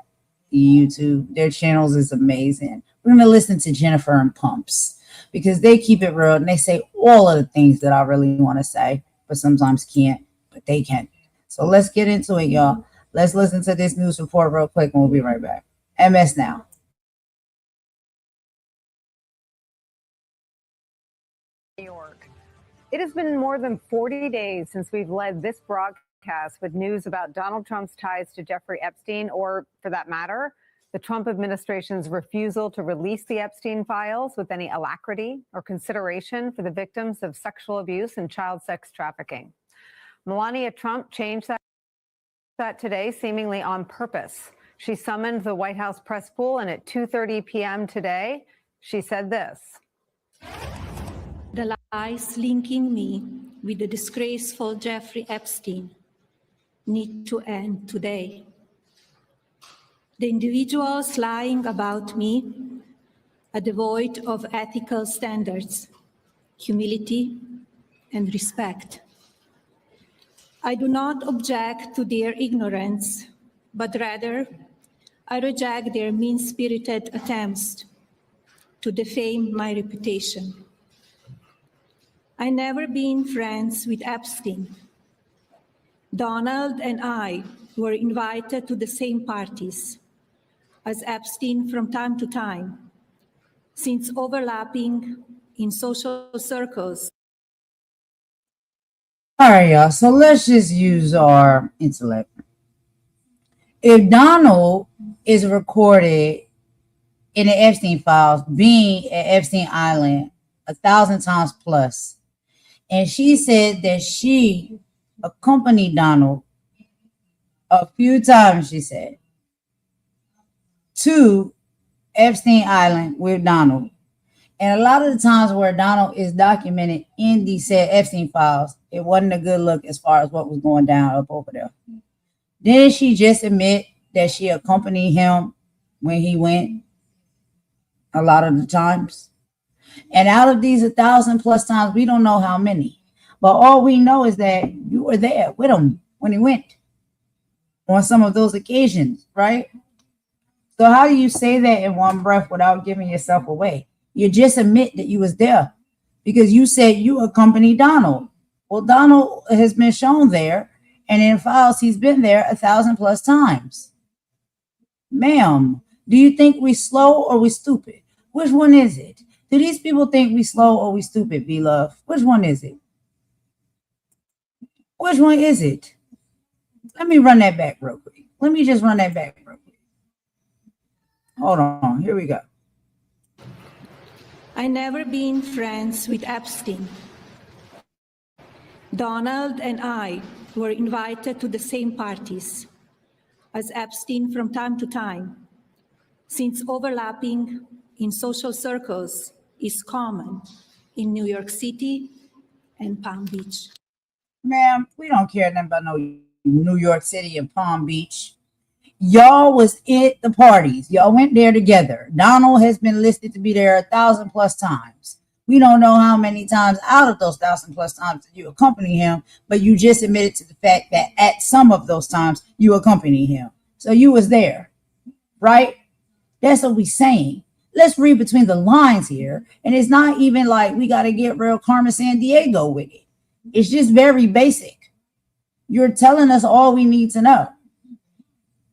YouTube. Their channels is amazing. We're going to listen to Jennifer and Pumps because they keep it real and they say all of the things that I really want to say, but sometimes can't, but they can. So let's get into it, y'all. Let's listen to this news report real quick and we'll be right back. MS Now. New York. It has been more than 40 days since we've led this broadcast with news about Donald Trump's ties to Jeffrey Epstein, or for that matter, the Trump administration's refusal to release the Epstein files with any alacrity or consideration for the victims of sexual abuse and child sex trafficking. Melania Trump changed that today, seemingly on purpose. She summoned the White House press pool, and at 2:30 p.m. today, she said this. The lies linking me with the disgraceful Jeffrey Epstein need to end today. The individuals lying about me are devoid of ethical standards, humility, and respect. I do not object to their ignorance, but rather I reject their mean-spirited attempts to defame my reputation. I never been friends with Epstein. Donald and I were invited to the same parties as Epstein from time to time, since overlapping in social circles. All right, y'all. So let's just use our intellect. If Donald is recorded in the Epstein files being at Epstein Island 1,000 times plus, and she said that she accompanied Donald a few times, she said, to Epstein Island with Donald. And a lot of the times where Donald is documented in these said Epstein files, it wasn't a good look as far as what was going down up over there. Didn't she just admit that she accompanied him when he went a lot of the times? And out of these 1,000 plus times, we don't know how many. But all we know is that you were there with him when he went on some of those occasions, right? So how do you say that in one breath without giving yourself away? You just admit that you was there because you said you accompanied Donald. Well, Donald has been shown there, and in files, he's been there 1,000 plus times. Ma'am, do you think we slow or we stupid? Which one is it? Do these people think we slow or we stupid, B-Love? Which one is it? Which one is it? Let me run that back real quick. Let me just run that back real quick. Hold on. Here we go. I never been friends with Epstein. Donald and I were invited to the same parties as Epstein from time to time, since overlapping in social circles is common in New York City and Palm Beach. Ma'am, we don't care nothing about no New York City and Palm Beach. Y'all was at the parties. Y'all went there together. Donald has been listed to be there 1,000+ times. We don't know how many times out of those 1,000+ times that you accompany him, but you just admitted to the fact that at some of those times you accompany him. So you was there, right? That's what we saying. Let's read between the lines here. And it's not even like we got to get real Carmen Sandiego with it. It's just very basic. You're telling us all we need to know.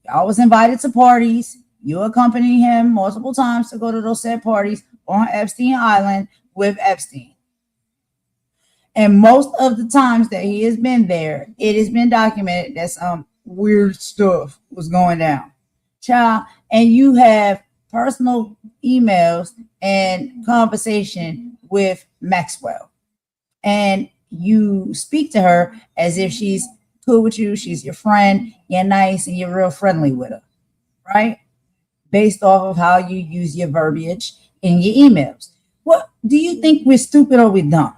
Y'all was invited to parties. You accompanied him multiple times to go to those said parties on Epstein Island with Epstein. And most of the times that he has been there, it has been documented that some weird stuff was going down. Child, and you have personal emails and conversation with Maxwell. And you speak to her as if she's cool with you, she's your friend, you're nice, and you're real friendly with her, right? Based off of how you use your verbiage in your emails. What do you think we're stupid or we're dumb?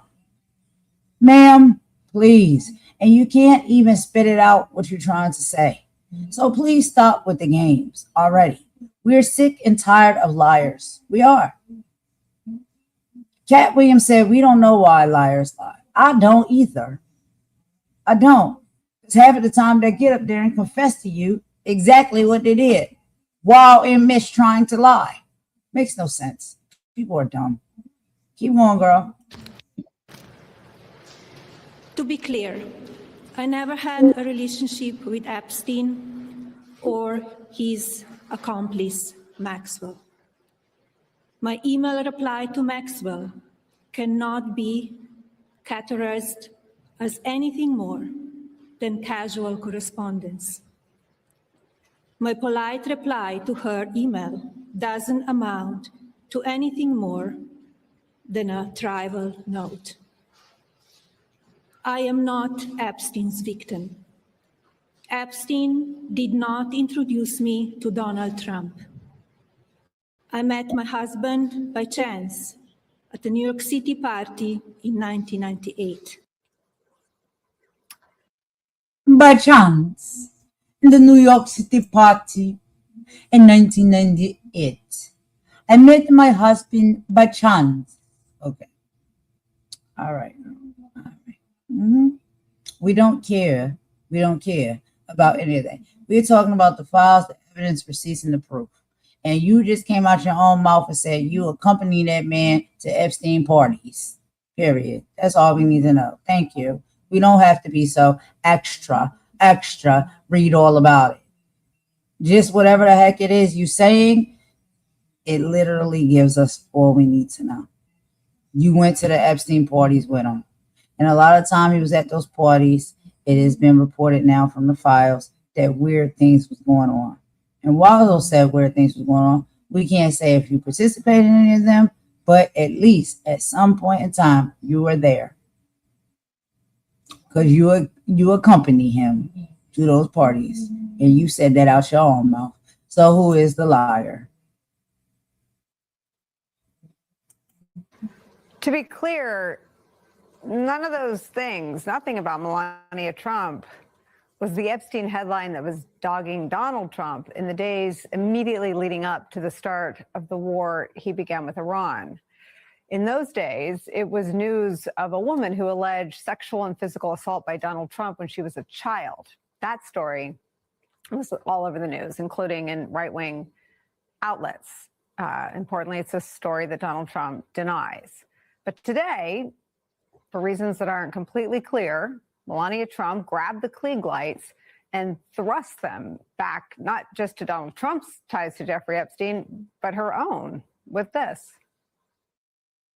Ma'am, please. And you can't even spit it out what you're trying to say. So please stop with the games already. We're sick and tired of liars. We are. Cat Williams said, we don't know why liars lie. I don't either. I don't. Because half of the time they get up there and confess to you exactly what they did while in midst trying to lie. Makes no sense. People are dumb. Keep going, girl. To be clear, I never had a relationship with Epstein or his accomplice, Maxwell. My email reply to Maxwell cannot be categorized as anything more than casual correspondence. My polite reply to her email doesn't amount to anything more than a trivial note. I am not Epstein's victim. Epstein did not introduce me to Donald Trump. I met my husband by chance at a New York City party in 1998. By chance, in the New York City party in 1998. I met my husband by chance. Okay. All right. Mm-hmm. We don't care. We don't care about any of that. We're talking about the files, the evidence, receipts, and the proof. And you just came out your own mouth and said you accompanied that man to Epstein parties. Period. That's all we need to know. Thank you. We don't have to be so extra, read all about it. Just whatever the heck it is you saying, it literally gives us all we need to know. You went to the Epstein parties with him. And a lot of time he was at those parties. It has been reported now from the files that weird things was going on. And while those said weird things was going on, we can't say if you participated in any of them, but at least at some point in time, you were there. Because you accompany him to those parties. And you said that out your own mouth. So who is the liar? To be clear, none of those things, nothing about Melania Trump, was the Epstein headline that was dogging Donald Trump in the days immediately leading up to the start of the war he began with Iran. In those days, it was news of a woman who alleged sexual and physical assault by Donald Trump when she was a child. That story was all over the news, including in right-wing outlets. Importantly, it's a story that Donald Trump denies. But today, for reasons that aren't completely clear, Melania Trump grabbed the Klieg lights and thrust them back, not just to Donald Trump's ties to Jeffrey Epstein, but her own. with this.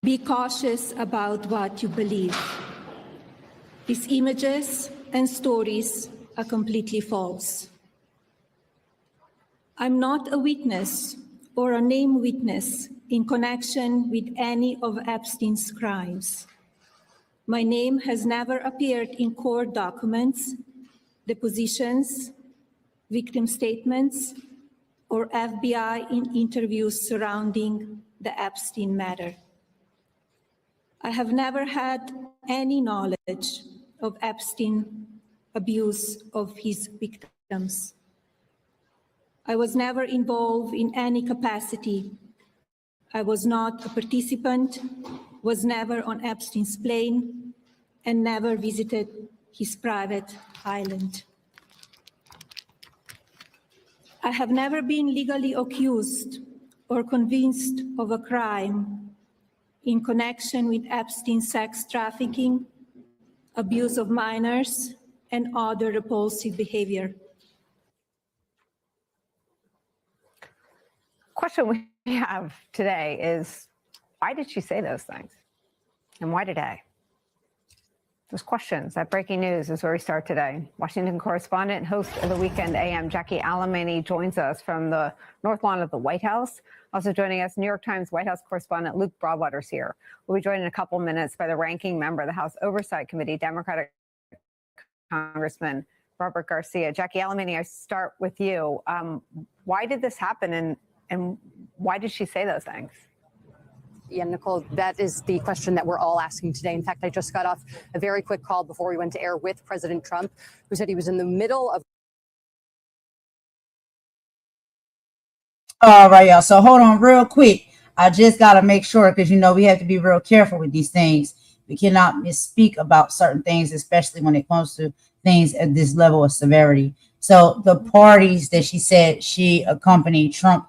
Be cautious about what you believe. These images and stories are completely false. I'm not a witness or a named witness in connection with any of Epstein's crimes. My name has never appeared in court documents, depositions, victim statements, or FBI in interviews surrounding the Epstein matter. I have never had any knowledge of Epstein abuse of his victims. I was never involved in any capacity. I was not a participant, was never on Epstein's plane, and never visited his private island. I have never been legally accused or convinced of a crime in connection with Epstein's sex trafficking, abuse of minors, and other repulsive behavior. Question we have today is, why did she say those things? And why today? Those questions at Breaking News is where we start today. Washington correspondent and host of the Weekend AM, Jackie Alamany, joins us from the North Lawn of the White House. Also joining us, New York Times White House correspondent Luke Broadwater's here. We'll be joined in a couple minutes by the ranking member of the House Oversight Committee, Democratic Congressman Robert Garcia. Jackie Alamany, I start with you. Why did this happen, and why did she say those things? Yeah, Nicole, that is the question that we're all asking today. In fact, I just got off a very quick call before we went to air with President Trump, who said he was in the middle of. All right, y'all. So hold on real quick. I just got to make sure, because, we have to be real careful with these things. We cannot misspeak about certain things, especially when it comes to things at this level of severity. So the parties that she said she accompanied Trump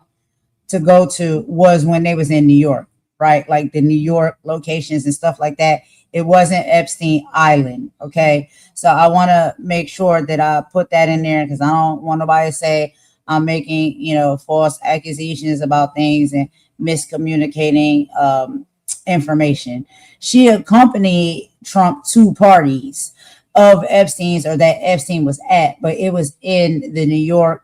to go to was when they was in New York, right? Like the New York locations and stuff like that. It wasn't Epstein Island, okay? So I want to make sure that I put that in there, because I don't want nobody to say I'm making, false accusations about things and miscommunicating information. She accompanied Trump to parties of Epstein's, or that Epstein was at, but it was in the New York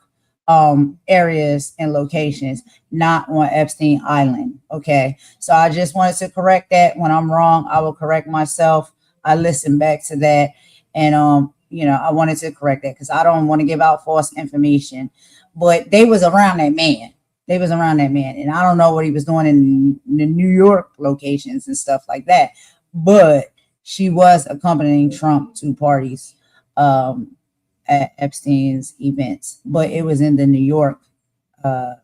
areas and locations, not on Epstein Island. Okay. So I just wanted to correct that. When I'm wrong, I will correct myself. I listened back to that, and I wanted to correct that, because I don't want to give out false information. But they was around that man. And I don't know what he was doing in the New York locations and stuff like that. But she was accompanying Trump to parties at Epstein's events, but it was in the New York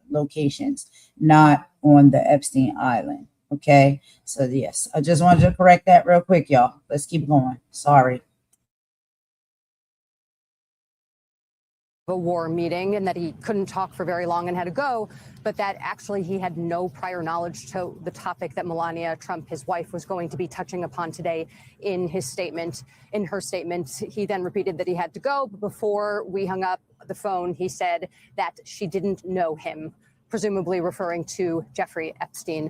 locations, not on the Epstein Island. Okay. So yes, I just wanted to correct that real quick, y'all. Let's keep going. Sorry. A war meeting, and that he couldn't talk for very long and had to go, but that actually he had no prior knowledge to the topic that Melania Trump, his wife, was going to be touching upon today in his statement. In her statement, he then repeated that he had to go, but before we hung up the phone, he said that she didn't know him, presumably referring to Jeffrey Epstein.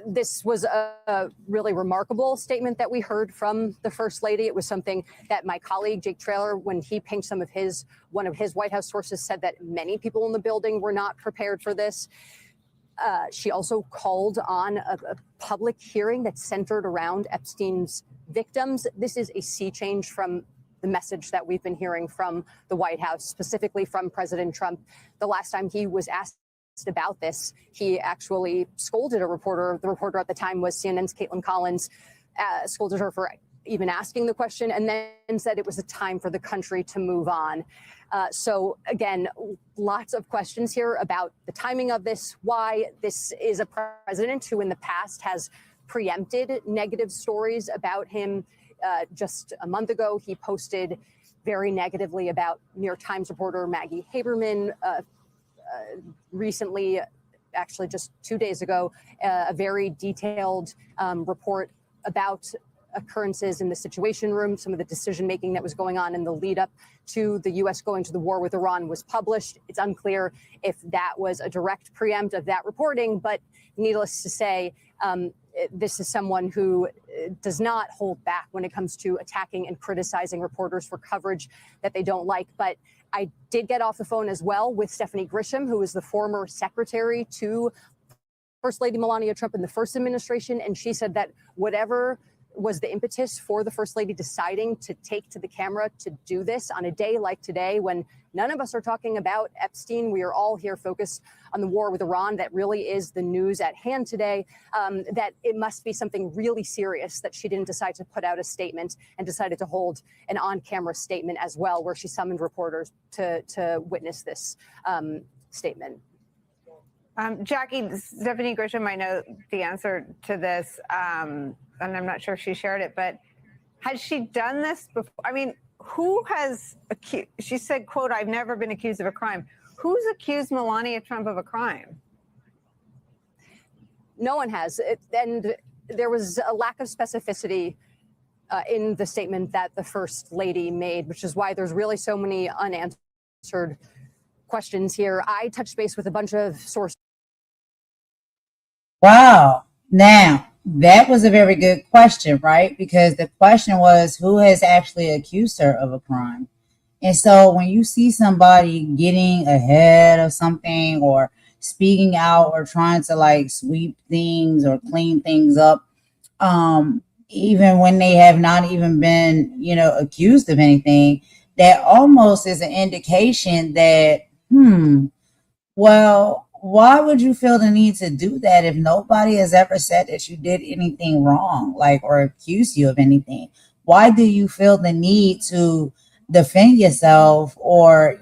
This was a really remarkable statement that we heard from the First Lady. It was something that my colleague, Jake Traylor, when he pinged one of his White House sources, said that many people in the building were not prepared for this. She also called on a public hearing that centered around Epstein's victims. This is a sea change from the message that we've been hearing from the White House, specifically from President Trump. The last time he was asked about this, he actually scolded a reporter. The reporter at the time was CNN's Caitlin Collins, scolded her for even asking the question, and then said it was a time for the country to move on. So again, lots of questions here about the timing of this, why this is a president who in the past has preempted negative stories about him. Just a month ago, he posted very negatively about New York Times reporter Maggie Haberman. Recently, actually just 2 days ago, a very detailed report about occurrences in the Situation Room, some of the decision making that was going on in the lead up to the U.S. going to the war with Iran was published. It's unclear if that was a direct preempt of that reporting, but needless to say, this is someone who does not hold back when it comes to attacking and criticizing reporters for coverage that they don't like. But I did get off the phone as well with Stephanie Grisham, who is the former secretary to First Lady Melania Trump in the first administration. And she said that whatever was the impetus for the First Lady deciding to take to the camera to do this on a day like today, when none of us are talking about Epstein, we are all here focused on the war with Iran. That really is the news at hand today, that it must be something really serious that she didn't decide to put out a statement and decided to hold an on-camera statement as well, where she summoned reporters to witness this statement. Jackie, Stephanie Grisham might know the answer to this, and I'm not sure if she shared it, but has she done this before? I mean, who has accused? She said, quote, "I've never been accused of a crime." Who's accused Melania Trump of a crime? No one has. And there was a lack of specificity in the statement that the First Lady made, which is why there's really so many unanswered questions here. I touched base with a bunch of sources. Wow. Now, that was a very good question, right? Because the question was, who has actually accused her of a crime? And so when you see somebody getting ahead of something or speaking out or trying to like sweep things or clean things up, even when they have not even been, accused of anything, that almost is an indication that, well, why would you feel the need to do that if nobody has ever said that you did anything wrong, like, or accused you of anything? Why do you feel the need to defend yourself or,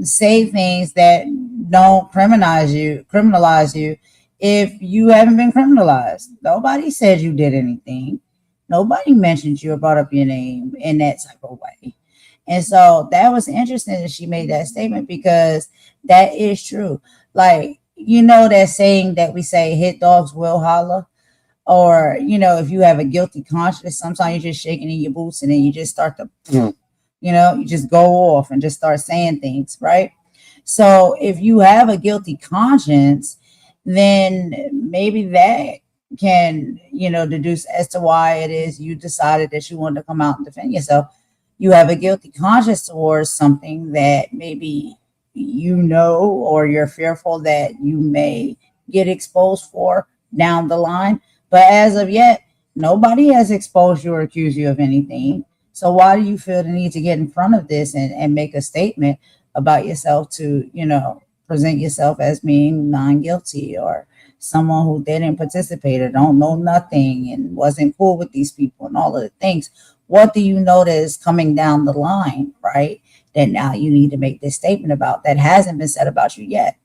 say things that don't criminalize you if you haven't been criminalized? Nobody said you did anything. Nobody mentioned you or brought up your name in that type of way. And so that was interesting that she made that statement, because that is true. Like, that saying that we say, hit dogs will holler, or, if you have a guilty conscience, sometimes you're just shaking in your boots and then you just start to, you just go off and just start saying things, right? So if you have a guilty conscience, then maybe that can, deduce as to why it is you decided that you wanted to come out and defend yourself. You have a guilty conscience towards something that maybe or you're fearful that you may get exposed for down the line. But as of yet, nobody has exposed you or accused you of anything. So why do you feel the need to get in front of this and make a statement about yourself to, present yourself as being non-guilty or someone who didn't participate or don't know nothing and wasn't cool with these people and all of the things? What do you know that is coming down the line, right? That now you need to make this statement about that hasn't been said about you yet.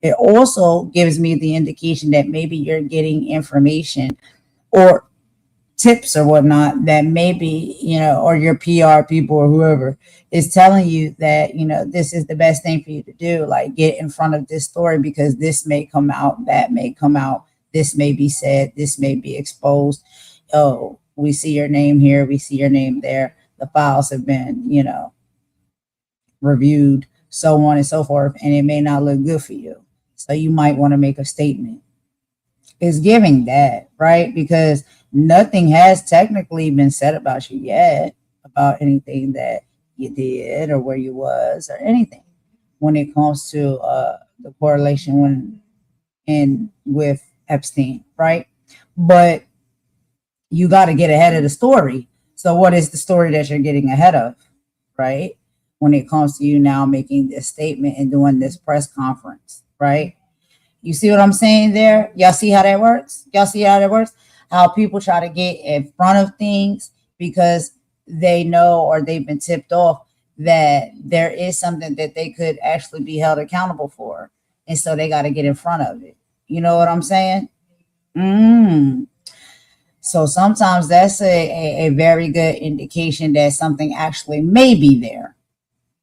It also gives me the indication that maybe you're getting information or tips or whatnot that maybe, or your PR people or whoever is telling you that, this is the best thing for you to do. Like, get in front of this story because this may come out, that may come out, this may be said, this may be exposed. Oh, we see your name here, we see your name there. The files have been, reviewed, so on and so forth, and it may not look good for you. So you might want to make a statement. It's giving that, right? Because nothing has technically been said about you yet, about anything that you did or where you was or anything when it comes to the correlation with Epstein, right? But you got to get ahead of the story. So what is the story that you're getting ahead of, right? When it comes to you now making this statement and doing this press conference, right? You see what I'm saying there? Y'all see how that works? How people try to get in front of things because they know or they've been tipped off that there is something that they could actually be held accountable for. And so they got to get in front of it. You know what I'm saying? So sometimes that's a very good indication that something actually may be there.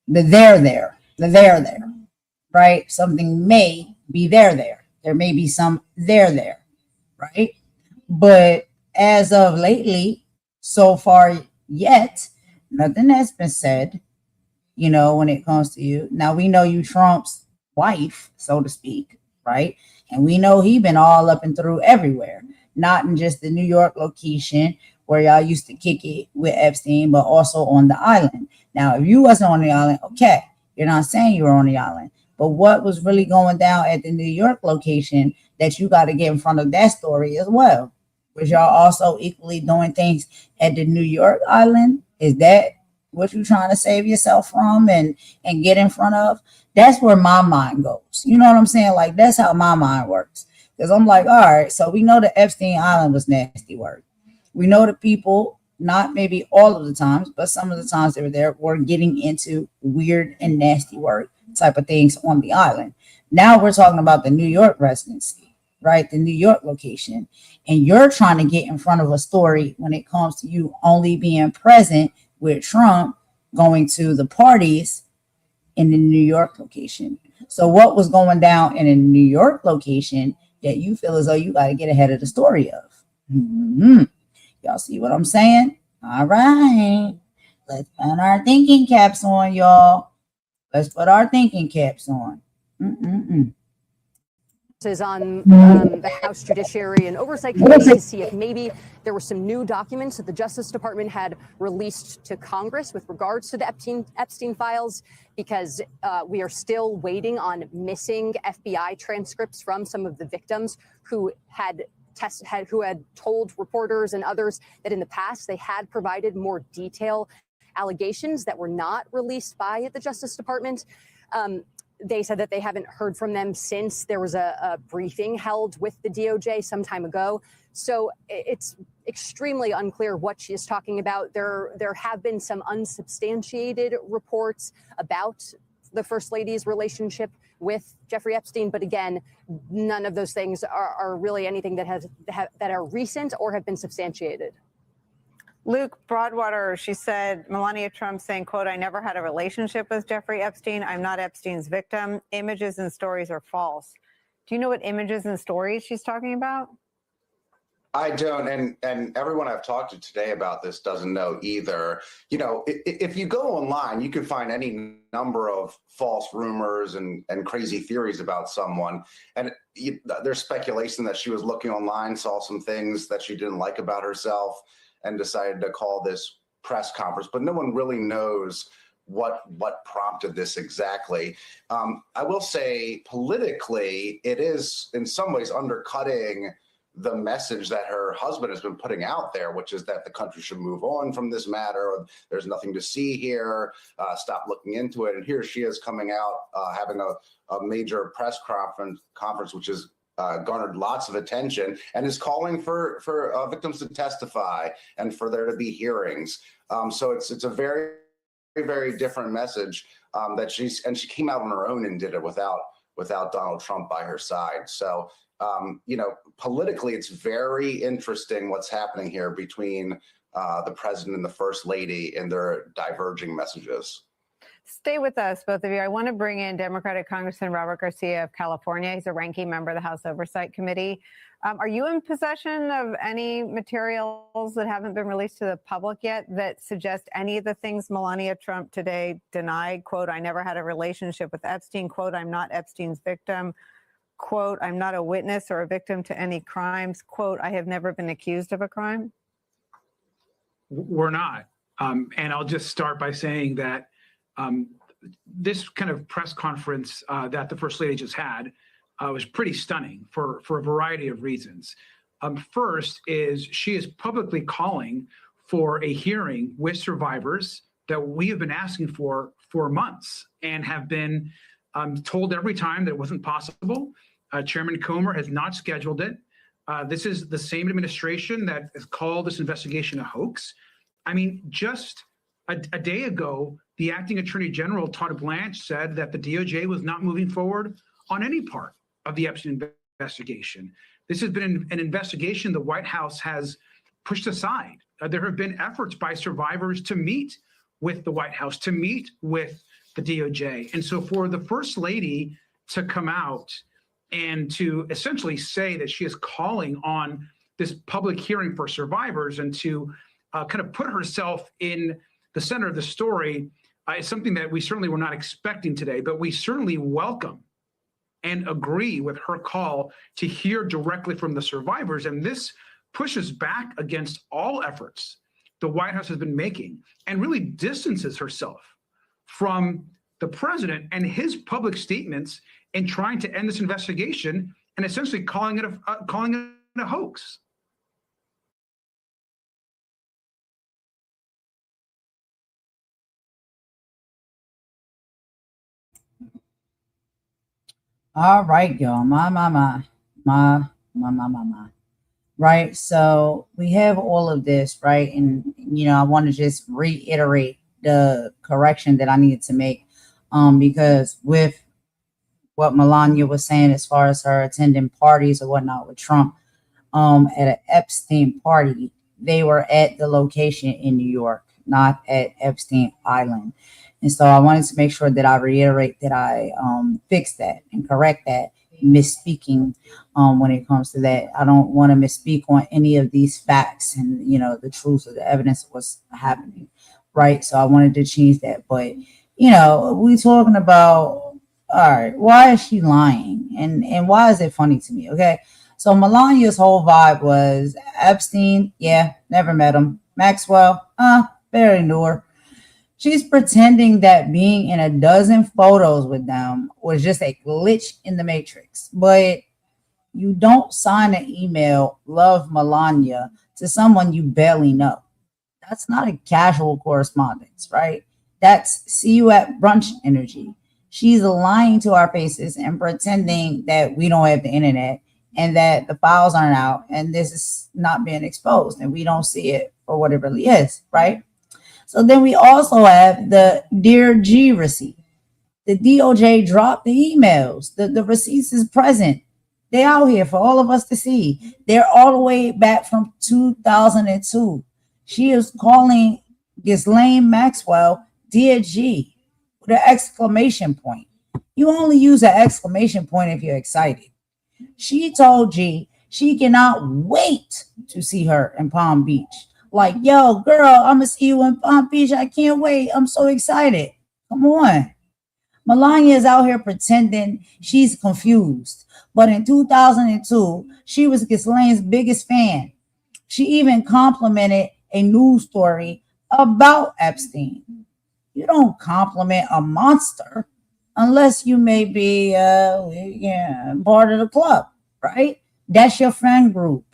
The there there, right? Something may be there. There may be some there, right? But as of lately, so far yet, nothing has been said, you know, when it comes to you. Now, we know you Trump's wife, so to speak, right? And we know he been all up and through everywhere, not in just the New York location where y'all used to kick it with Epstein, but also on the island. Now, if you wasn't on the island, okay, you're not saying you were on the island, but what was really going down at the New York location that you got to get in front of that story as well? Was y'all also equally doing things at the New York island? Is that what you're trying to save yourself from and get in front of? That's where my mind goes. You know what I'm saying? Like, that's how my mind works. Because I'm like, all right, so we know the Epstein Island was nasty work. We know the people, not maybe all of the times, but some of the times they were there, were getting into weird and nasty work type of things on the island. Now we're talking about the New York residency, right? The New York location. And you're trying to get in front of a story when it comes to you only being present with Trump going to the parties in the New York location. So what was going down in a New York location that you feel as though you got to get ahead of the story of? Mm-hmm. Y'all see what I'm saying? All right. Let's put our thinking caps on, y'all. Let's put our thinking caps on. Is on the House Judiciary and Oversight Committee to see if maybe there were some new documents that the Justice Department had released to Congress with regards to the Epstein files, because we are still waiting on missing FBI transcripts from some of the victims who had told reporters and others that in the past they had provided more detailed allegations that were not released by the Justice Department. They said that they haven't heard from them since there was a briefing held with the DOJ some time ago. So it's extremely unclear what she is talking about. There have been some unsubstantiated reports about the First Lady's relationship with Jeffrey Epstein, but again, none of those things are really anything that that are recent or have been substantiated. Luke Broadwater, she said, Melania Trump saying, quote, "I never had a relationship with Jeffrey Epstein. I'm not Epstein's victim. Images and stories are false." Do you know what images and stories she's talking about? I don't, and everyone I've talked to today about this doesn't know either. You know, if you go online, you can find any number of false rumors and crazy theories about someone. And there's speculation that she was looking online, saw some things that she didn't like about herself, and decided to call this press conference. But no one really knows what prompted this exactly. I will say politically, it is in some ways undercutting the message that her husband has been putting out there, which is that the country should move on from this matter. There's nothing to see here. Stop looking into it. And here she is coming out, having a major press conference, which has garnered lots of attention, and is calling for victims to testify and for there to be hearings. So it's a very, very different message that she came out on her own and did it without Donald Trump by her side. So you know, politically, it's very interesting what's happening here between the president and the first lady and their diverging messages. Stay with us, both of you. I want to bring in Democratic Congressman Robert Garcia of California. He's a ranking member of the House Oversight Committee. Are you in possession of any materials that haven't been released to the public yet that suggest any of the things Melania Trump today denied? Quote, "I never had a relationship with Epstein." Quote, "I'm not Epstein's victim." Quote, "I'm not a witness or a victim to any crimes." Quote, "I have never been accused of a crime." We're not. And I'll just start by saying that this kind of press conference that the First Lady just had was pretty stunning for a variety of reasons. First is she is publicly calling for a hearing with survivors that we have been asking for months and have been told every time that it wasn't possible. Chairman Comer has not scheduled it. This is the same administration that has called this investigation a hoax. I mean, just a day ago, the acting attorney general, Todd Blanche, said that the DOJ was not moving forward on any part of the Epstein investigation. This has been an investigation the White House has pushed aside. There have been efforts by survivors to meet with the White House, to meet with the DOJ. And so for the First Lady to come out and to essentially say that she is calling on this public hearing for survivors and to kind of put herself in the center of the story is something that we certainly were not expecting today, but we certainly welcome and agree with her call to hear directly from the survivors. And this pushes back against all efforts the White House has been making and really distances herself from the president and his public statements in trying to end this investigation and essentially calling it a hoax. All right, y'all. My. Right. So we have all of this, right? And, I want to just reiterate the correction that I needed to make. Because with what Melania was saying, as far as her attending parties or whatnot with Trump, at an Epstein party, they were at the location in New York, not at Epstein Island. And so I wanted to make sure that I reiterate that I fix that and correct that misspeaking when it comes to that. I don't want to misspeak on any of these facts and, the truth of the evidence of what's happening, right? So I wanted to change that. But, we talking about, all right, why is she lying? And why is it funny to me, okay? So Melania's whole vibe was Epstein, yeah, never met him. Maxwell, barely knew her. She's pretending that being in a dozen photos with them was just a glitch in the matrix. But you don't sign an email, love Melania, to someone you barely know. That's not a casual correspondence, right? That's see you at brunch energy. She's lying to our faces and pretending that we don't have the internet and that the files aren't out and this is not being exposed and we don't see it for what it really is, right? So then we also have the Dear G receipt. The DOJ dropped the emails. The receipts is present. They're out here for all of us to see. They're all the way back from 2002. She is calling Ghislaine Maxwell Dear G with an exclamation point. You only use an exclamation point if you're excited. She told G she cannot wait to see her in Palm Beach. Like, yo, girl, I'm going to see you in Palm Beach. I can't wait. I'm so excited. Come on. Melania is out here pretending she's confused. But in 2002, she was Ghislaine's biggest fan. She even complimented a news story about Epstein. You don't compliment a monster unless you may be part of the club, right? That's your friend group.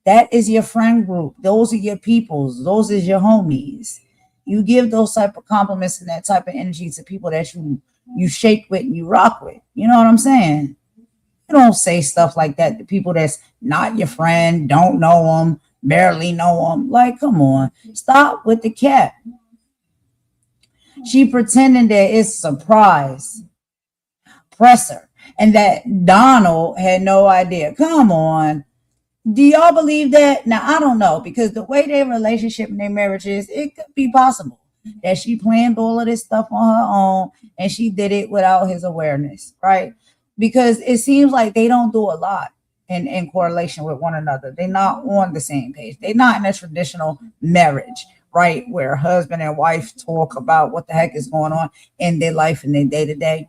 That is your friend group. Those are your peoples. Those are your homies. You give those type of compliments and that type of energy to people that you shake with and you rock with. You know what I'm saying? You don't say stuff like that to people that's not your friend, don't know them, barely know them. Like, come on. Stop with the cap. She pretending that it's a surprise presser and that Donald had no idea. Come on. Do y'all believe that? Now, I don't know, because the way their relationship and their marriage is, it could be possible that she planned all of this stuff on her own and she did it without his awareness, right? Because it seems like they don't do a lot in correlation with one another. They're not on the same page. They're not in a traditional marriage, right? Where husband and wife talk about what the heck is going on in their life and their day-to-day.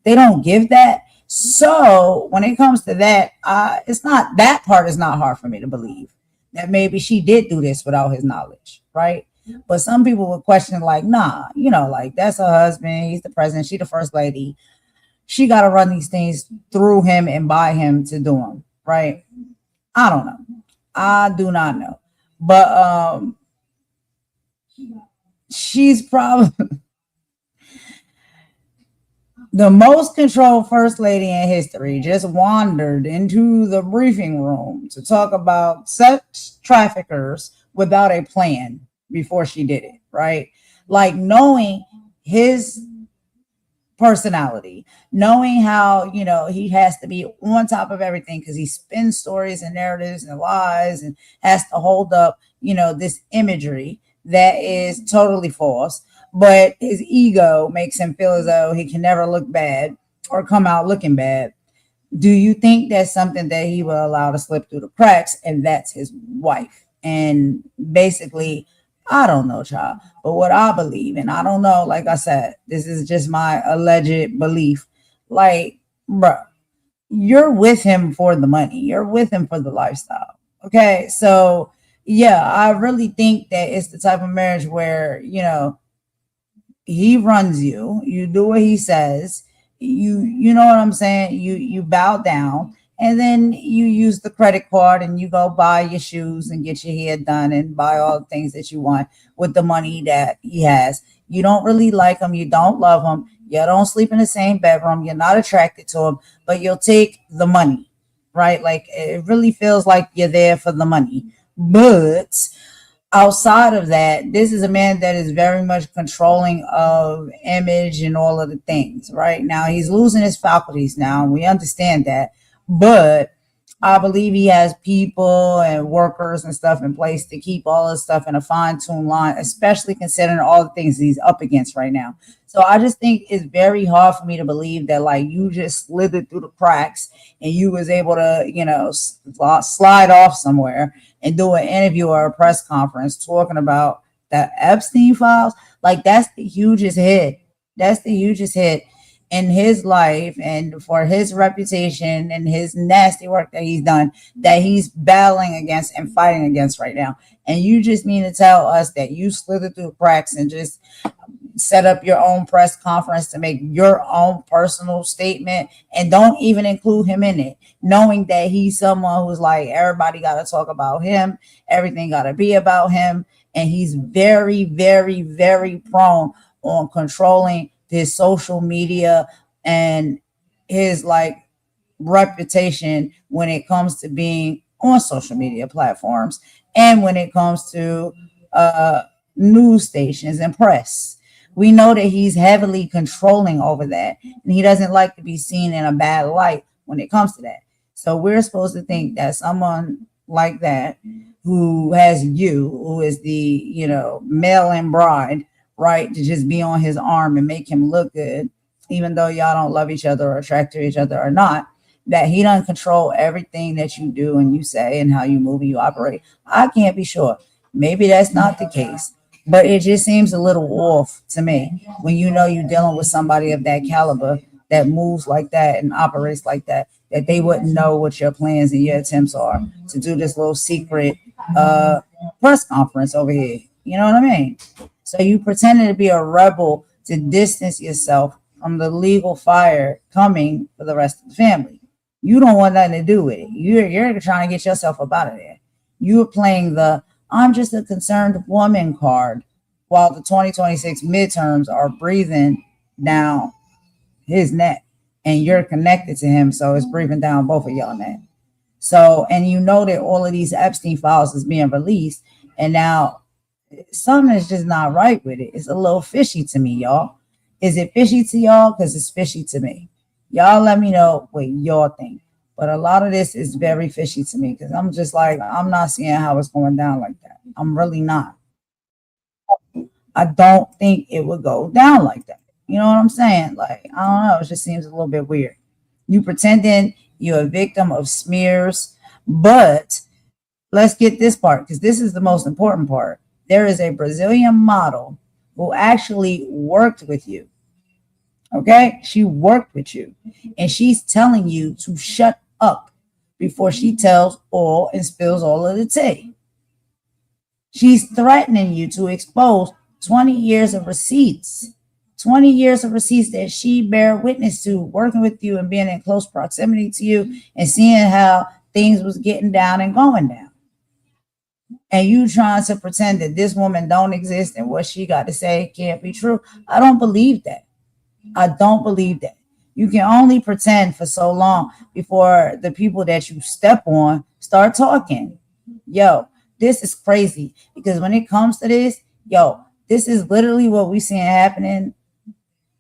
They don't give that. So when it comes to that, that part is not hard for me to believe that maybe she did do this without his knowledge, right? But some people would question like, nah, like that's her husband. He's the president. She the first lady. She got to run these things through him and by him to do them, right? I don't know. I do not know. But she's probably the most controlled first lady in history. Just wandered into the briefing room to talk about sex traffickers without a plan before she did it, right? Like knowing his personality, knowing how, he has to be on top of everything because he spins stories and narratives and lies and has to hold up, this imagery that is totally false. But his ego makes him feel as though he can never look bad or come out looking bad. Do you think that's something that he will allow to slip through the cracks? And that's his wife. And basically, I don't know, child. But what I believe, and I don't know, like I said, this is just my alleged belief. Like, bro, you're with him for the money. You're with him for the lifestyle. Okay. So yeah, I really think that it's the type of marriage where, you know, he runs you, you do what he says, you know what I'm saying? You bow down, and then you use the credit card and you go buy your shoes and get your hair done and buy all the things that you want with the money that he has. You don't really like him, you don't love him, you don't sleep in the same bedroom, you're not attracted to him, but you'll take the money, right? Like, it really feels like you're there for the money. But outside of that, this is a man that is very much controlling of image and all of the things. Right now, he's losing his faculties now, and we understand that. But I believe he has people and workers and stuff in place to keep all this stuff in a fine-tuned line, especially considering all the things he's up against right now. So I just think it's very hard for me to believe that, like, you just slithered through the cracks and you was able to, you know, slide off somewhere and do an interview or a press conference talking about the Epstein files. Like, that's the hugest hit. That's the hugest hit in his life and for his reputation and his nasty work that he's done, that he's battling against and fighting against right now. And you just mean to tell us that you slithered through the cracks and just set up your own press conference to make your own personal statement and don't even include him in it, knowing that he's someone who's like, everybody got to talk about him, everything got to be about him, and he's very, very, very prone on controlling his social media and his like reputation when it comes to being on social media platforms and when it comes to news stations and press. We know that he's heavily controlling over that, and he doesn't like to be seen in a bad light when it comes to that. So we're supposed to think that someone like that, who has you, who is the, you know, mail-in bride, right, to just be on his arm and make him look good, even though y'all don't love each other or attract to each other or not, that he doesn't control everything that you do and you say and how you move and you operate. I can't be sure. Maybe that's not the case, but it just seems a little off to me when you know you're dealing with somebody of that caliber that moves like that and operates like that, that they wouldn't know what your plans and your attempts are to do this little secret press conference over here. You know what I mean? So you pretended to be a rebel to distance yourself from the legal fire coming for the rest of the family. You don't want nothing to do with it. You're trying to get yourself up out of there. You're playing the I'm just a concerned woman card while the 2026 midterms are breathing down his neck and you're connected to him. So it's breathing down both of y'all neck. So, and you know that all of these Epstein files is being released, and now something is just not right with it. It's a little fishy to me, y'all. Is it fishy to y'all? Because it's fishy to me. Y'all let me know what y'all think. But a lot of this is very fishy to me because I'm just like, I'm not seeing how it's going down like that. I'm really not. I don't think it would go down like that. You know what I'm saying? Like, I don't know. It just seems a little bit weird. You pretending you're a victim of smears, but let's get this part because this is the most important part. There is a Brazilian model who actually worked with you. Okay? She worked with you, and she's telling you to shut up before she tells all and spills all of the tea. She's threatening you to expose 20 years of receipts. 20 years of receipts that she bear witness to, working with you and being in close proximity to you and seeing how things was getting down and going down. And you trying to pretend that this woman don't exist and what she got to say can't be true. I don't believe that. I don't believe that. You can only pretend for so long before the people that you step on start talking. Yo, this is crazy because when it comes to this, this is literally what we're seeing happening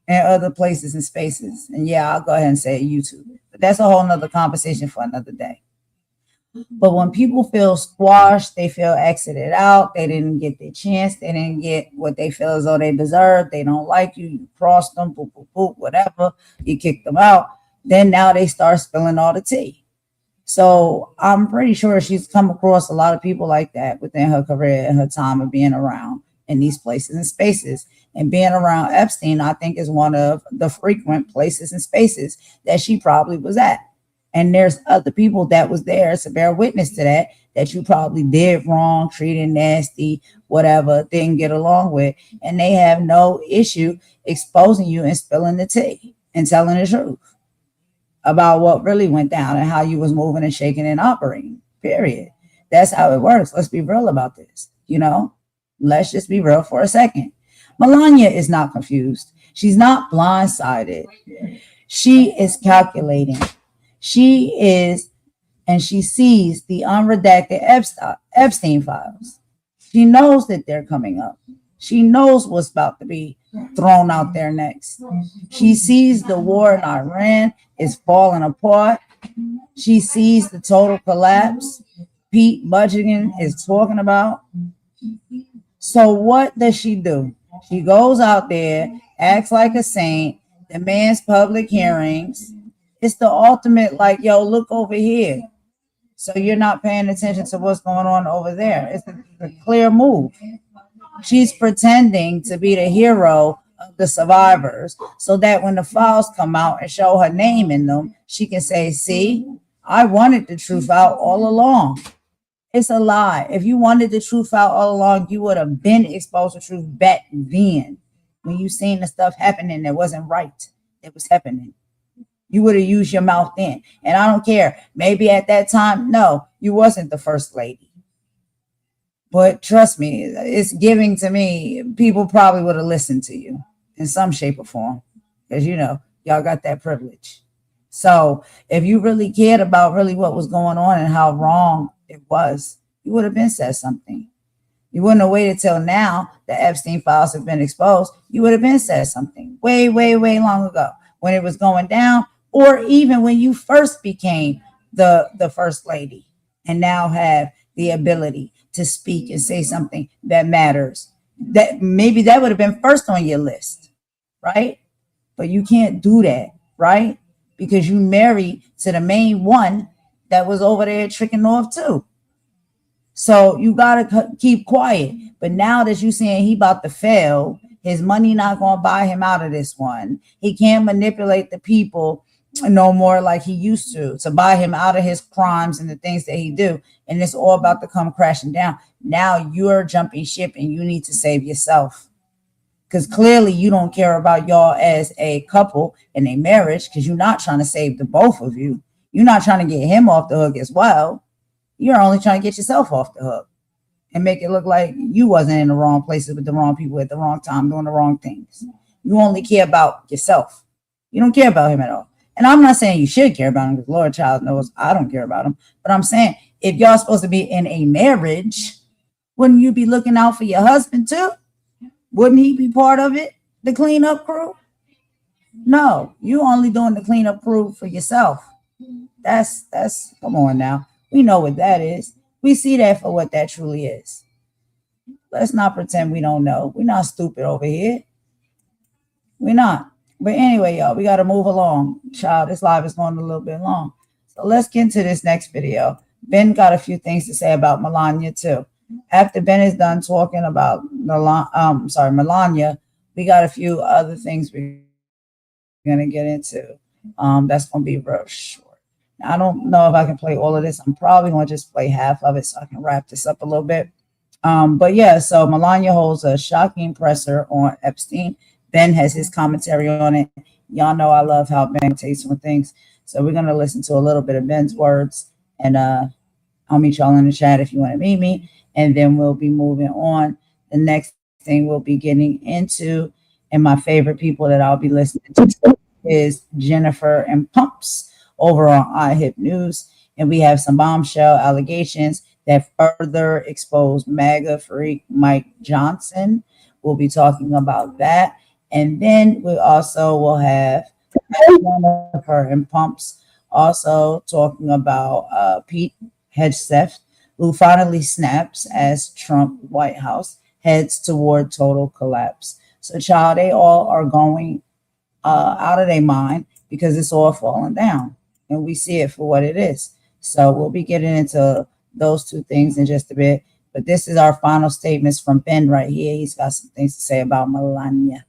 in other places and spaces. And yeah, I'll go ahead and say YouTube. But that's a whole nother conversation for another day. But when people feel squashed, they feel exited out, they didn't get their chance, they didn't get what they feel as though they deserve, they don't like you, you crossed them, boop, boop, boop, whatever, you kicked them out. Then now they start spilling all the tea. So I'm pretty sure she's come across a lot of people like that within her career and her time of being around in these places and spaces. And being around Epstein, I think, is one of the frequent places and spaces that she probably was at. And there's other people that was there to bear witness to that, that you probably did wrong, treated nasty, whatever, didn't get along with. And they have no issue exposing you and spilling the tea and telling the truth about what really went down and how you was moving and shaking and operating, period. That's how it works. Let's be real about this, you know? Let's just be real for a second. Melania is not confused. She's not blindsided. She is calculating. She is, and she sees the unredacted Epstein files. She knows that they're coming up. She knows what's about to be thrown out there next. She sees the war in Iran is falling apart. She sees the total collapse Pete Buttigieg is talking about. So what does she do? She goes out there, acts like a saint, demands public hearings. It's the ultimate, like, yo, look over here. So you're not paying attention to what's going on over there. It's a clear move. She's pretending to be the hero of the survivors so that when the files come out and show her name in them, she can say, see, I wanted the truth out all along. It's a lie. If you wanted the truth out all along, you would have been exposed to truth back then when you seen the stuff happening that wasn't right. It was happening. You would have used your mouth then. And I don't care. Maybe at that time, no, you wasn't the first lady. But trust me, it's giving to me, people probably would have listened to you in some shape or form. Because, you know, y'all got that privilege. So if you really cared about really what was going on and how wrong it was, you would have been said something. You wouldn't have waited till now the Epstein files have been exposed. You would have been said something way, way, way long ago when it was going down, or even when you first became the first lady and now have the ability to speak and say something that matters. That maybe that would have been first on your list, right? But you can't do that, right? Because you married to the main one that was over there tricking off too. So you gotta keep quiet. But now that you saying he about to fail, his money not gonna buy him out of this one. He can't manipulate the people no more like he used to buy him out of his crimes and the things that he do. And it's all about to come crashing down. Now you're jumping ship and you need to save yourself. Because clearly you don't care about y'all as a couple in a marriage, because you're not trying to save the both of you. You're not trying to get him off the hook as well. You're only trying to get yourself off the hook and make it look like you wasn't in the wrong places with the wrong people at the wrong time doing the wrong things. You only care about yourself. You don't care about him at all. And I'm not saying you should care about him, because Lord child knows I don't care about him. But I'm saying if y'all supposed to be in a marriage, wouldn't you be looking out for your husband too? Wouldn't he be part of it? The cleanup crew? No, you only doing the cleanup crew for yourself. That's come on now. We know what that is. We see that for what that truly is. Let's not pretend we don't know. We're not stupid over here. We're not. But anyway, y'all, we got to move along. Child, this live is going a little bit long. So let's get into this next video. Ben got a few things to say about Melania too. After Ben is done talking about Melania, we got a few other things we're going to get into. That's going to be real short. I don't know if I can play all of this. I'm probably going to just play half of it so I can wrap this up a little bit. But yeah, so Melania holds a shocking presser on Epstein. Ben has his commentary on it. Y'all know I love how Ben takes on things. So we're going to listen to a little bit of Ben's words. And I'll meet y'all in the chat if you want to meet me. And then we'll be moving on. The next thing we'll be getting into, and my favorite people that I'll be listening to, is Jennifer and Pumps over on IHIP News. And we have some bombshell allegations that further expose MAGA freak Mike Johnson. We'll be talking about that. And then we also will have Jennifer and Pumps also talking about Pete Hegseth, who finally snaps as Trump White House heads toward total collapse. So, child, they all are going out of their mind because it's all falling down and we see it for what it is. So we'll be getting into those two things in just a bit. But this is our final statements from Ben right here. He's got some things to say about Melania.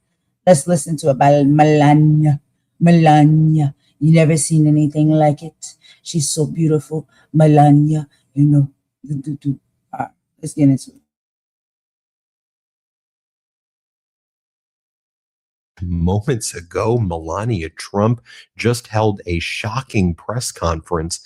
Let's listen to about Melania. Melania, you never seen anything like it. She's so beautiful. Melania, you know. All right, let's get into it. Moments ago, Melania Trump just held a shocking press conference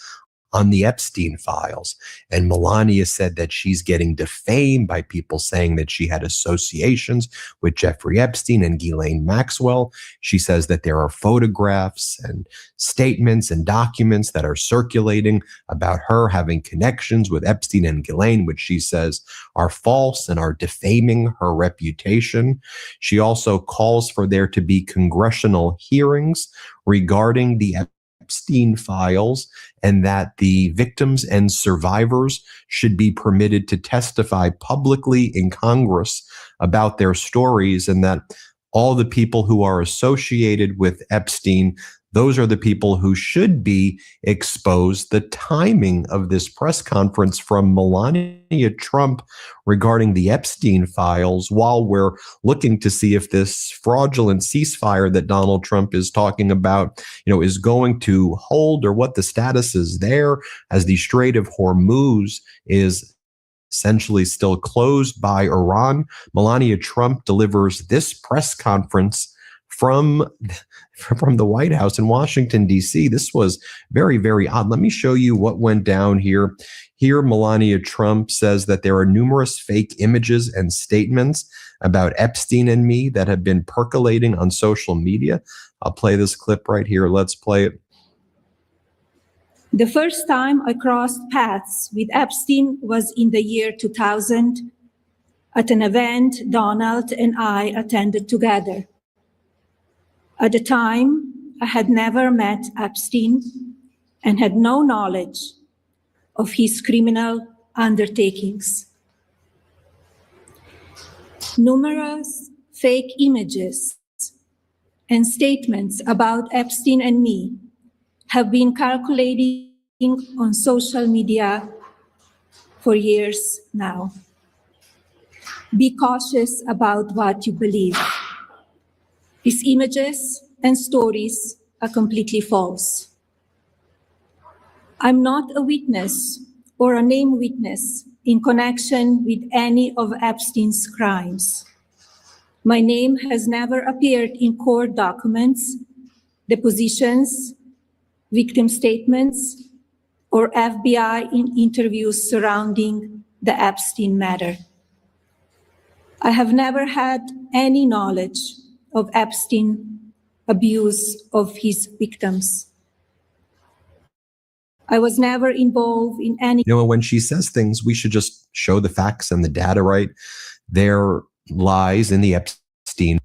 on the Epstein files. And Melania said that she's getting defamed by people saying that she had associations with Jeffrey Epstein and Ghislaine Maxwell. She says that there are photographs and statements and documents that are circulating about her having connections with Epstein and Ghislaine, which she says are false and are defaming her reputation. She also calls for there to be congressional hearings regarding the Epstein files, and that the victims and survivors should be permitted to testify publicly in Congress about their stories, and that all the people who are associated with Epstein, those are the people who should be exposed. The timing of this press conference from Melania Trump regarding the Epstein files, while we're looking to see if this fraudulent ceasefire that Donald Trump is talking about, is going to hold, or what the status is there, as the Strait of Hormuz is essentially still closed by Iran. Melania Trump delivers this press conference from the White House in Washington, D.C. This was very, very odd. Let me show you what went down here. Here, Melania Trump says that there are numerous fake images and statements about Epstein and me that have been percolating on social media. I'll play this clip right here. Let's play it. The first time I crossed paths with Epstein was in the year 2000 at an event Donald and I attended together. At the time, I had never met Epstein and had no knowledge of his criminal undertakings. Numerous fake images and statements about Epstein and me have been circulating on social media for years now. Be cautious about what you believe. These images and stories are completely false. I'm not a witness or a named witness in connection with any of Epstein's crimes. My name has never appeared in court documents, depositions, victim statements, or FBI interviews surrounding the Epstein matter. I have never had any knowledge of Epstein abuse of his victims. I was never involved in any... When she says things, we should just show the facts and the data, right? There lies in the Epstein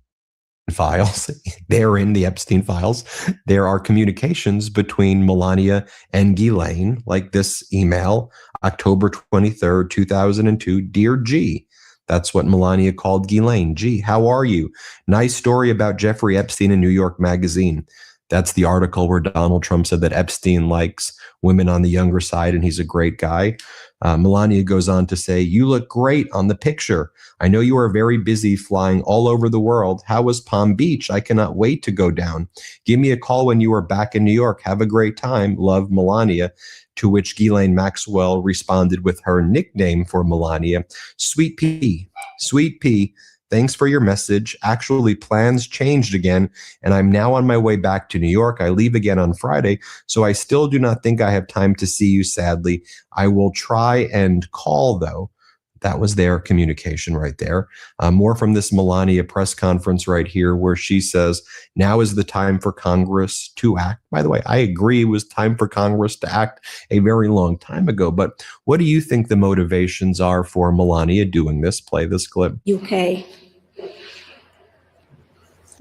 files. They're in the Epstein files. There are communications between Melania and Ghislaine, like this email, October 23rd, 2002, Dear G. That's what Melania called Ghislaine. Gee, how are you? Nice story about Jeffrey Epstein in New York Magazine. That's the article where Donald Trump said that Epstein likes women on the younger side and he's a great guy. Melania goes on to say, you look great on the picture. I know you are very busy flying all over the world. How was Palm Beach? I cannot wait to go down. Give me a call when you are back in New York. Have a great time. Love, Melania. To which Ghislaine Maxwell responded with her nickname for Melania, Sweet Pea. Sweet Pea, thanks for your message. Actually, plans changed again, and I'm now on my way back to New York. I leave again on Friday, so I still do not think I have time to see you, sadly. I will try and call, though. That was their communication right there. More from this Melania press conference right here, where she says, now is the time for Congress to act. By the way, I agree it was time for Congress to act a very long time ago. But what do you think the motivations are for Melania doing this? Play this clip. UK.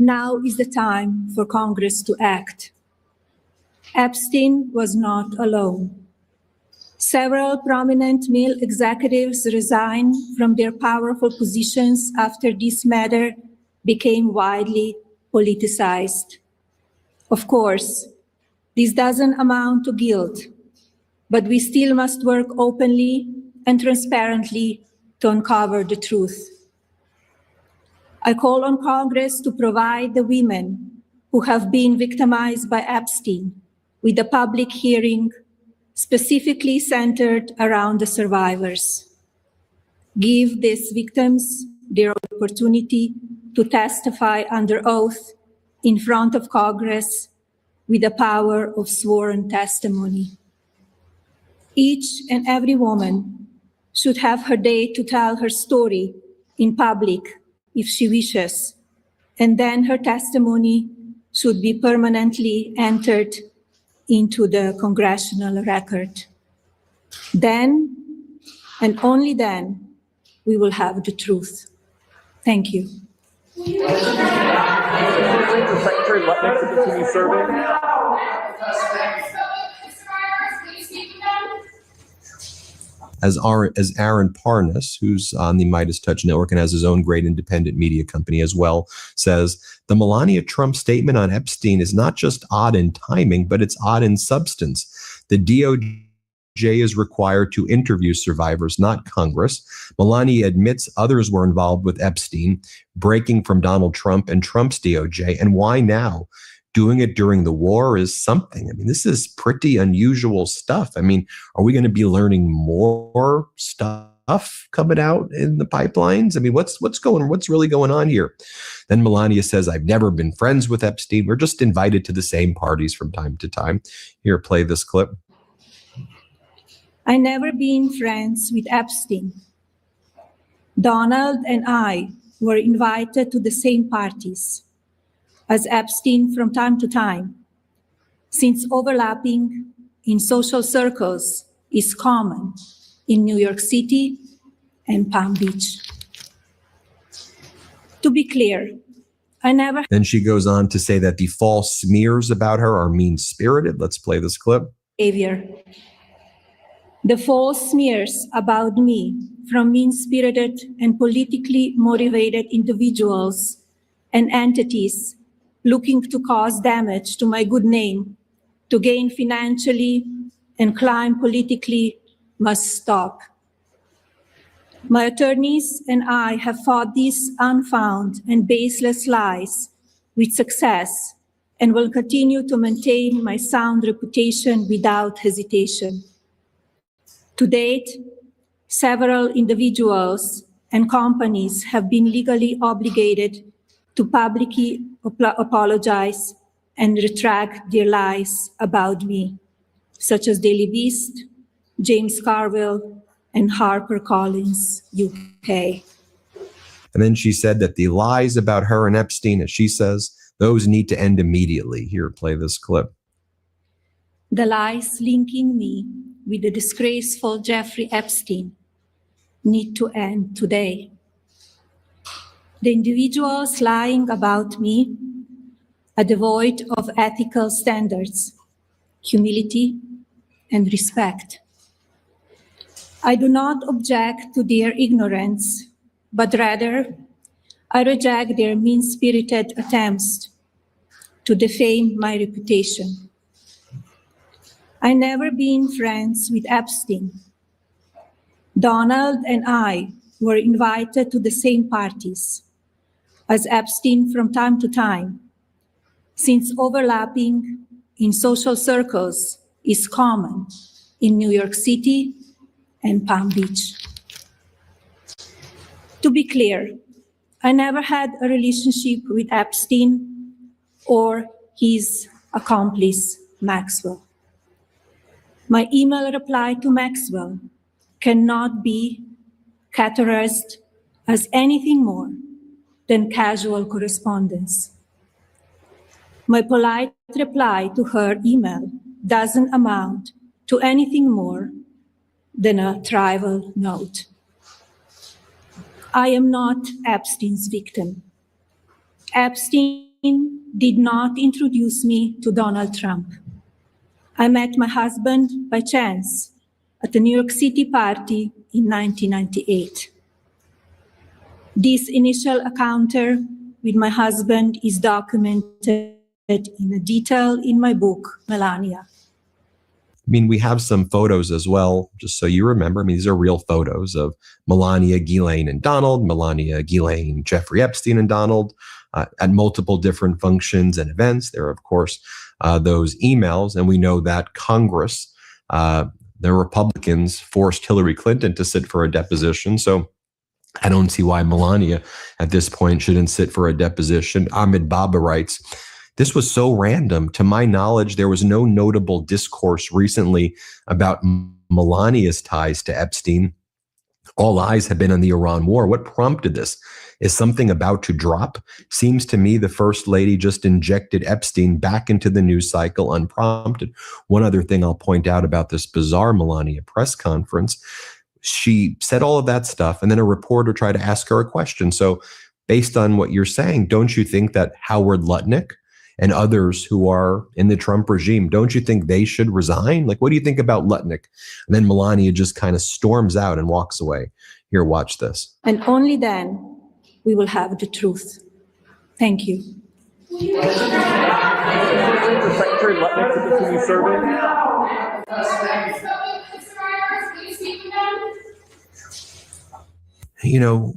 Now is the time for Congress to act. Epstein was not alone. Several prominent male executives resigned from their powerful positions after this matter became widely politicized. Of course, this doesn't amount to guilt, but we still must work openly and transparently to uncover the truth. I call on Congress to provide the women who have been victimized by Epstein with a public hearing specifically centered around the survivors. Give these victims their opportunity to testify under oath in front of Congress with the power of sworn testimony. Each and every woman should have her day to tell her story in public if she wishes, and then her testimony should be permanently entered into the Congressional record. Then, and only then, we will have the truth. Thank you. As Aaron Parnas, who's on the Midas Touch Network and has his own great independent media company as well, says, the Melania Trump statement on Epstein is not just odd in timing, but it's odd in substance. The DOJ is required to interview survivors, not Congress. Melania admits others were involved with Epstein, breaking from Donald Trump and Trump's DOJ. And why now? Doing it during the war is something. I mean, this is pretty unusual stuff. I mean, are we going to be learning more stuff coming out in the pipelines? I mean, what's really going on here? Then Melania says, I've never been friends with Epstein. We're just invited to the same parties from time to time. Here, play this clip. I never been friends with Epstein. Donald and I were invited to the same parties as Epstein from time to time, since overlapping in social circles is common in New York City and Palm Beach. To be clear, I never... Then she goes on to say that the false smears about her are mean-spirited. Let's play this clip. Behavior. The false smears about me from mean-spirited and politically motivated individuals and entities looking to cause damage to my good name, to gain financially and climb politically, must stop. My attorneys and I have fought these unfounded and baseless lies with success and will continue to maintain my sound reputation without hesitation. To date, several individuals and companies have been legally obligated to publicly apologize and retract their lies about me, such as Daily Beast, James Carville, and HarperCollins UK. And then she said that the lies about her and Epstein, as she says, those need to end immediately. Here, play this clip. The lies linking me with the disgraceful Jeffrey Epstein need to end today. The individuals lying about me are devoid of ethical standards, humility, and respect. I do not object to their ignorance, but rather I reject their mean-spirited attempts to defame my reputation. I never been friends with Epstein. Donald and I were invited to the same parties as Epstein from time to time, since overlapping in social circles is common in New York City and Palm Beach. To be clear, I never had a relationship with Epstein or his accomplice, Maxwell. My email reply to Maxwell cannot be categorized as anything more than casual correspondence. My polite reply to her email doesn't amount to anything more than a trivial note. I am not Epstein's victim. Epstein did not introduce me to Donald Trump. I met my husband by chance at a New York City party in 1998. This initial encounter with my husband is documented in detail in my book, Melania. I mean, we have some photos as well, just so you remember. I mean, these are real photos of Melania, Ghislaine, and Donald, Melania, Ghislaine, Jeffrey Epstein, and Donald at multiple different functions and events. There are, of course, those emails, and we know that Congress, the Republicans forced Hillary Clinton to sit for a deposition. So I don't see why Melania at this point shouldn't sit for a deposition. Ahmed Baba writes, this was so random. To my knowledge, there was no notable discourse recently about Melania's ties to Epstein. All eyes have been on the Iran war. What prompted this? Is something about to drop? Seems to me the First Lady just injected Epstein back into the news cycle unprompted. One other thing I'll point out about this bizarre Melania press conference, she said all of that stuff, and then a reporter tried to ask her a question. So based on what you're saying, don't you think that Howard Lutnick and others who are in the Trump regime, don't you think they should resign? Like, what do you think about Lutnick? And then Melania just kind of storms out and walks away. Here, watch this. And only then we will have the truth. Thank you. Secretary Lutnick to continue serving. You know,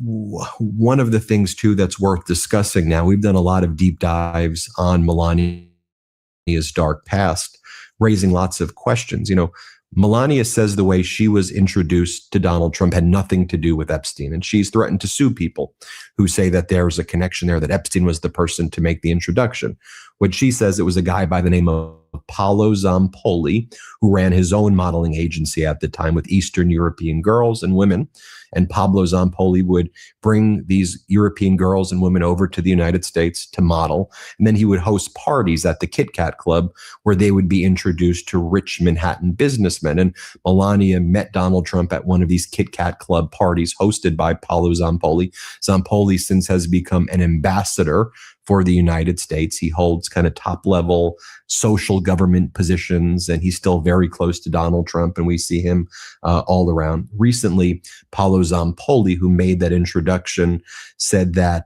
one of the things, too, that's worth discussing now, we've done a lot of deep dives on Melania's dark past, raising lots of questions. You know, Melania says the way she was introduced to Donald Trump had nothing to do with Epstein, and she's threatened to sue people who say that there's a connection there, that Epstein was the person to make the introduction. What she says, it was a guy by the name of Paolo Zampoli, who ran his own modeling agency at the time with Eastern European girls and women. And Pablo Zampoli would bring these European girls and women over to the United States to model. And then he would host parties at the Kit Kat Club where they would be introduced to rich Manhattan businessmen. And Melania met Donald Trump at one of these Kit Kat Club parties hosted by Paolo Zampoli. Zampoli since has become an ambassador for the United States. He holds kind of top level social government positions, and he's still very close to Donald Trump, and we see him all around. Recently, Paolo Zampoli, who made that introduction, said that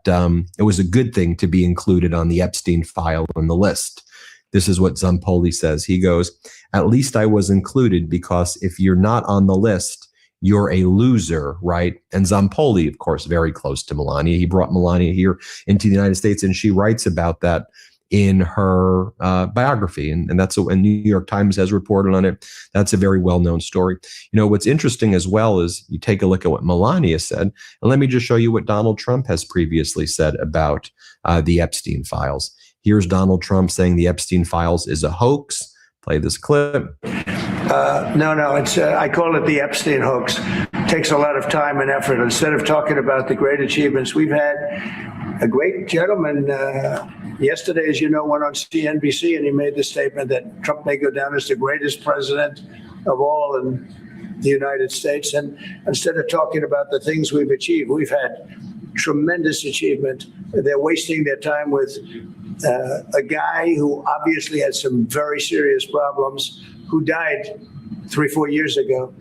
it was a good thing to be included on the Epstein file on the list. This is what Zampoli says. He goes, "At least I was included, because if you're not on the list, you're a loser," right? And Zampoli, of course, very close to Melania. He brought Melania here into the United States, and she writes about that in her biography. And that's and New York Times has reported on it. That's a very well-known story. You know, what's interesting as well is you take a look at what Melania said, and let me just show you what Donald Trump has previously said about the Epstein files. Here's Donald Trump saying the Epstein files is a hoax. Play this clip. No, it's I call it the Epstein hoax. It takes a lot of time and effort. Instead of talking about the great achievements, we've had a great gentleman yesterday, as you know, went on CNBC, and he made the statement that Trump may go down as the greatest president of all in the United States. And instead of talking about the things we've achieved, we've had tremendous achievement. They're wasting their time with a guy who obviously had some very serious problems, who died 3-4 years ago.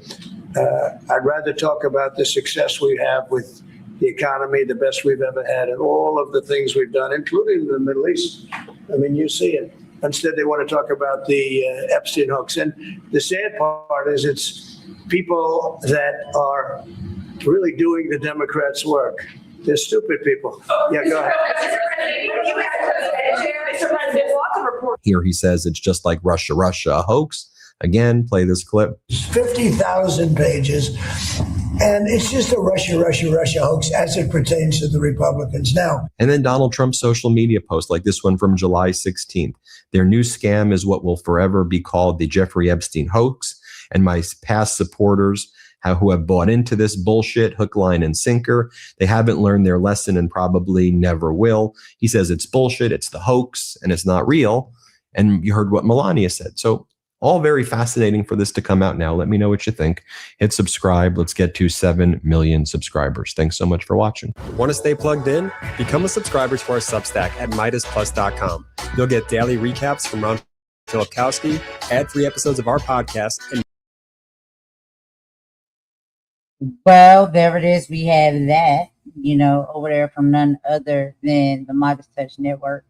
I'd rather talk about the success we have with the economy, the best we've ever had, and all of the things we've done, including the Middle East. I mean, you see it. Instead, they want to talk about the Epstein hoax. And the sad part is it's people that are really doing the Democrats' work. They're stupid people. Yeah, go ahead. Here he says it's just like Russia, a hoax. Again, play this clip. 50,000 pages, and it's just a Russia hoax as it pertains to the Republicans now. And then Donald Trump's social media post, like this one from July 16th. Their new scam is what will forever be called the Jeffrey Epstein hoax. And my past supporters who have bought into this bullshit, hook, line, and sinker, they haven't learned their lesson and probably never will. He says it's bullshit, it's the hoax, and it's not real. And you heard what Melania said. So all very fascinating for this to come out now. Let me know what you think. Hit subscribe. Let's get to 7 million subscribers. Thanks so much for watching. Want to stay plugged in? Become a subscriber to our Substack at MidasPlus.com. You'll get daily recaps from Ron Filipkowski, ad-free episodes of our podcast, and Well, there it is. We have that, over there from none other than the Midas Touch Network.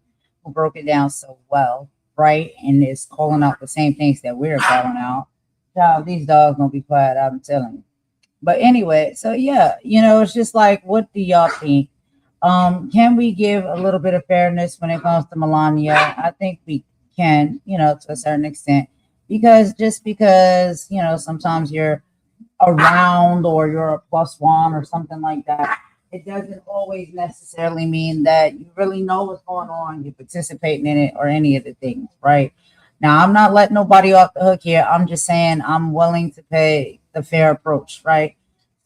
article broke it down so well, right? And it's calling out the same things that we're calling out. Child, these dogs gonna be quiet, I'm telling you. But anyway, so yeah, it's just like, what do y'all think? Can we give a little bit of fairness when it comes to Melania? I think we can, to a certain extent, because sometimes you're around or you're a plus one or something like that, it doesn't always necessarily mean that you really know what's going on, you're participating in it, or any of the things, right? Now, I'm not letting nobody off the hook here. I'm just saying I'm willing to pay the fair approach, right?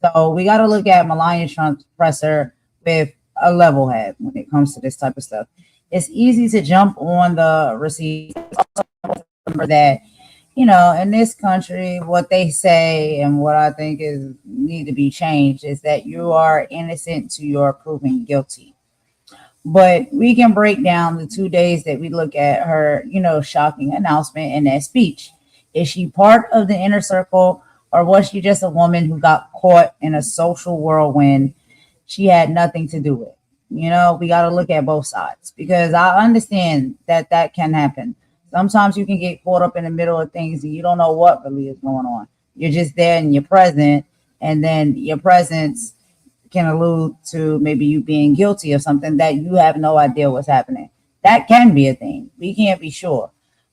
So we got to look at Melania Trump's presser with a level head when it comes to this type of stuff. It's easy to jump on the receipt. Remember that, in this country, what they say and what I think is need to be changed is that you are innocent to your proven guilty. But we can break down the 2 days that we look at her, shocking announcement and that speech. Is she part of the inner circle, or was she just a woman who got caught in a social whirlwind she had nothing to do with? We got to look at both sides, because I understand that can happen. Sometimes you can get caught up in the middle of things and you don't know what really is going on. You're just there and you're present, and then your presence can allude to maybe you being guilty of something that you have no idea what's happening. That can be a thing. We can't be sure.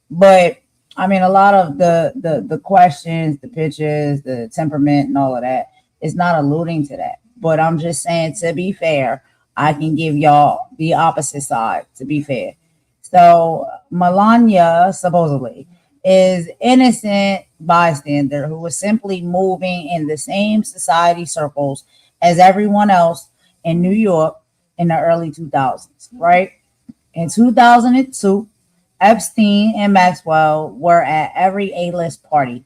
But I mean, a lot of the questions, the pictures, the temperament and all of that is not alluding to that. But I'm just saying, to be fair, I can give y'all the opposite side, to be fair. So Melania supposedly is innocent bystander who was simply moving in the same society circles as everyone else in New York in the early 2000s, right? In 2002, Epstein and Maxwell were at every A-list party.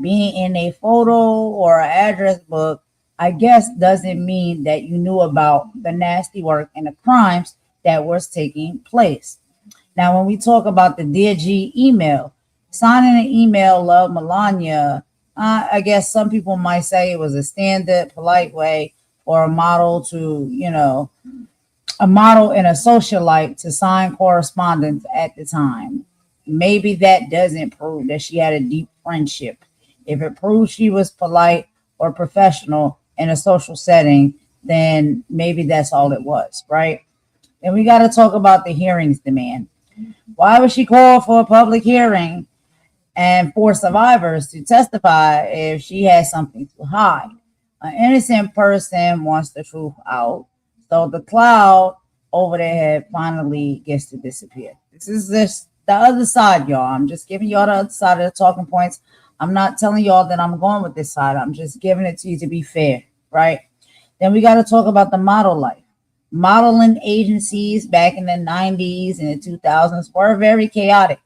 Being in a photo or an address book, I guess, doesn't mean that you knew about the nasty work and the crimes that was taking place. Now, when we talk about the Dear G email, signing an email of Melania, I guess some people might say it was a standard, polite way for a model to, a model and a socialite to sign correspondence at the time. Maybe that doesn't prove that she had a deep friendship. If it proves she was polite or professional in a social setting, then maybe that's all it was, right? And we got to talk about the hearings demand. Why would she call for a public hearing and for survivors to testify if she has something to hide? An innocent person wants the truth out, so the cloud over their head finally gets to disappear. This is just the other side, y'all. I'm just giving y'all the other side of the talking points. I'm not telling y'all that I'm going with this side. I'm just giving it to you to be fair, right? Then we got to talk about the model life. Modeling agencies back in the 90s and the 2000s were very chaotic.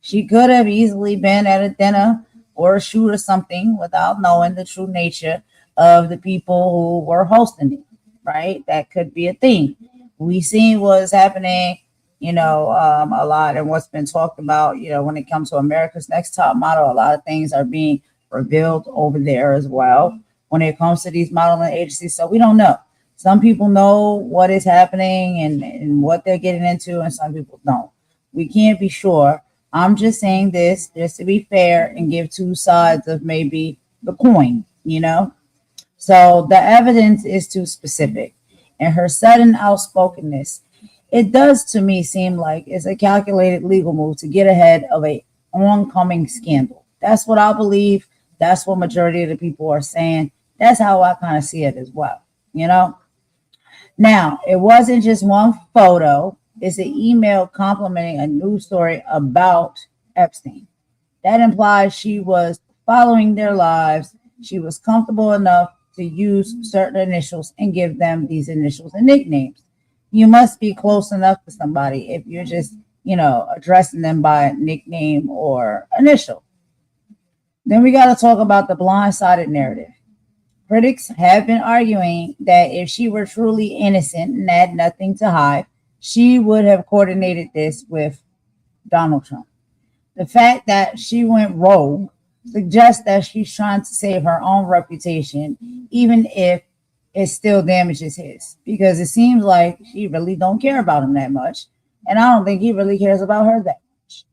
She could have easily been at a dinner or a shoot or something without knowing the true nature of the people who were hosting it, right? That could be a thing. We seen what's happening, a lot, and what's been talked about, when it comes to America's Next Top Model. A lot of things are being revealed over there as well when it comes to these modeling agencies. So we don't know. Some people know what is happening and what they're getting into, and some people don't. We can't be sure. I'm just saying this just to be fair and give two sides of maybe the coin, So the evidence is too specific. And her sudden outspokenness, it does to me seem like it's a calculated legal move to get ahead of a oncoming scandal. That's what I believe. That's what majority of the people are saying. That's how I kind of see it as well, Now, it wasn't just one photo. It's an email complimenting a news story about Epstein. That implies she was following their lives. She was comfortable enough to use certain initials and give them these initials and nicknames. You must be close enough to somebody if you're just, addressing them by nickname or initial. Then we got to talk about the blindsided narrative. Critics have been arguing that if she were truly innocent and had nothing to hide, she would have coordinated this with Donald Trump. The fact that she went rogue suggests that she's trying to save her own reputation, even if it still damages his, because it seems like she really don't care about him that much. And I don't think he really cares about her that much.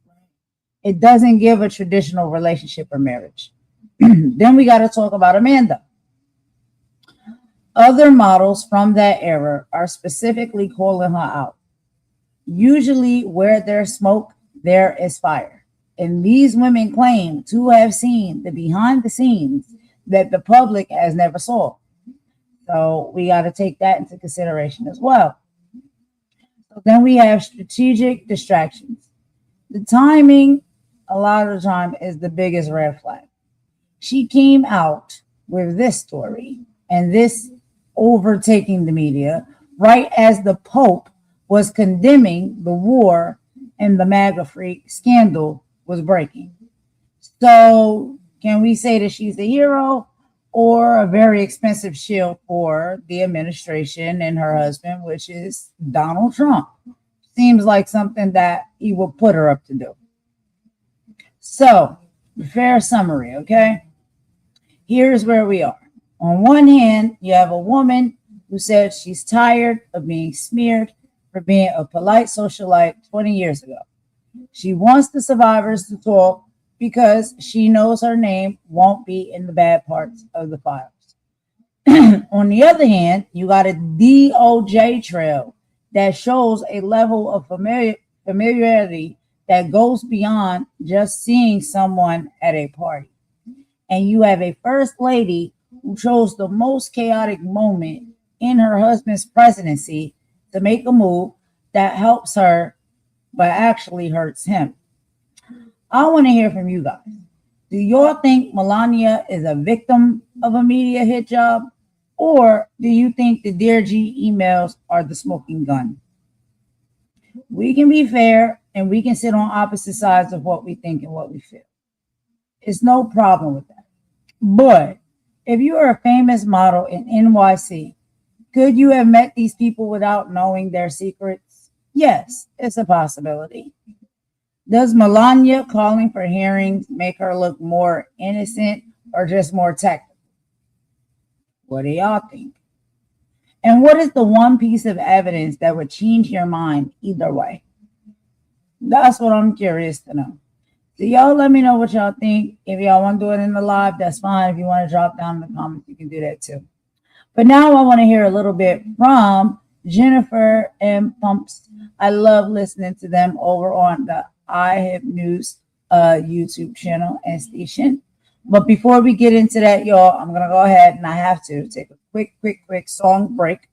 It doesn't give a traditional relationship or marriage. Then we got to talk about Amanda. Other models from that era are specifically calling her out. Usually where there's smoke, there is fire. And these women claim to have seen the behind the scenes that the public has never saw. So we got to take that into consideration as well. So then we have strategic distractions. The timing, a lot of the time, is the biggest red flag. She came out with this story and this overtaking the media right as the Pope was condemning the war and the MAGA freak scandal was breaking. So can we say that she's a hero or a very expensive shield for the administration and her husband, which is Donald Trump? Seems like something that he will put her up to do. So, fair summary, okay? Here's where we are. On one hand, you have a woman who said she's tired of being smeared for being a polite socialite 20 years ago. She wants the survivors to talk because she knows her name won't be in the bad parts of the files. On the other hand, you got a DOJ trail that shows a level of familiarity that goes beyond just seeing someone at a party. And you have a first lady who chose the most chaotic moment in her husband's presidency to make a move that helps her but actually hurts him. I want to hear from you guys. Do y'all think Melania is a victim of a media hit job? Or do you think the Dear G emails are the smoking gun? We can be fair and we can sit on opposite sides of what we think and what we feel. It's no problem with that. But if you are a famous model in NYC, could you have met these people without knowing their secrets? Yes, it's a possibility. Does Melania calling for hearings make her look more innocent or just more technical? What do y'all think? And what is the one piece of evidence that would change your mind either way? That's what I'm curious to know. So y'all let me know what y'all think. If y'all want to do it in the live, that's fine. If you want to drop down in the comments, you can do that too. But now I want to hear a little bit from Jennifer and Pumps. I love listening to them over on the IHIP News YouTube channel and station. But before we get into that, y'all, I'm going to go ahead and I have to take a quick song break.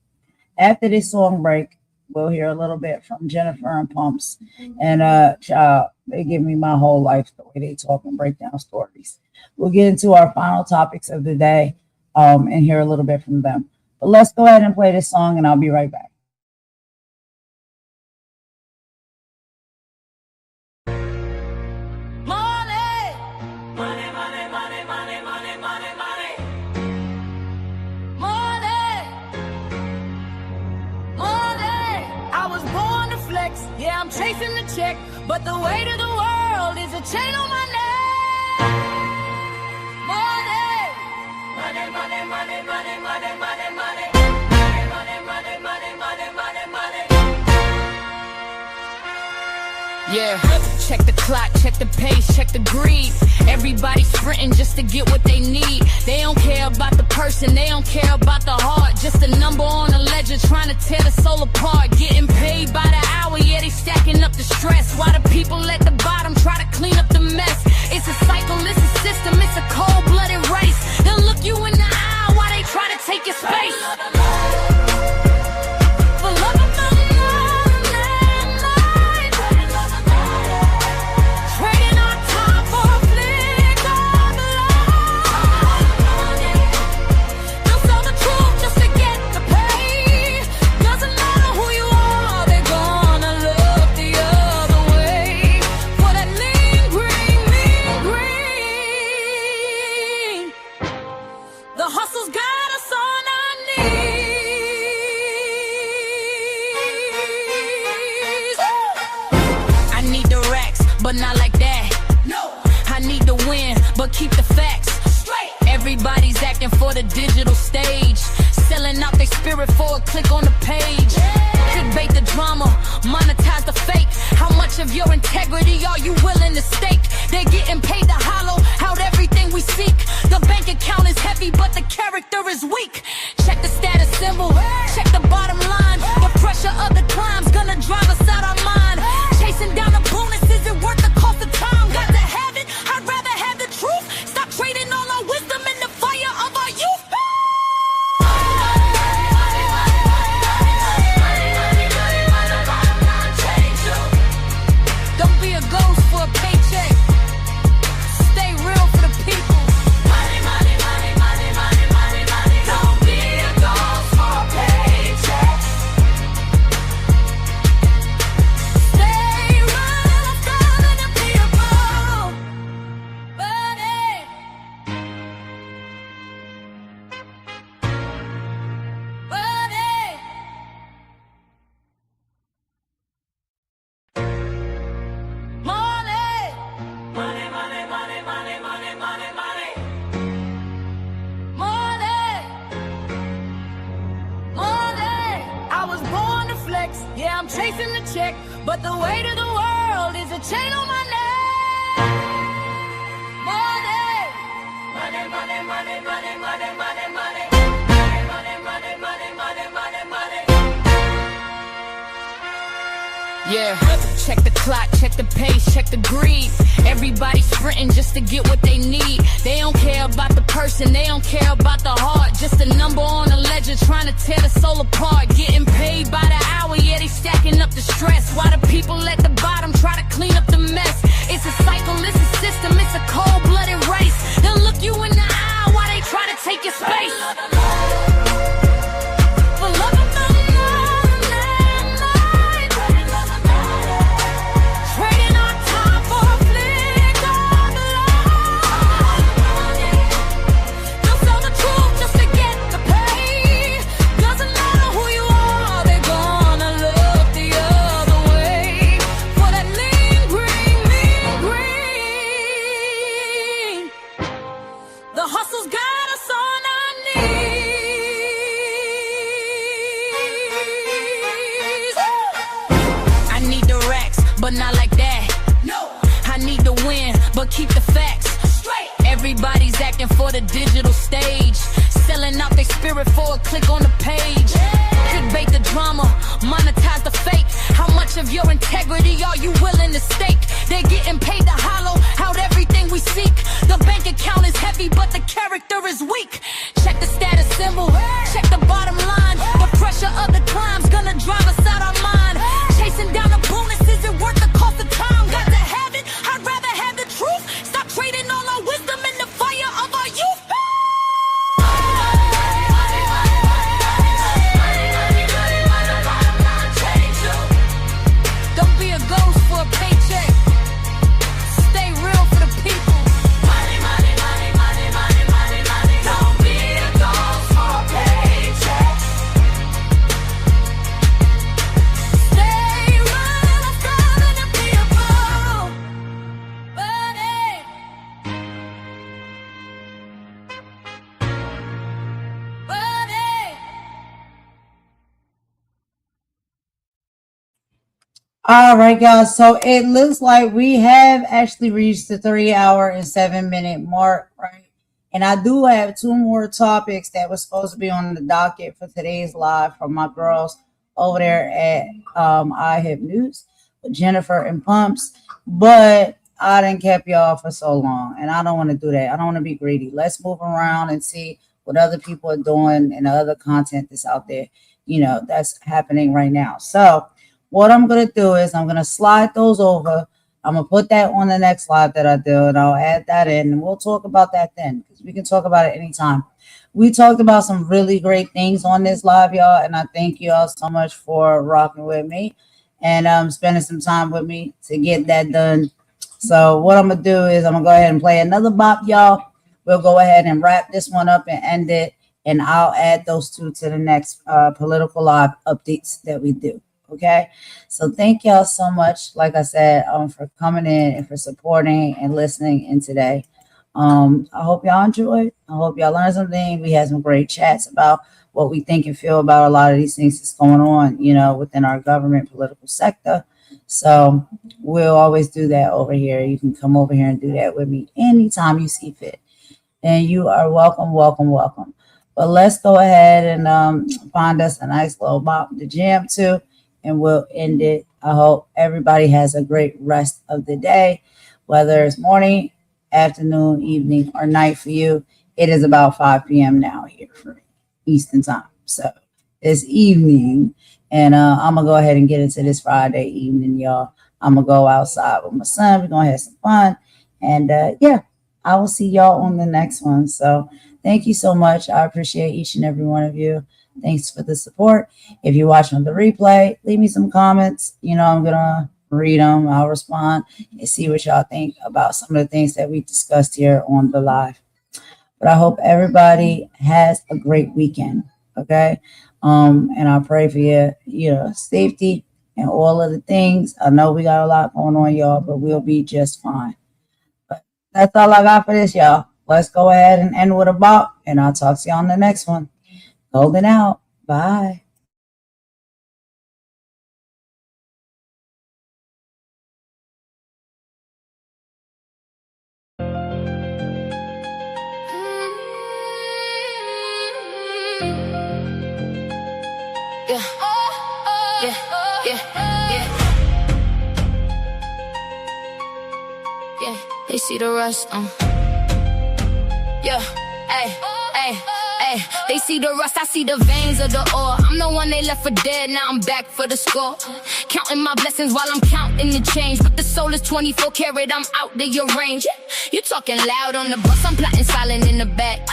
After this song break, we'll hear a little bit from Jennifer and Pumps. And child, they give me my whole life the way they talk and break down stories. We'll get into our final topics of the day and hear a little bit from them. But let's go ahead and play this song and I'll be right back. Yeah, I'm chasing the check, but the weight of the world is a chain on my neck. Money, money, money, money, money, money, money, money, money, money, money, money, money, money. Yeah, check the clock, check the pace, check the greed. Everybody sprinting just to get what they need. They don't care about the person, they don't care about the heart. Just a number on a ledger trying to tear the soul apart. Getting paid by the hour, yeah, they stacking up the stress. Why the people at the bottom try to clean up the mess? It's a cycle, it's a system, it's a cold-blooded race. They'll look you in the eye while they try to take your space. For love of but not like that. No, I need to win, but keep the facts straight. Everybody's acting for the digital stage, selling out their spirit for a click on the page. Clickbait the drama, monetize the fake. your integrity are you willing to stake? They're getting paid to hollow out everything we seek. The bank account is heavy, but the character is weak. Check the status symbol, check the bottom line. The pressure of the climb's gonna drive us out our mind. Chasing down the bonus isn't worth the cost of time. Got to have it, I'd rather have the truth. Stop trading all our wisdom in the fire of our youth. Don't be a ghost for a paycheck. Stay real for the people. Money, money, money, money, money, money, money. Don't be a ghost for a paycheck. Stay real for the people. Money. Money. Money, money, money, money, money, money, money, money. Money, money. I was born to flex, yeah, I'm chasing the check, but the weight of the world is a chain on my neck. Money, money, money, money, money, money, money, money. Money, money, money, money, money, money, money. Yeah, check the clock, check the pace, check the greed. Everybody sprinting just to get what they need. They don't care about the person, they don't care about the heart. Just a number on a ledger trying to tear the soul apart. Getting paid by the hour, yeah, they stacking up the stress. Why the people at the bottom try to clean up the mess? It's a cycle, it's a system, it's a cold-blooded race. They'll look you in the eye while they try to take your space. For love of the trading our time for a flick of love. They'll sell the truth just to get the pay. Doesn't matter who you are, they're gonna look the other way. For that lean green, mean green. The hustle's got us on our knees. I need the racks, but not like that. No, I need to win, but keep the facts straight. Everybody's acting for the digital stage, selling out their spirit for a click on the page. Clickbait the drama, monetize the fake. How much of your integrity are you willing to stake? They're getting paid to hollow out everything we seek. The bank account is heavy, but the character is weak. Check the status symbol, check the bottom line. The pressure of the climb's gonna drive us out our mind. Chasing down the bonus isn't worth the cost of time. Got to have it, I'd rather have the truth. Stop trading all our wisdom in the fire of our youth. Don't be a ghost for a paycheck. Stay real for the people. Money, money, money, money, money, money, money. Don't be a ghost for a paycheck. Stay real for the people. Money. Money. All right, guys. So it looks like we have actually reached the 3-hour and 7-minute mark, right? And I do have 2 more topics that were supposed to be on the docket for today's live from my girls over there at IHIP News with Jennifer and Pumps. But I didn't keep y'all for so long, and I don't want to do that. I don't want to be greedy. Let's move around and see what other people are doing and the other content that's out there, you know, that's happening right now. So what I'm going to do is I'm going to slide those over. I'm going to put that on the next live that I do, and I'll add that in, and we'll talk about that then, because we can talk about it anytime. We talked about some really great things on this live, y'all, and I thank you all so much for rocking with me and spending some time with me to get that done. So what I'm going to do is I'm going to go ahead and play another bop, y'all. We'll go ahead and wrap this one up and end it, and I'll add those 2 to the next political live updates that we do. Okay, so thank y'all so much, like I said, for coming in and for supporting and listening in today. I hope y'all enjoyed. I hope y'all learned something. We had some great chats about what we think and feel about a lot of these things that's going on, you know, within our government political sector. So we'll always do that over here. You can come over here and do that with me anytime you see fit. And you are welcome, welcome, welcome. But let's go ahead and find us a nice little bop to jam to, and we'll end it. I hope everybody has a great rest of the day, whether it's morning, afternoon, evening, or night for you. It is about 5 p.m. now here for Eastern time. So it's evening. And I'm going to go ahead and get into this Friday evening, y'all. I'm going to go outside with my son. We're going to have some fun. And yeah, I will see y'all on the next one. So thank you so much. I appreciate each and every one of you. Thanks for the support. If you're watching on the replay, leave me some comments. You know, I'm going to read them. I'll respond and see what y'all think about some of the things that we discussed here on the live. But I hope everybody has a great weekend. Okay. And I pray for your safety and all of the things. I know we got a lot going on, y'all, but we'll be just fine. But that's all I got for this, y'all. Let's go ahead and end with a bop, and I'll talk to y'all on the next one. Golden out. Bye. They see the rust, yeah, ay, they see the rust, I see the veins of the ore. I'm the one they left for dead, now I'm back for the score. Counting my blessings while I'm counting the change. But the soul is 24 karat, I'm out of your range. You talking loud on the bus, I'm plotting silent in the back.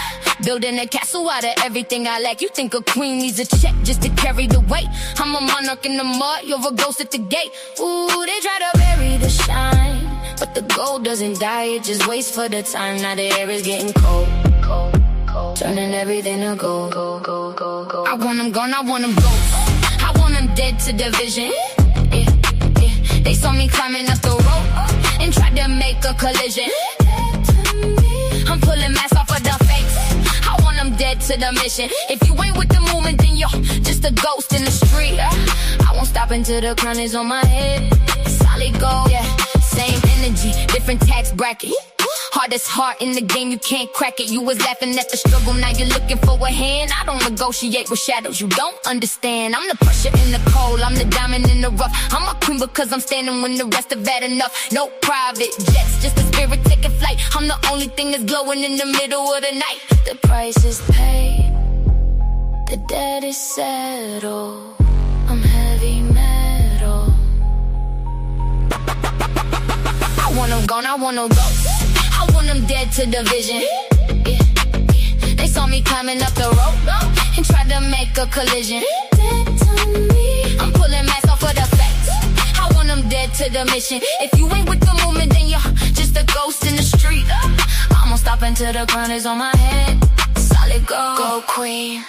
Building a castle out of everything I lack. You think a queen needs a check just to carry the weight? I'm a monarch in the mud, you're a ghost at the gate. Ooh, they try to bury the shine, but the gold doesn't die, it just waits for the time. Now the air is getting cold, cold, cold, turning everything to gold, gold, gold, gold, gold. I want them gone, I want them ghost. I want them dead to division. They saw me climbing up the rope and tried to make a collision. I'm pulling masks off of the fakes. I want them dead to the mission. If you ain't with the movement, then you're just a ghost in the street. I won't stop until the crown is on my head. Solid gold, yeah. Same energy, different tax bracket. Hardest heart in the game, you can't crack it. You was laughing at the struggle, now you're looking for a hand. I don't negotiate with shadows, you don't understand. I'm the pressure in the cold, I'm the diamond in the rough. I'm a queen because I'm standing when the rest have had enough. No private jets, just a spirit taking flight. I'm the only thing that's glowing in the middle of the night. The price is paid, the debt is settled. I'm heavy metal. I want them gone, I want them ghosts. I want them dead to the vision. They saw me climbing up the rope and tried to make a collision. I'm pulling masks off of the facts. I want them dead to the mission. If you ain't with the movement, then you're just a ghost in the street. I'm gonna stop until the crown is on my head. Solid gold, gold queen.